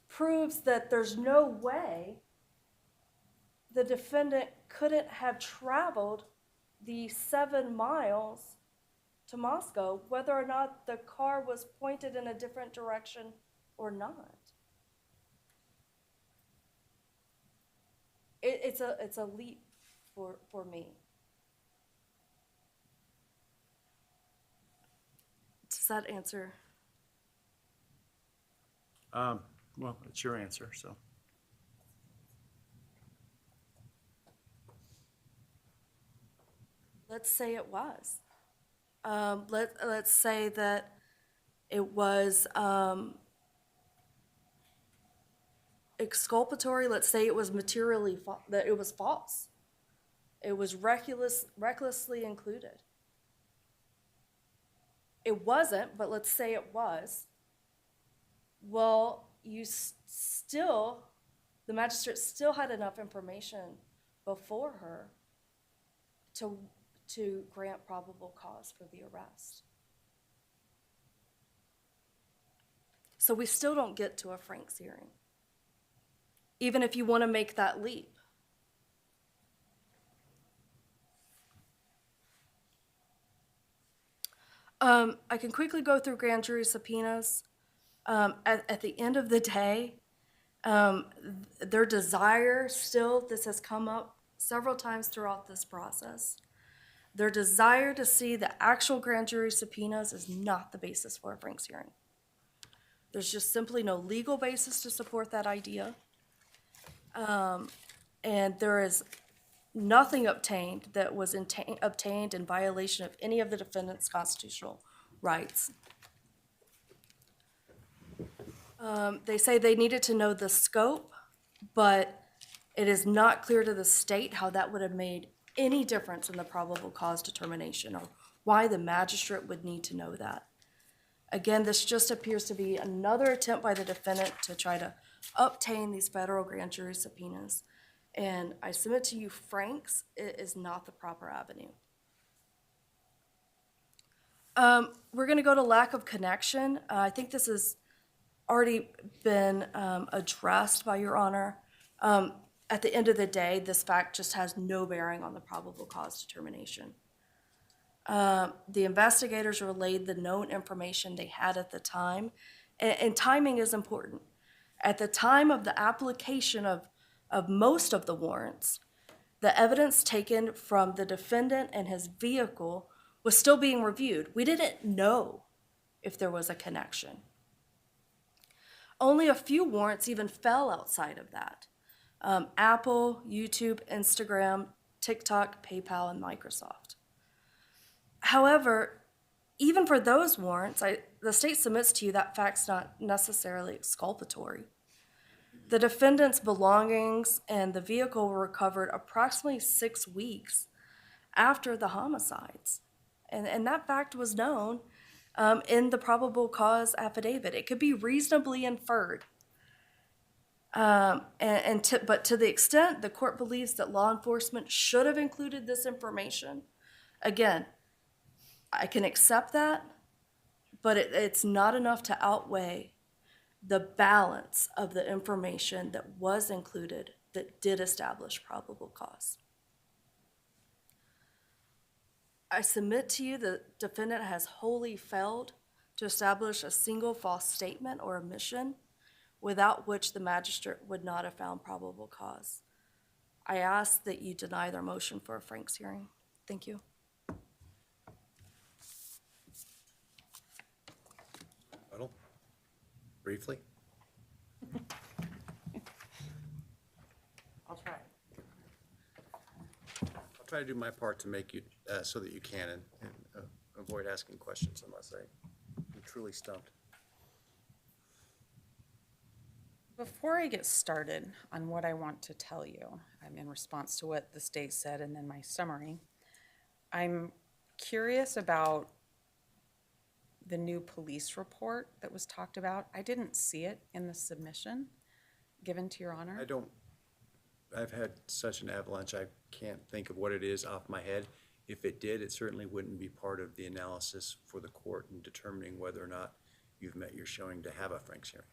proves that there's no way the defendant couldn't have traveled the 7 miles to Moscow, whether or not the car was pointed in a different direction or not. It's a leap for me. Does that answer? Well, it's your answer, so. Let's say it was. Let's say that it was exculpatory. Let's say it was materially that it was false. It was recklessly included. It wasn't, but let's say it was. Well, the magistrate still had enough information before her to grant probable cause for the arrest. So we still don't get to a Franks hearing, even if you want to make that leap. I can quickly go through grand jury subpoenas. At the end of the day, their desire still, this has come up several times throughout this process, their desire to see the actual grand jury subpoenas is not the basis for a Franks hearing. There's just simply no legal basis to support that idea. And there is nothing obtained that was obtained in violation of any of the defendant's constitutional rights. They say they needed to know the scope, but it is not clear to the state how that would have made any difference in the probable cause determination or why the magistrate would need to know that. Again, this just appears to be another attempt by the defendant to try to obtain these federal grand jury subpoenas. And I submit to you, Franks is not the proper avenue. We're going to go to lack of connection. I think this has already been addressed by Your Honor. At the end of the day, this fact just has no bearing on the probable cause determination. The investigators relayed the known information they had at the time, and timing is important. At the time of the application of most of the warrants, the evidence taken from the defendant and his vehicle was still being reviewed. We didn't know if there was a connection. Only a few warrants even fell outside of that. Apple, YouTube, Instagram, TikTok, PayPal, and Microsoft. However, even for those warrants, the state submits to you that fact's not necessarily exculpatory. The defendant's belongings and the vehicle were recovered approximately 6 weeks after the homicides. And that fact was known in the probable cause affidavit. It could be reasonably inferred. But to the extent the court believes that law enforcement should have included this information, again, I can accept that, but it's not enough to outweigh the balance of the information that was included that did establish probable cause. I submit to you the defendant has wholly failed to establish a single false statement or omission without which the magistrate would not have found probable cause. I ask that you deny their motion for a Franks hearing. Thank you. Rebuttal? Briefly? I'll try. I'll try to do my part to make you, so that you can, and avoid asking questions unless I'm truly stumped. Before I get started on what I want to tell you, in response to what the state said and then my summary, I'm curious about the new police report that was talked about. I didn't see it in the submission given to Your Honor. I've had such an avalanche, I can't think of what it is off my head. If it did, it certainly wouldn't be part of the analysis for the court in determining whether or not you've met your showing to have a Franks hearing.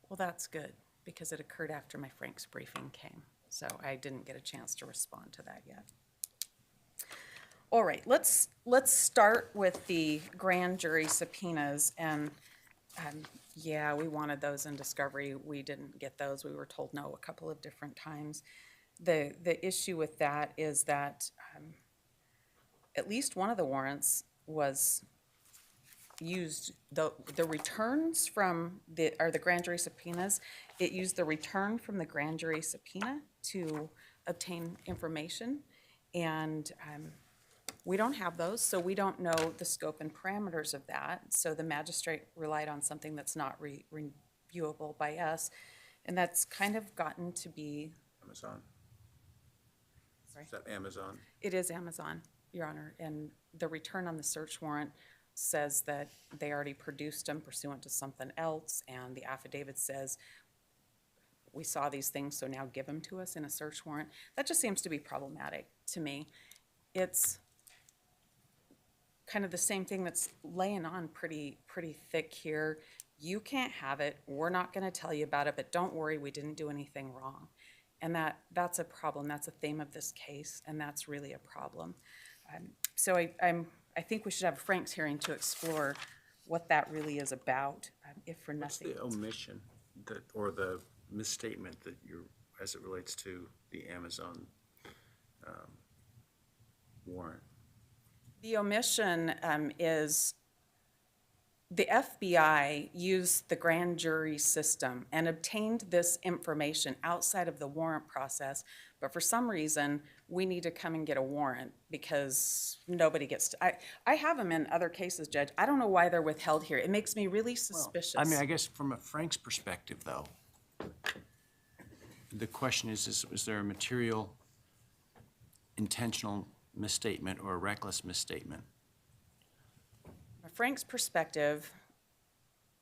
Well, that's good, because it occurred after my Franks briefing came, so I didn't get a chance to respond to that yet. All right, let's start with the grand jury subpoenas, and, yeah, we wanted those in discovery. We didn't get those. We were told no a couple of different times. The issue with that is that, at least one of the warrants was used, the returns from the grand jury subpoenas, it used the return from the grand jury subpoena to obtain information. And we don't have those, so we don't know the scope and parameters of that. So the magistrate relied on something that's not reviewable by us. And that's kind of gotten to be, Amazon. Sorry? Is that Amazon? it is Amazon, Your Honor. And the return on the search warrant says that they already produced them pursuant to something else. And the affidavit says, we saw these things, so now give them to us in a search warrant. That just seems to be problematic to me. It's kind of the same thing that's laying on pretty thick here. You can't have it. We're not going to tell you about it, but don't worry, we didn't do anything wrong. And that's a problem. That's a theme of this case, and that's really a problem. So I think we should have a Frank's hearing to explore what that really is about, if for What's nothing. the omission that, or the misstatement that you're, as it relates to the Amazon warrant? The omission is the FBI used the grand jury system and obtained this information outside of the warrant process, but for some reason, we need to come and get a warrant because nobody gets to, I have them in other cases, Judge. I don't know why they're withheld here. It makes me really suspicious. I mean, I guess from a Frank's perspective, though, the question is there a material intentional misstatement or a reckless misstatement? From Frank's perspective,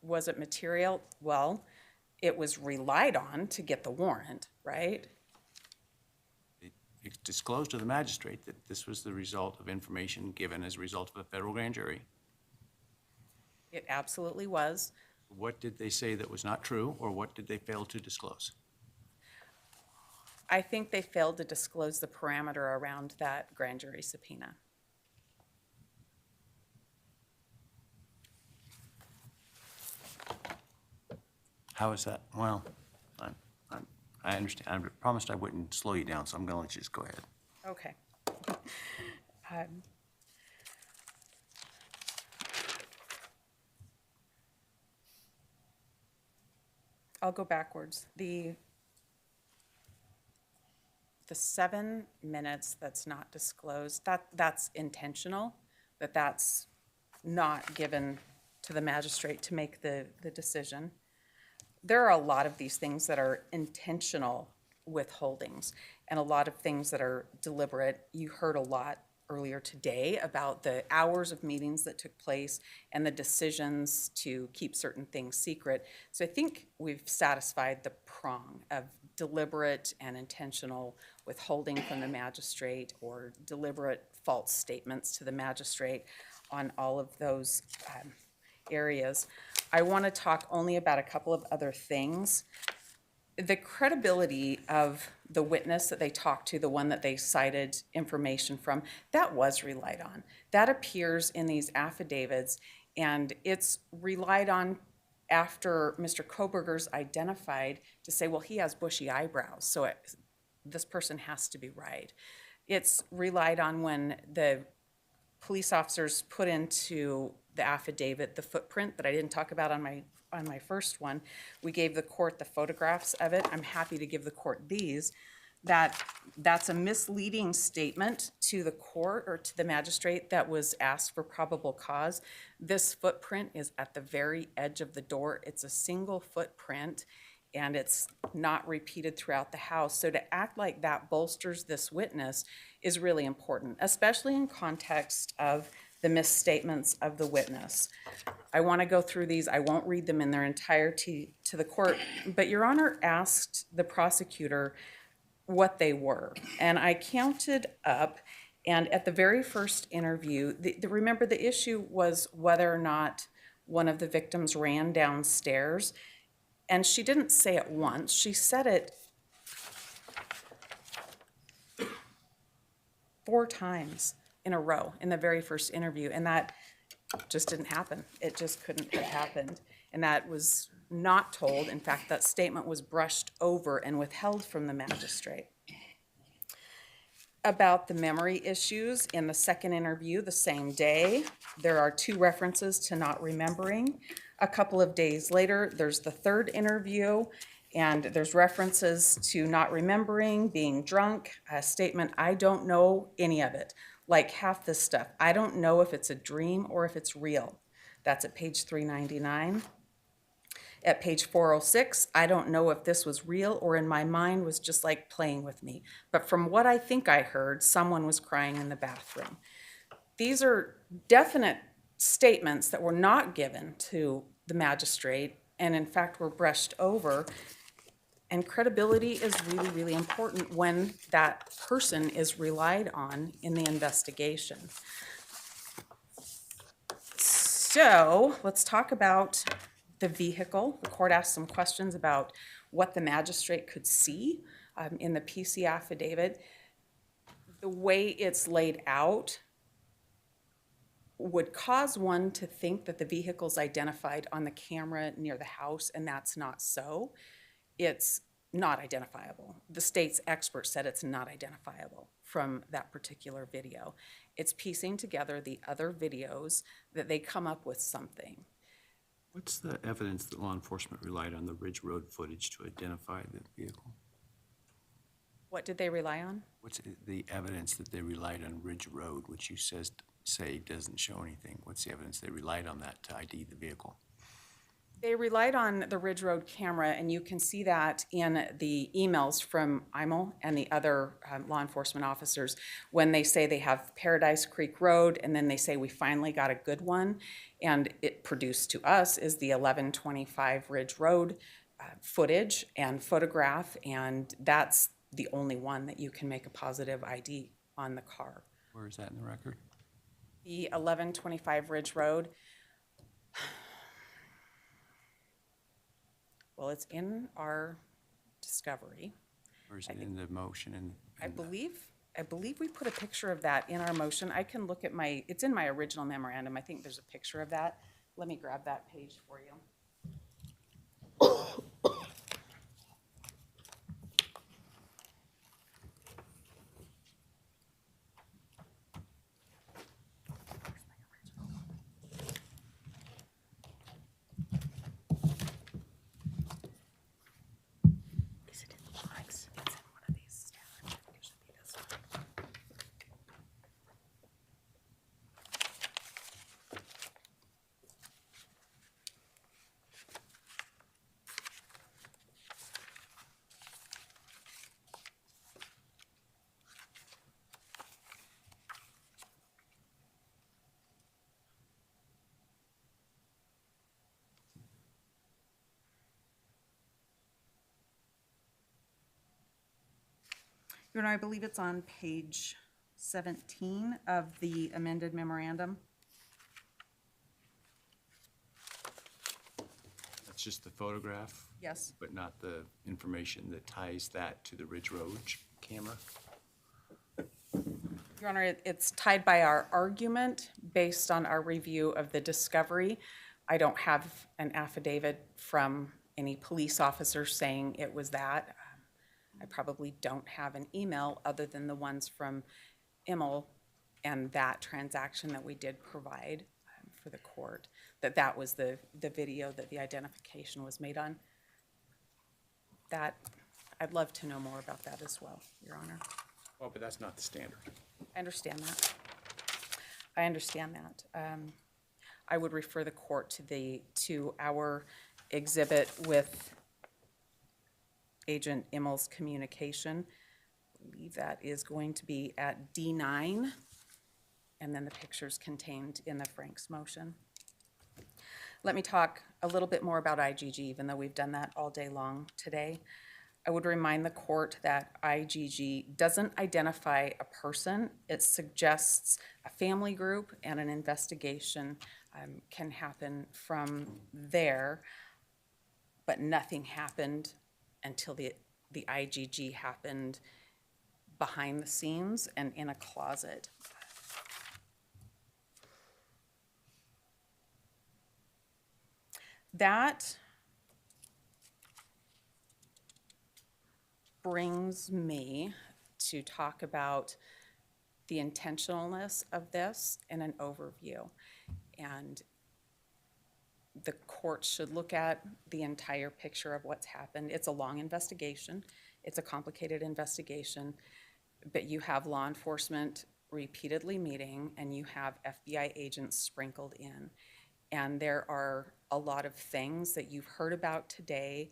was it material? Well, it was relied on to get the warrant, right? It disclosed to the magistrate that this was the result of information given as a result of a federal grand jury. It absolutely was. What did they say that was not true, or what did they fail to disclose? I think they failed to disclose the parameter around that grand jury subpoena. How is that? Well, I understand. I promised I wouldn't slow you down, so I'm going to let you just go ahead. Okay. I'll go backwards. The 7 minutes that's not disclosed, that's intentional, that's not given to the magistrate to make the decision. There are a lot of these things that are intentional withholdings and a lot of things that are deliberate. You heard a lot earlier today about the hours of meetings that took place and the decisions to keep certain things secret. So I think we've satisfied the prong of deliberate and intentional withholding from the magistrate or deliberate false statements to the magistrate on all of those areas. I want to talk only about a couple of other things. The credibility of the witness that they talked to, the one that they cited information from, that was relied on. That appears in these affidavits, and it's relied on after Mr. Kohberger's identified to say, well, he has bushy eyebrows, so this person has to be right. It's relied on when the police officers put into the affidavit the footprint that I didn't talk about on my first one. We gave the court the photographs of it. I'm happy to give the court these. That's a misleading statement to the court or to the magistrate that was asked for probable cause. This footprint is at the very edge of the door. It's a single footprint, and it's not repeated throughout the house. So to act like that bolsters this witness is really important, especially in context of the misstatements of the witness. I want to go through these. I won't read them in their entirety to the court, but Your Honor asked the prosecutor what they were, and I counted up, and at the very first interview, remember the issue was whether or not one of the victims ran downstairs, and she didn't say it once. She said it 4 times in a row in the very first interview, and that just didn't happen. It just couldn't have happened. And that was not told. In fact, that statement was brushed over and withheld from the magistrate. About the memory issues in the second interview the same day, there are 2 references to not remembering. A couple of days later, there's the third interview, and there's references to not remembering, being drunk, a statement, I don't know any of it. Like half this stuff, I don't know if it's a dream or if it's real. That's at page 399. At page 406, I don't know if this was real or in my mind was just like playing with me. But from what I think I heard, someone was crying in the bathroom. These are definite statements that were not given to the magistrate and in fact were brushed over. And credibility is really, really important when that person is relied on in the investigation. So let's talk about the vehicle. The court asked some questions about what the magistrate could see in the PC affidavit. The way it's laid out would cause one to think that the vehicle's identified on the camera near the house, and that's not so. It's not identifiable. The state's expert said it's not identifiable from that particular video. It's piecing together the other videos that they come up with something. What's the evidence that law enforcement relied on the Ridge Road footage to identify the vehicle? What did they rely on? What's the evidence that they relied on Ridge Road, which you say doesn't show anything? What's the evidence they relied on that to ID the vehicle? They relied on the Ridge Road camera, and you can see that in the emails from Imel and the other law enforcement officers when they say they have Paradise Creek Road, and then they say we finally got a good one, and it produced to us is the 1125 Ridge Road footage and photograph, and that's the only one that you can make a positive ID on the car. Where is that in the record? The 1125 Ridge Road. Well, it's in our discovery. Or is it in the motion? I believe we put a picture of that in our motion. I can look at it's in my original memorandum. I think there's a picture of that. Let me grab that page for you. Your Honor, I believe it's on page 17 of the amended memorandum. That's just the photograph? Yes. But not the information that ties that to the Ridge Road camera? Your Honor, it's tied by our argument based on our review of the discovery. I don't have an affidavit from any police officer saying it was that. I probably don't have an email other than the ones from Immel and that transaction that we did provide for the court, that was the video that the identification was made on. That, I'd love to know more about that as well, Your Honor. Well, but that's not the standard. I understand that. I understand that. I would refer the court to our exhibit with Agent Immel's communication. I believe that is going to be at D9, and then the pictures contained in the Frank's motion. Let me talk a little bit more about IGG, even though we've done that all day long today. I would remind the court that IGG doesn't identify a person. It suggests a family group, and an investigation can happen from there, but nothing happened until the IGG happened behind the scenes and in a closet. That brings me to talk about the intentionalness of this in an overview. And the court should look at the entire picture of what's happened. It's a long investigation. It's a complicated investigation, but you have law enforcement repeatedly meeting and you have FBI agents sprinkled in. And there are a lot of things that you've heard about today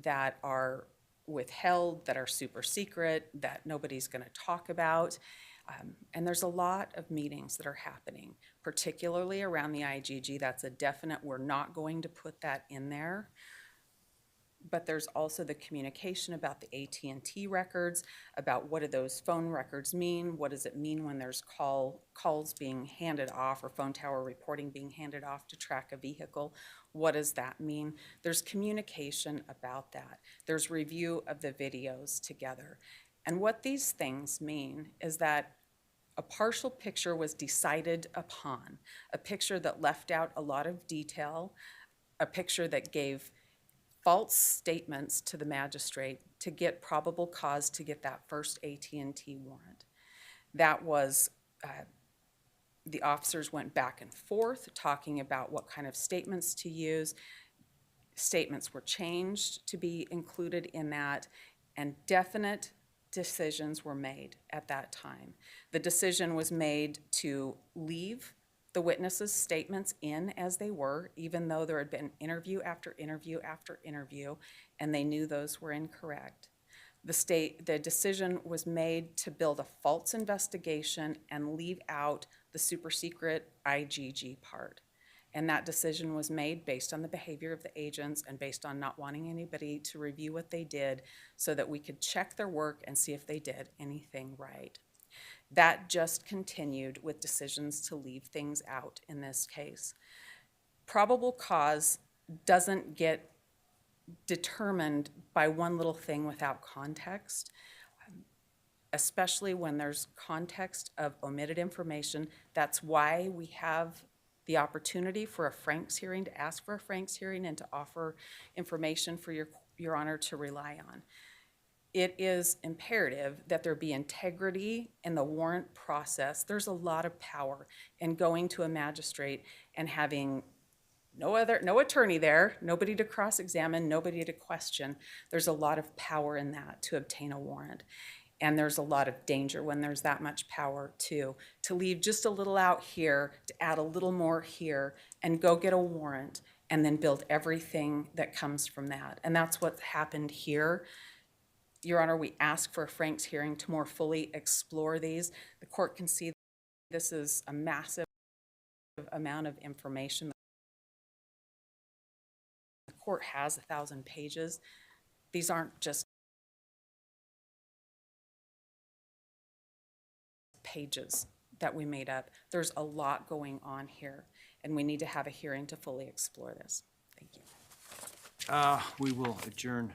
that are withheld, that are super secret, that nobody's going to talk about. And there's a lot of meetings that are happening, particularly around the IGG. That's a definite, we're not going to put that in there. But there's also the communication about the AT&T records, about what do those phone records mean? What does it mean when there's calls being handed off or phone tower reporting being handed off to track a vehicle? What does that mean? There's communication about that. There's review of the videos together. And what these things mean is that a partial picture was decided upon, a picture that left out a lot of detail, a picture that gave false statements to the magistrate to get probable cause to get that first AT&T warrant. That was, the officers went back and forth talking about what kind of statements to use. Statements were changed to be included in that, and definite decisions were made at that time. The decision was made to leave the witnesses' statements in as they were, even though there had been interview after interview after interview, and they knew those were incorrect. The decision was made to build a false investigation and leave out the super secret IGG part. And that decision was made based on the behavior of the agents and based on not wanting anybody to review what they did so that we could check their work and see if they did anything right. That just continued with decisions to leave things out in this case. Probable cause doesn't get determined by one little thing without context, especially when there's context of omitted information. That's why we have the opportunity for a Franks hearing, to ask for a Franks hearing and to offer information for your honor to rely on. It is imperative that there be integrity in the warrant process. There's a lot of power in going to a magistrate and having no attorney there, nobody to cross-examine, nobody to question. There's a lot of power in that to obtain a warrant. And there's a lot of danger when there's that much power too. To leave just a little out here, to add a little more here, and go get a warrant, and then build everything that comes from that. And that's what happened here. Your Honor, we ask for a Franks hearing to more fully explore these. The court can see this is a massive amount of information. The court has 1,000 pages. These aren't just pages that we made up. There's a lot going on here, and we need to have a hearing to fully explore this. Thank you. We will adjourn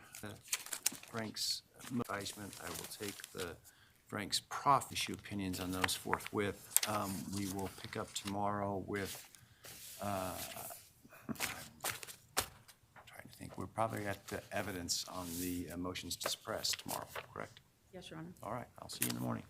Frank's advisement. I will take the Frank's prof issue opinions on those forthwith. We will pick up tomorrow with, I'm trying to think, we're probably at the evidence on the motions to suppress tomorrow, correct? Yes, Your Honor. All right, I'll see you in the morning.